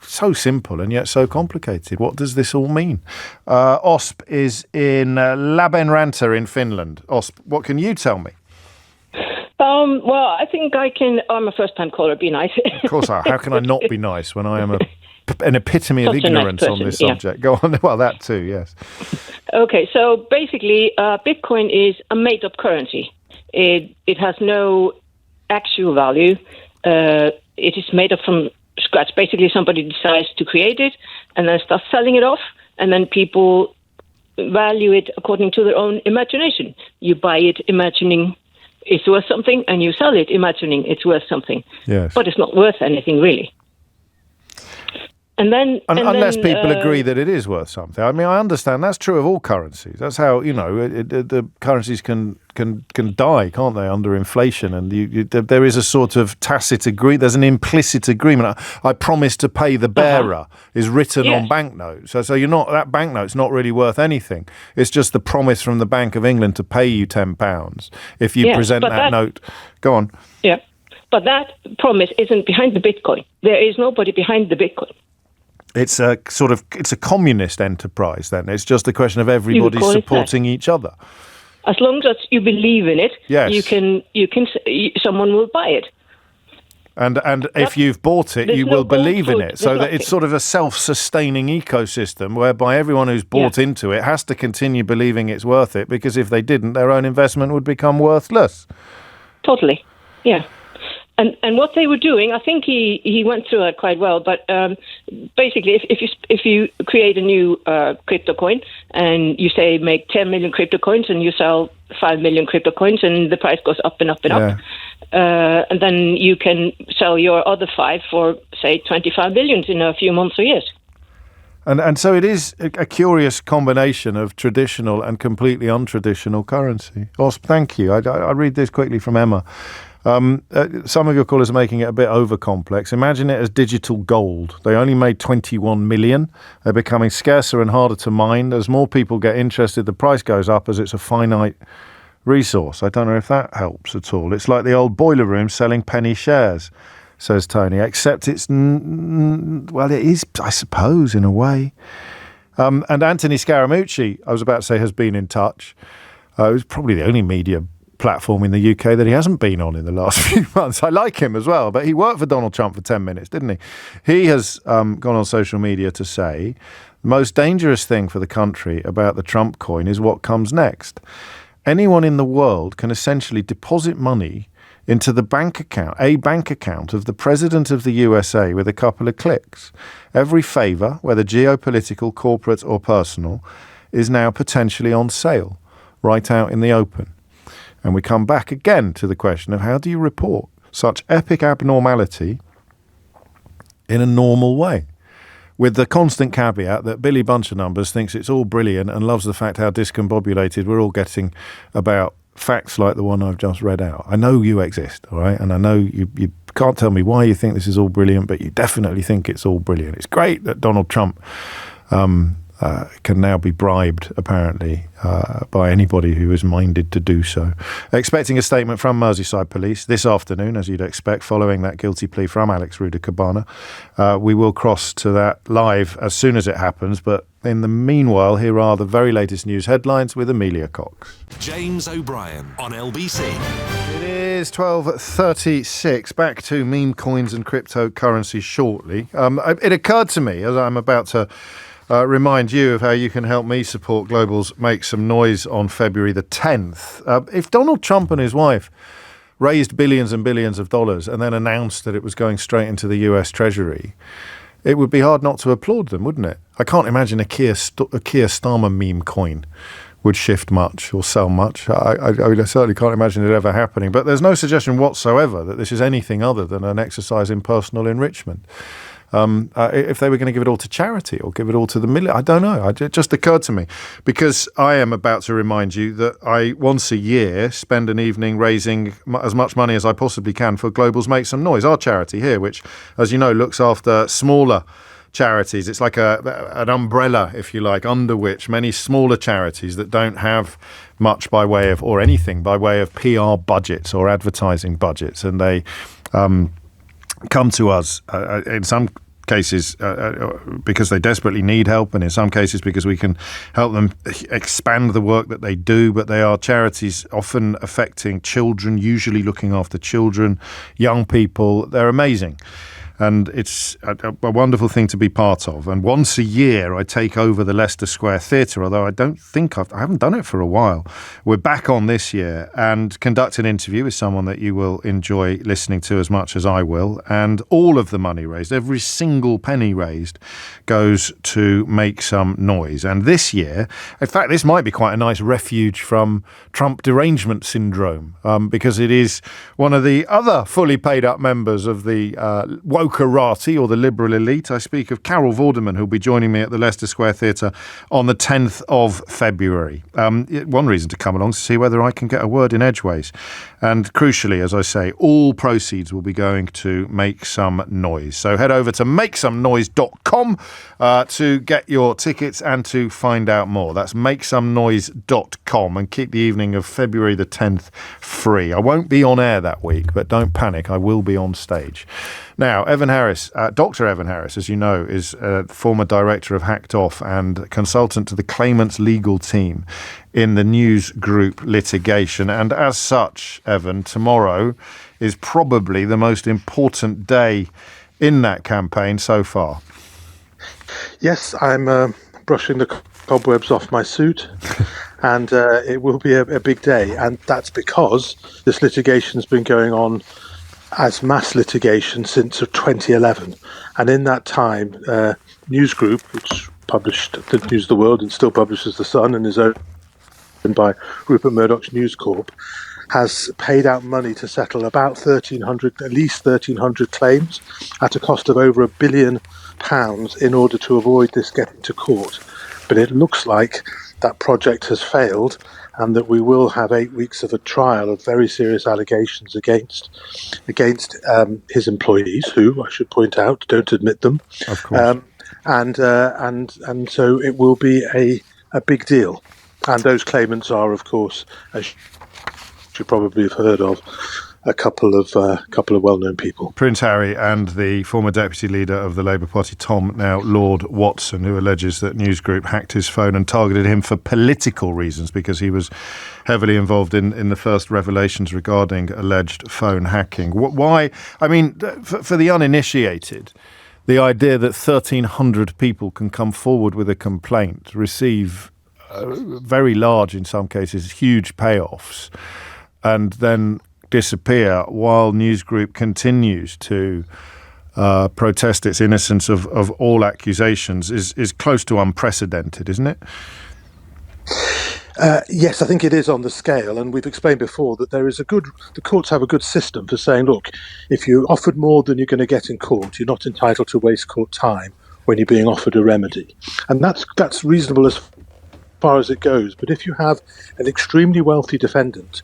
so simple and yet so complicated. What does this all mean? OSP is in Labenranta in Finland. OSP, what can you tell me? Well, I think I can. I'm a first-time caller. Be nice. Of course, how can I not be nice when I am an epitome of ignorance on this subject? Go on. Well, that too, yes. Okay, so basically, Bitcoin is a made-up currency. It has no actual value. It is made up from scratch. Basically, somebody decides to create it and then starts selling it off, and then people value it according to their own imagination. You buy it imagining it's worth something, and you sell it imagining it's worth something. Yes. But it's not worth anything, really. Unless people agree that it is worth something. I mean, I understand that's true of all currencies. That's how, the currencies can die, can't they, under inflation? And there is a sort of tacit agreement. There's an implicit agreement. I promise to pay the bearer is written on banknotes. So that banknote's not really worth anything. It's just the promise from the Bank of England to pay you £10 if you present that note. Go on. Yeah, but that promise isn't behind the Bitcoin. There is nobody behind the Bitcoin. It's a communist enterprise then. It's just a question of everybody supporting each other. As long as you believe in it, someone will buy it. And if you've bought it, you will believe in it. So that it's sort of a self-sustaining ecosystem whereby everyone who's bought into it has to continue believing it's worth it, because if they didn't, their own investment would become worthless. Totally, yeah. And what they were doing, I think he went through it quite well. But basically, if you create a new crypto coin and you say make 10 million crypto coins and you sell 5 million crypto coins and the price goes up and up and up, and then you can sell your other 5 for say 25 billion in a few months or years. And so it is a curious combination of traditional and completely untraditional currency. Osp, thank you. I read this quickly from Emma. Some of your callers are making it a bit over complex. Imagine it as digital gold. They only made 21 million. They're becoming scarcer and harder to mine. As more people get interested, the price goes up as it's a finite resource. I don't know if that helps at all. It's like the old boiler room selling penny shares, says Tony, except it is, I suppose, in a way. And Anthony Scaramucci, I was about to say, has been in touch. It was probably the only media platform in the UK that he hasn't been on in the last few months. I like him as well, but he worked for Donald Trump for 10 minutes, didn't he? He has gone on social media to say the most dangerous thing for the country about the Trump coin is what comes next. Anyone in the world can essentially deposit money into a bank account of the President of the USA with a couple of clicks. Every favour, whether geopolitical, corporate or personal, is now potentially on sale right out in the open. And we come back again to the question of how do you report such epic abnormality in a normal way? With the constant caveat that Billy Bunch-of-Numbers thinks it's all brilliant and loves the fact how discombobulated we're all getting about facts like the one I've just read out. I know you exist, all right? And I know you can't tell me why you think this is all brilliant, but you definitely think it's all brilliant. It's great that Donald Trump can now be bribed, apparently, by anybody who is minded to do so. Expecting a statement from Merseyside Police this afternoon, as you'd expect, following that guilty plea from Alex Rudakubana. We will cross to that live as soon as it happens, but in the meanwhile, here are the very latest news headlines with Amelia Cox. James O'Brien on LBC. It is 12:36. Back to meme coins and cryptocurrency shortly. It occurred to me as I'm about to remind you of how you can help me support Global's Make Some Noise on February the 10th. If Donald Trump and his wife raised billions and billions of dollars and then announced that it was going straight into the US Treasury, it would be hard not to applaud them, wouldn't it? I can't imagine a Keir Starmer meme coin would shift much or sell much. I certainly can't imagine it ever happening. But there's no suggestion whatsoever that this is anything other than an exercise in personal enrichment. If they were going to give it all to charity or give it all to the million, I don't know. It just occurred to me because I am about to remind you that I once a year spend an evening raising as much money as I possibly can for Global's Make Some Noise, our charity here, which, as you know, looks after smaller charities. It's like an umbrella, if you like, under which many smaller charities that don't have much by way of, or anything by way of PR budgets or advertising budgets, and they come to us in some cases because they desperately need help, and in some cases because we can help them expand the work that they do. But they are charities often affecting children, usually looking after children, young people. They're amazing. And it's a wonderful thing to be part of. And once a year, I take over the Leicester Square Theatre, although I haven't done it for a while. We're back on this year and conduct an interview with someone that you will enjoy listening to as much as I will. And all of the money raised, every single penny raised, goes to Make Some Noise. And this year, in fact, this might be quite a nice refuge from Trump derangement syndrome, because it is one of the other fully paid up members of the wokerati, or the liberal elite. I speak of Carol Vorderman, who'll be joining me at the Leicester Square Theatre on the 10th of February. One reason to come along is to see whether I can get a word in edgeways. And crucially, as I say, all proceeds will be going to Make Some Noise. So head over to makesomenoise.com to get your tickets and to find out more. That's makesomenoise.com, and keep the evening of February the 10th free. I won't be on air that week, but don't panic, I will be on stage. Now, Evan Harris, Dr. Evan Harris, as you know, is former director of Hacked Off and consultant to the claimant's legal team in the News Group litigation. And as such, Evan, tomorrow is probably the most important day in that campaign so far. Yes, I'm brushing the cobwebs off my suit, and it will be a big day. And that's because this litigation's been going on as mass litigation since 2011. And in that time, News Group, which published the News of the World and still publishes The Sun and is owned by Rupert Murdoch's News Corp, has paid out money to settle about at least 1,300 claims at a cost of over £1 billion in order to avoid this getting to court. But it looks like that project has failed, and that we will have 8 weeks of a trial of very serious allegations against his employees, who, I should point out, don't admit them. Of course. And so it will be a big deal. And those claimants are, of course, as you probably have heard of, a couple of well-known people. Prince Harry and the former deputy leader of the Labour Party, Tom, now Lord Watson, who alleges that News Group hacked his phone and targeted him for political reasons because he was heavily involved in the first revelations regarding alleged phone hacking. Why? I mean, for the uninitiated, the idea that 1,300 people can come forward with a complaint, receive very large, in some cases, huge payoffs, and then disappear while News Group continues to protest its innocence of all accusations is close to unprecedented, isn't it? Yes, I think it is on the scale, and we've explained before that the courts have a good system for saying, look, if you offered more than you're going to get in court, you're not entitled to waste court time when you're being offered a remedy. And that's reasonable as far as it goes. But if you have an extremely wealthy defendant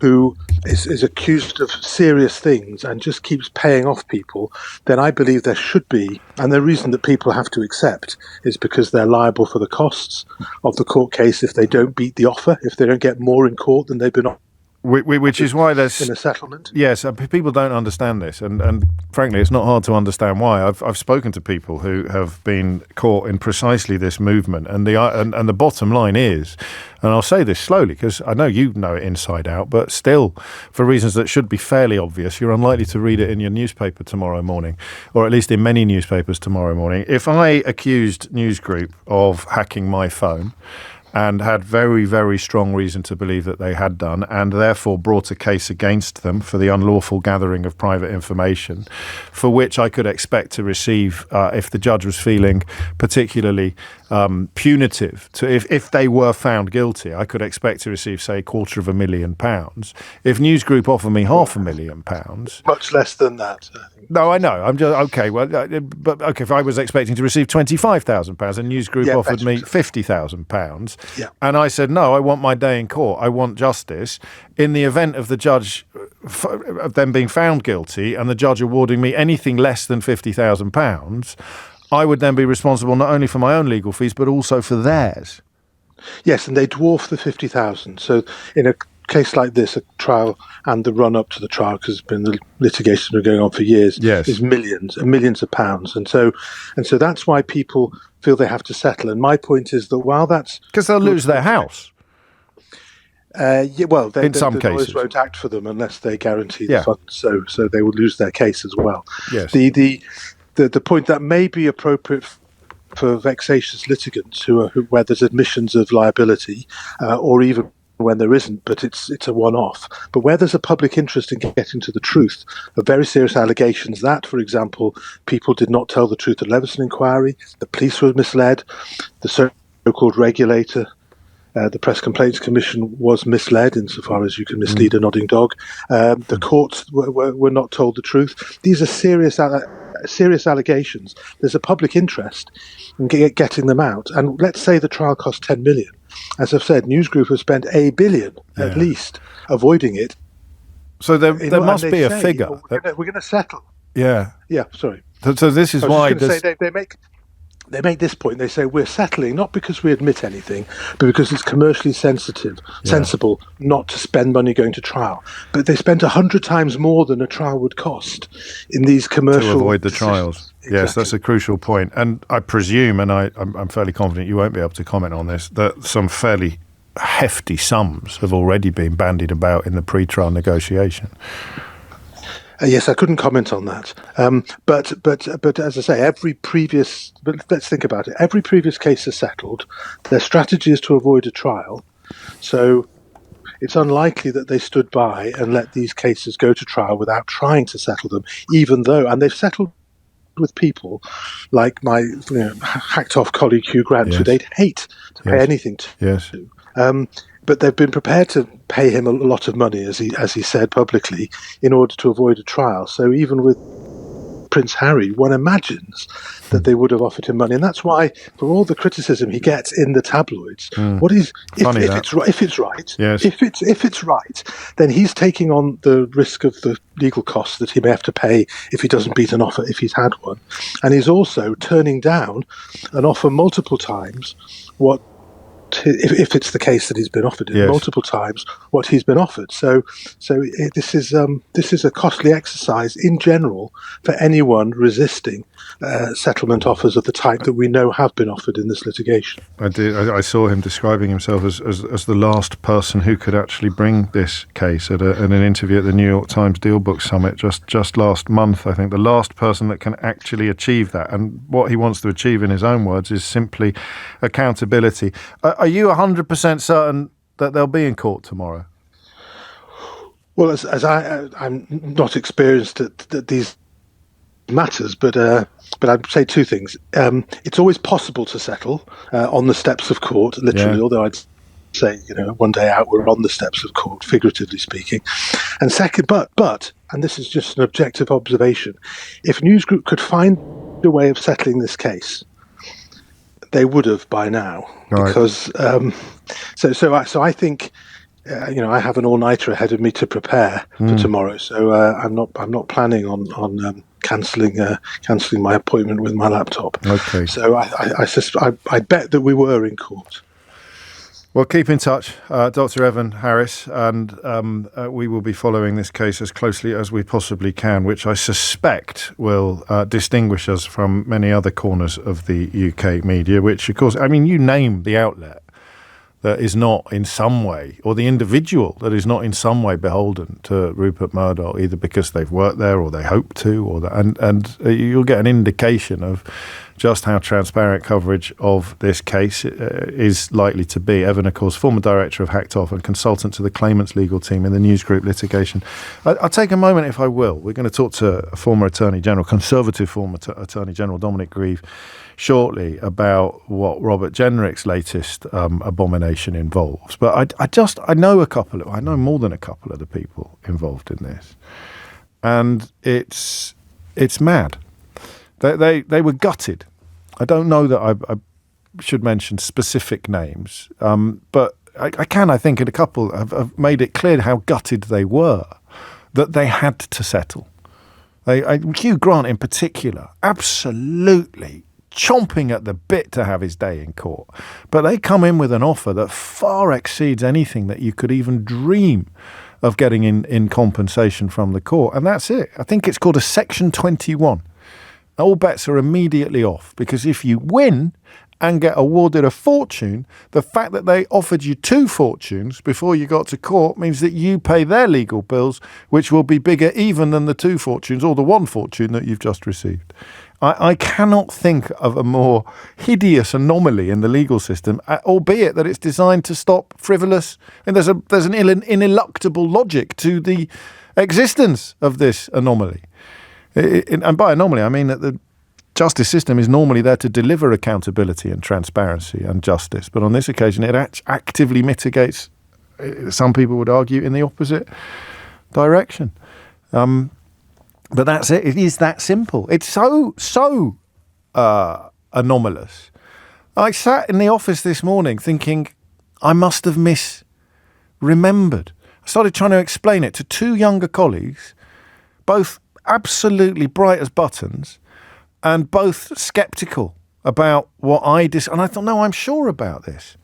who is accused of serious things and just keeps paying off people, then I believe there should be, and the reason that people have to accept is because they're liable for the costs of the court case if they don't beat the offer, if they don't get more in court than they've been offered. Which is why there's in a settlement. Yes, people don't understand this, and frankly, it's not hard to understand why. I've spoken to people who have been caught in precisely this movement, and the bottom line is, and I'll say this slowly because I know you know it inside out, but still, for reasons that should be fairly obvious, you're unlikely to read it in your newspaper tomorrow morning, or at least in many newspapers tomorrow morning. If I accused News Group of hacking my phone, and had very, very strong reason to believe that they had done, and therefore brought a case against them for the unlawful gathering of private information, for which I could expect to receive, if the judge was feeling particularly punitive, if they were found guilty, I could expect to receive, say, £250,000. If News Group offer me £500,000... Much less than that, I think. No, I know. I'm just okay. Well, but okay. If I was expecting to receive £25,000, and News Group offered me £50,000, and I said no, I want my day in court. I want justice. In the event of the judge of them being found guilty, and the judge awarding me anything less than £50,000, I would then be responsible not only for my own legal fees but also for theirs. Yes, and they dwarf the 50,000. So in a case like this, a trial and the run up to the trial, because the litigation has been going on for years, is millions and millions of pounds, and so that's why people feel they have to settle. And my point is that while that's because they'll lose their house. In some cases, lawyers won't act for them unless they guarantee the funds, so they will lose their case as well. Yes. The point that may be appropriate for vexatious litigants where there's admissions of liability, or even when there isn't, but it's a one-off. But where there's a public interest in getting to the truth of very serious allegations that, for example, people did not tell the truth at Leveson inquiry, the police were misled, the so-called regulator, the Press Complaints Commission was misled insofar as you can mislead a nodding dog. The courts were not told the truth. These are serious allegations. There's a public interest in getting them out. And let's say the trial cost 10 million. As I've said, News Group have spent $1 billion at least avoiding it. So there must be a figure. We're going to settle. Yeah. Yeah, sorry. So this is why... They make this point. They say we're settling not because we admit anything, but because it's commercially sensible not to spend money going to trial. But they spent 100 times more than a trial would cost in these commercial to avoid the decisions. Trials. Exactly. Yes, that's a crucial point. And I presume, and I'm fairly confident you won't be able to comment on this, that some fairly hefty sums have already been bandied about in the pre-trial negotiation. Yes, I couldn't comment on that. But as I say, let's think about it. Every previous case is settled. Their strategy is to avoid a trial. So it's unlikely that they stood by and let these cases go to trial without trying to settle them, and they've settled with people like my hacked off colleague Hugh Grant, who they'd hate to pay anything to. Yes. But they've been prepared to pay him a lot of money, as he said publicly, in order to avoid a trial. So even with Prince Harry, one imagines that they would have offered him money, and that's why, for all the criticism he gets in the tabloids, if it's right, then he's taking on the risk of the legal costs that he may have to pay if he doesn't beat an offer, if he's had one, and he's also turning down an offer multiple times. If it's the case that he's been offered it multiple times, what he's been offered. So this is a costly exercise in general for anyone resisting settlement offers of the type that we know have been offered in this litigation. I saw him describing himself as the last person who could actually bring this case at an interview at the New York Times Deal Book Summit just last month. I think the last person that can actually achieve that, and what he wants to achieve in his own words is simply accountability. Are you 100% certain that they'll be in court tomorrow? Well, I'm not experienced at these matters, but I'd say two things. It's always possible to settle on the steps of court, literally, although I'd say, one day out we're on the steps of court, figuratively speaking. And second, but, and this is just an objective observation, if Newsgroup could find a way of settling this case, they would have by now. Right. Because so I think I have an all-nighter ahead of me to prepare for tomorrow. So I'm not planning on cancelling my appointment with my laptop. Okay. So I bet that we were in court. Well, keep in touch, Dr. Evan Harris, and we will be following this case as closely as we possibly can, which I suspect will distinguish us from many other corners of the UK media, which, of course, you name the outlet that is not in some way, or the individual that is not in some way beholden to Rupert Murdoch, either because they've worked there or they hope to, and you'll get an indication of just how transparent coverage of this case is likely to be. Evan, of course, former director of Hacked Off and consultant to the claimants' legal team in the Newsgroup litigation. I'll take a moment, if I will. We're going to talk to former Attorney General, Conservative former Attorney General Dominic Grieve, shortly about what Robert Jenrick's latest abomination involves. But I know more than a couple of the people involved in this, and it's mad. They were gutted. I don't know that I should mention specific names, but I think a couple have made it clear how gutted they were, that they had to settle. Hugh Grant in particular, absolutely chomping at the bit to have his day in court. But they come in with an offer that far exceeds anything that you could even dream of getting in compensation from the court. And that's it. I think it's called a Section 21. All bets are immediately off, because if you win and get awarded a fortune, the fact that they offered you 2 fortunes before you got to court means that you pay their legal bills, which will be bigger even than the 2 fortunes or the 1 fortune that you've just received. I cannot think of a more hideous anomaly in the legal system, albeit that it's designed to stop frivolous, and there's an ineluctable logic to the existence of this anomaly. And by anomaly, I mean that the justice system is normally there to deliver accountability and transparency and justice. But on this occasion, it actively mitigates, some people would argue, in the opposite direction. But that's it. It is that simple. It's so anomalous. I sat in the office this morning thinking I must have misremembered. I started trying to explain it to 2 younger colleagues, both absolutely bright as buttons, and both sceptical about what and I thought, no, I'm sure about this.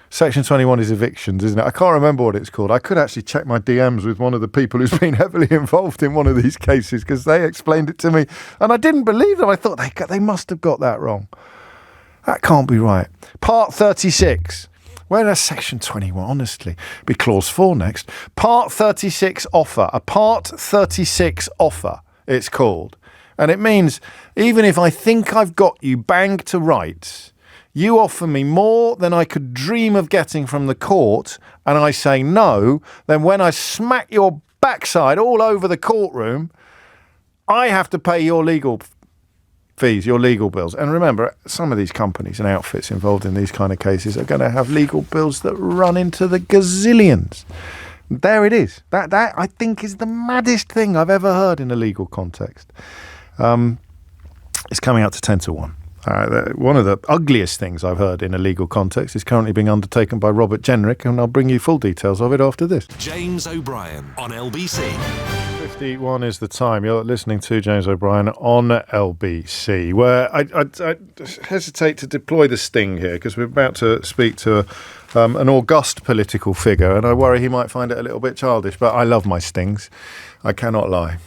Section 21 is evictions, isn't it? I can't remember what it's called. I could actually check my DMs with one of the people who's been heavily involved in one of these cases, because they explained it to me and I didn't believe them. I thought they must have got that wrong. That can't be right. Part 36. Where is Section 21? Honestly. Be Clause 4 next. Part 36 offer. A Part 36 offer, it's called. And it means, even if I think I've got you banged to rights, you offer me more than I could dream of getting from the court, and I say no, then when I smack your backside all over the courtroom, I have to pay your legal fees, your legal bills. And remember, some of these companies and outfits involved in these kind of cases are going to have legal bills that run into the gazillions. There it is. That I think is the maddest thing I've ever heard in a legal context. It's coming out to 10 to 1. One of the ugliest things I've heard in a legal context is currently being undertaken by Robert Jenrick, and I'll bring you full details of it after this. James O'Brien on LBC. 51 is the time. You're listening to James O'Brien on LBC, where I hesitate to deploy the sting here, because we're about to speak to an august political figure, and I worry he might find it a little bit childish, but I love my stings. I cannot lie.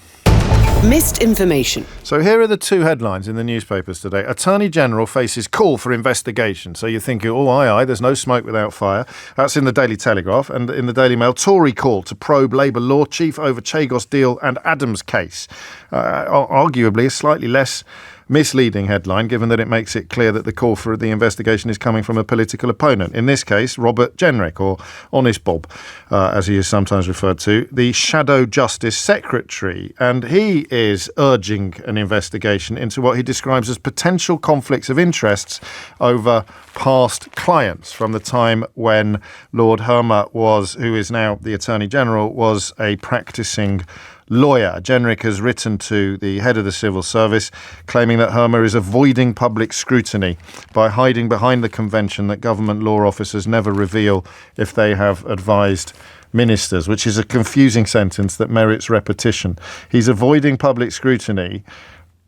Missed information. So here are the 2 headlines in the newspapers today. Attorney General faces call for investigation. So you're thinking, oh, aye, there's no smoke without fire. That's in the Daily Telegraph. And in the Daily Mail, Tory call to probe Labour law chief over Chagos deal and Adams case. Arguably a slightly less misleading headline, given that it makes it clear that the call for the investigation is coming from a political opponent. In this case, Robert Jenrick, or Honest Bob, as he is sometimes referred to, the Shadow Justice Secretary. And he is urging an investigation into what he describes as potential conflicts of interests over past clients from the time when Lord Hermer who is now the Attorney General, was a practising lawyer. Jenrick has written to the head of the civil service claiming that Hermer is avoiding public scrutiny by hiding behind the convention that government law officers never reveal if they have advised ministers, which is a confusing sentence that merits repetition. He's avoiding public scrutiny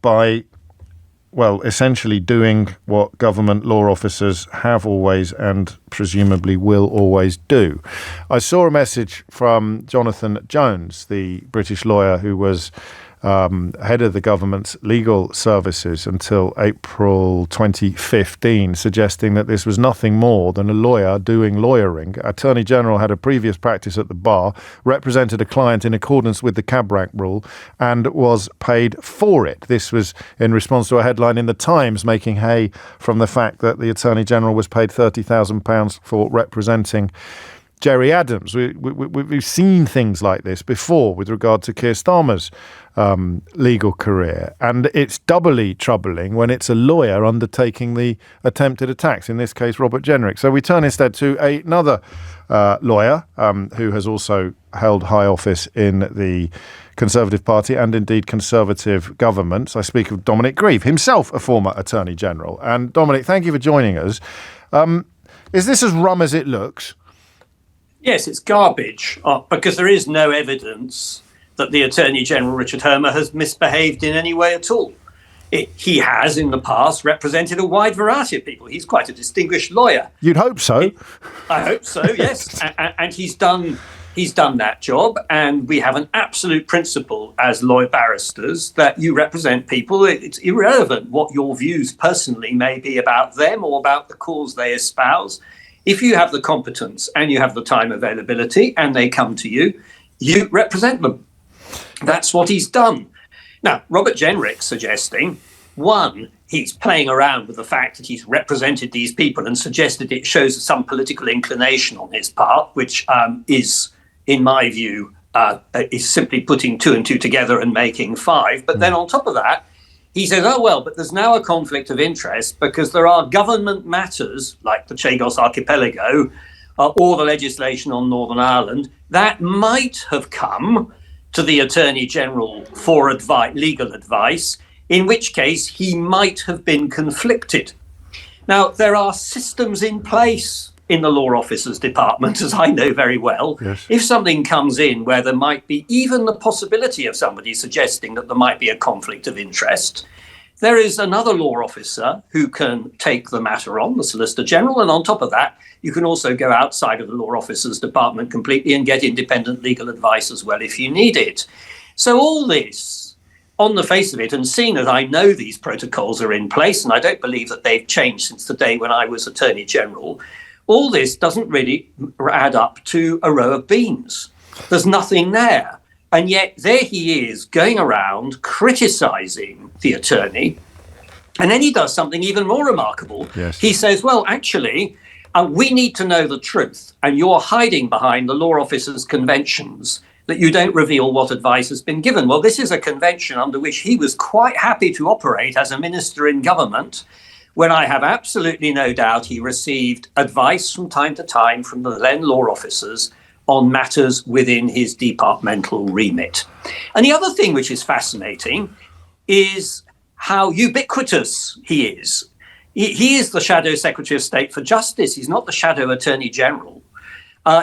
by essentially doing what government law officers have always and presumably will always do. I saw a message from Jonathan Jones, the British lawyer who was head of the government's legal services until April 2015, suggesting that this was nothing more than a lawyer doing lawyering. Attorney General had a previous practice at the bar, represented a client in accordance with the cab rank rule, and was paid for it. This was in response to a headline in the Times making hay from the fact that the Attorney General was paid £30,000 for representing Jerry Adams. We've seen things like this before with regard to Keir Starmer's legal career, and it's doubly troubling when it's a lawyer undertaking the attempted attacks, in this case Robert Jenrick. So we turn instead to another lawyer who has also held high office in the Conservative Party and indeed Conservative governments. I speak of Dominic Grieve, himself a former Attorney General. And Dominic, thank you for joining us. Is this as rum as it looks? Yes, it's garbage, because there is no evidence that the Attorney General, Richard Hermer, has misbehaved in any way at all. He has, in the past, represented a wide variety of people. He's quite a distinguished lawyer. You'd hope so. I hope so, yes. And he's done that job, and we have an absolute principle as lawyer barristers that you represent people. It's irrelevant what your views personally may be about them or about the cause they espouse. If you have the competence and you have the time availability and they come to you, you represent them. That's what he's done. Now, Robert Jenrick suggesting, one, he's playing around with the fact that he's represented these people and suggested it shows some political inclination on his part, which is, in my view, is simply putting two and two together and making five. But then on top of that, he says, but there's now a conflict of interest because there are government matters like the Chagos Archipelago or the legislation on Northern Ireland that might have come to the Attorney General for legal advice, in which case he might have been conflicted. Now, there are systems in place in the Law Officers Department, as I know very well. Yes. If something comes in where there might be even the possibility of somebody suggesting that there might be a conflict of interest, there is another law officer who can take the matter on, the Solicitor General, and on top of that, you can also go outside of the Law Officers Department completely and get independent legal advice as well if you need it. So all this, on the face of it, and seeing that I know these protocols are in place, and I don't believe that they've changed since the day when I was Attorney General, all this doesn't really add up to a row of beans. There's nothing there. And yet there he is going around criticising the attorney. And then he does something even more remarkable. Yes. He says, actually, we need to know the truth. And you're hiding behind the law officers' conventions that you don't reveal what advice has been given. Well, this is a convention under which he was quite happy to operate as a minister in government, when I have absolutely no doubt he received advice from time to time from the then law officers on matters within his departmental remit. And the other thing which is fascinating is how ubiquitous he is. He is the Shadow Secretary of State for Justice. He's not the Shadow Attorney General.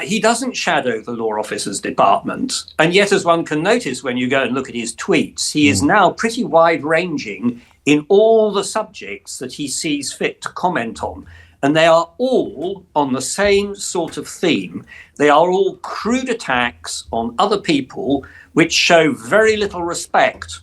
He doesn't shadow the Law Officers Department. And yet, as one can notice when you go and look at his tweets, he is now pretty wide-ranging in all the subjects that he sees fit to comment on. And they are all on the same sort of theme. They are all crude attacks on other people, which show very little respect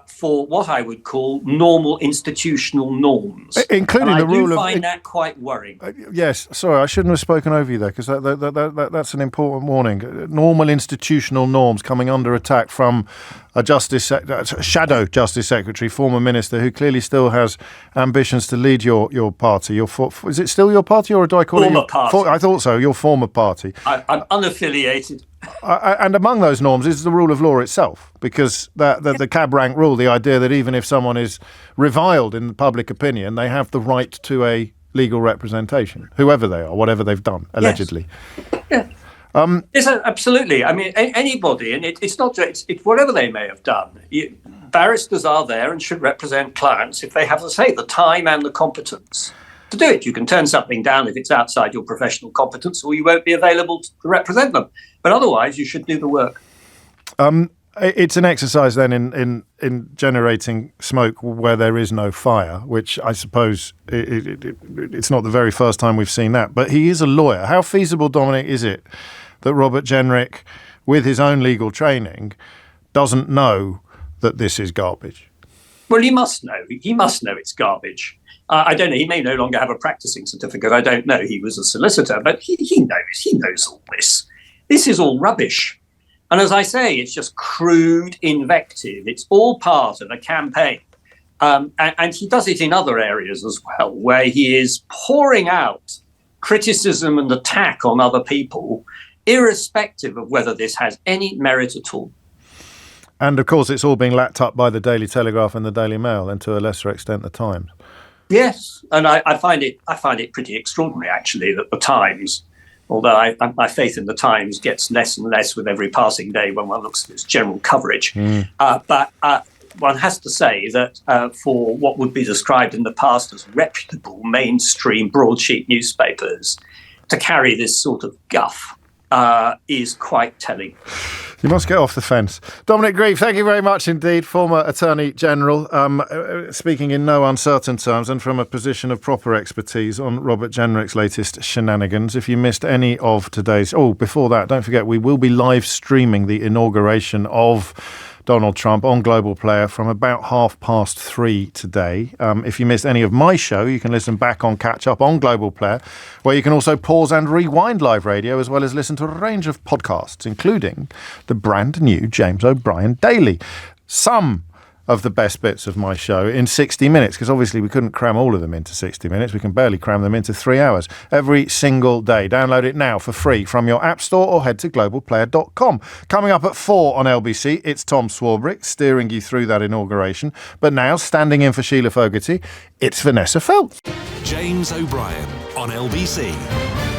for what I would call normal institutional norms. Including the rule of... I do find that quite worrying. Yes, sorry, I shouldn't have spoken over you there, because that's an important warning. Normal institutional norms coming under attack from a shadow Justice Secretary, former minister, who clearly still has ambitions to lead your party. Is it still your party, or do I call it Former party. I thought so. Your former party. I'm unaffiliated. And among those norms is the rule of law itself, because the cab rank rule, the idea that even if someone is reviled in public opinion, they have the right to a legal representation, whoever they are, whatever they've done, allegedly. Yes. Yeah. Yes, absolutely. I mean, anybody, and it's not just it's whatever they may have done. Barristers are there and should represent clients if they have, the time and the competence to do it. You can turn something down if it's outside your professional competence, or you won't be available to represent them. But otherwise, you should do the work. It's an exercise then in generating smoke where there is no fire, which I suppose it's not the very first time we've seen that. But he is a lawyer. How feasible, Dominic, is it that Robert Jenrick, with his own legal training, doesn't know that this is garbage? Well, he must know. He must know it's garbage. I don't know. He may no longer have a practicing certificate. I don't know. He was a solicitor, but he knows. He knows all this. This is all rubbish. And as I say, it's just crude invective. It's all part of a campaign. And he does it in other areas as well, where he is pouring out criticism and attack on other people, irrespective of whether this has any merit at all. And of course, it's all being lapped up by the Daily Telegraph and the Daily Mail, and to a lesser extent, the Times. Yes, and I find it pretty extraordinary, actually, that the Times, although my faith in the Times gets less and less with every passing day when one looks at its general coverage. But one has to say that for what would be described in the past as reputable mainstream broadsheet newspapers, to carry this sort of guff is quite telling. You must get off the fence. Dominic Grieve, thank you very much indeed, former Attorney General, speaking in no uncertain terms and from a position of proper expertise on Robert Jenrick's latest shenanigans. If you missed any of today's... before that, don't forget, we will be live streaming the inauguration of Donald Trump on Global Player from about 3:30 today. If you missed any of my show, you can listen back on Catch Up on Global Player, where you can also pause and rewind live radio, as well as listen to a range of podcasts, including the brand new James O'Brien Daily. Some of the best bits of my show in 60 minutes, because obviously we couldn't cram all of them into 60 minutes. We can barely cram them into 3 hours every single day. Download it now for free from your app store or head to globalplayer.com. Coming up at 4 on LBC, it's Tom Swarbrick steering you through that inauguration. But now, standing in for Sheila Fogarty, it's Vanessa Feltz. James O'Brien on LBC.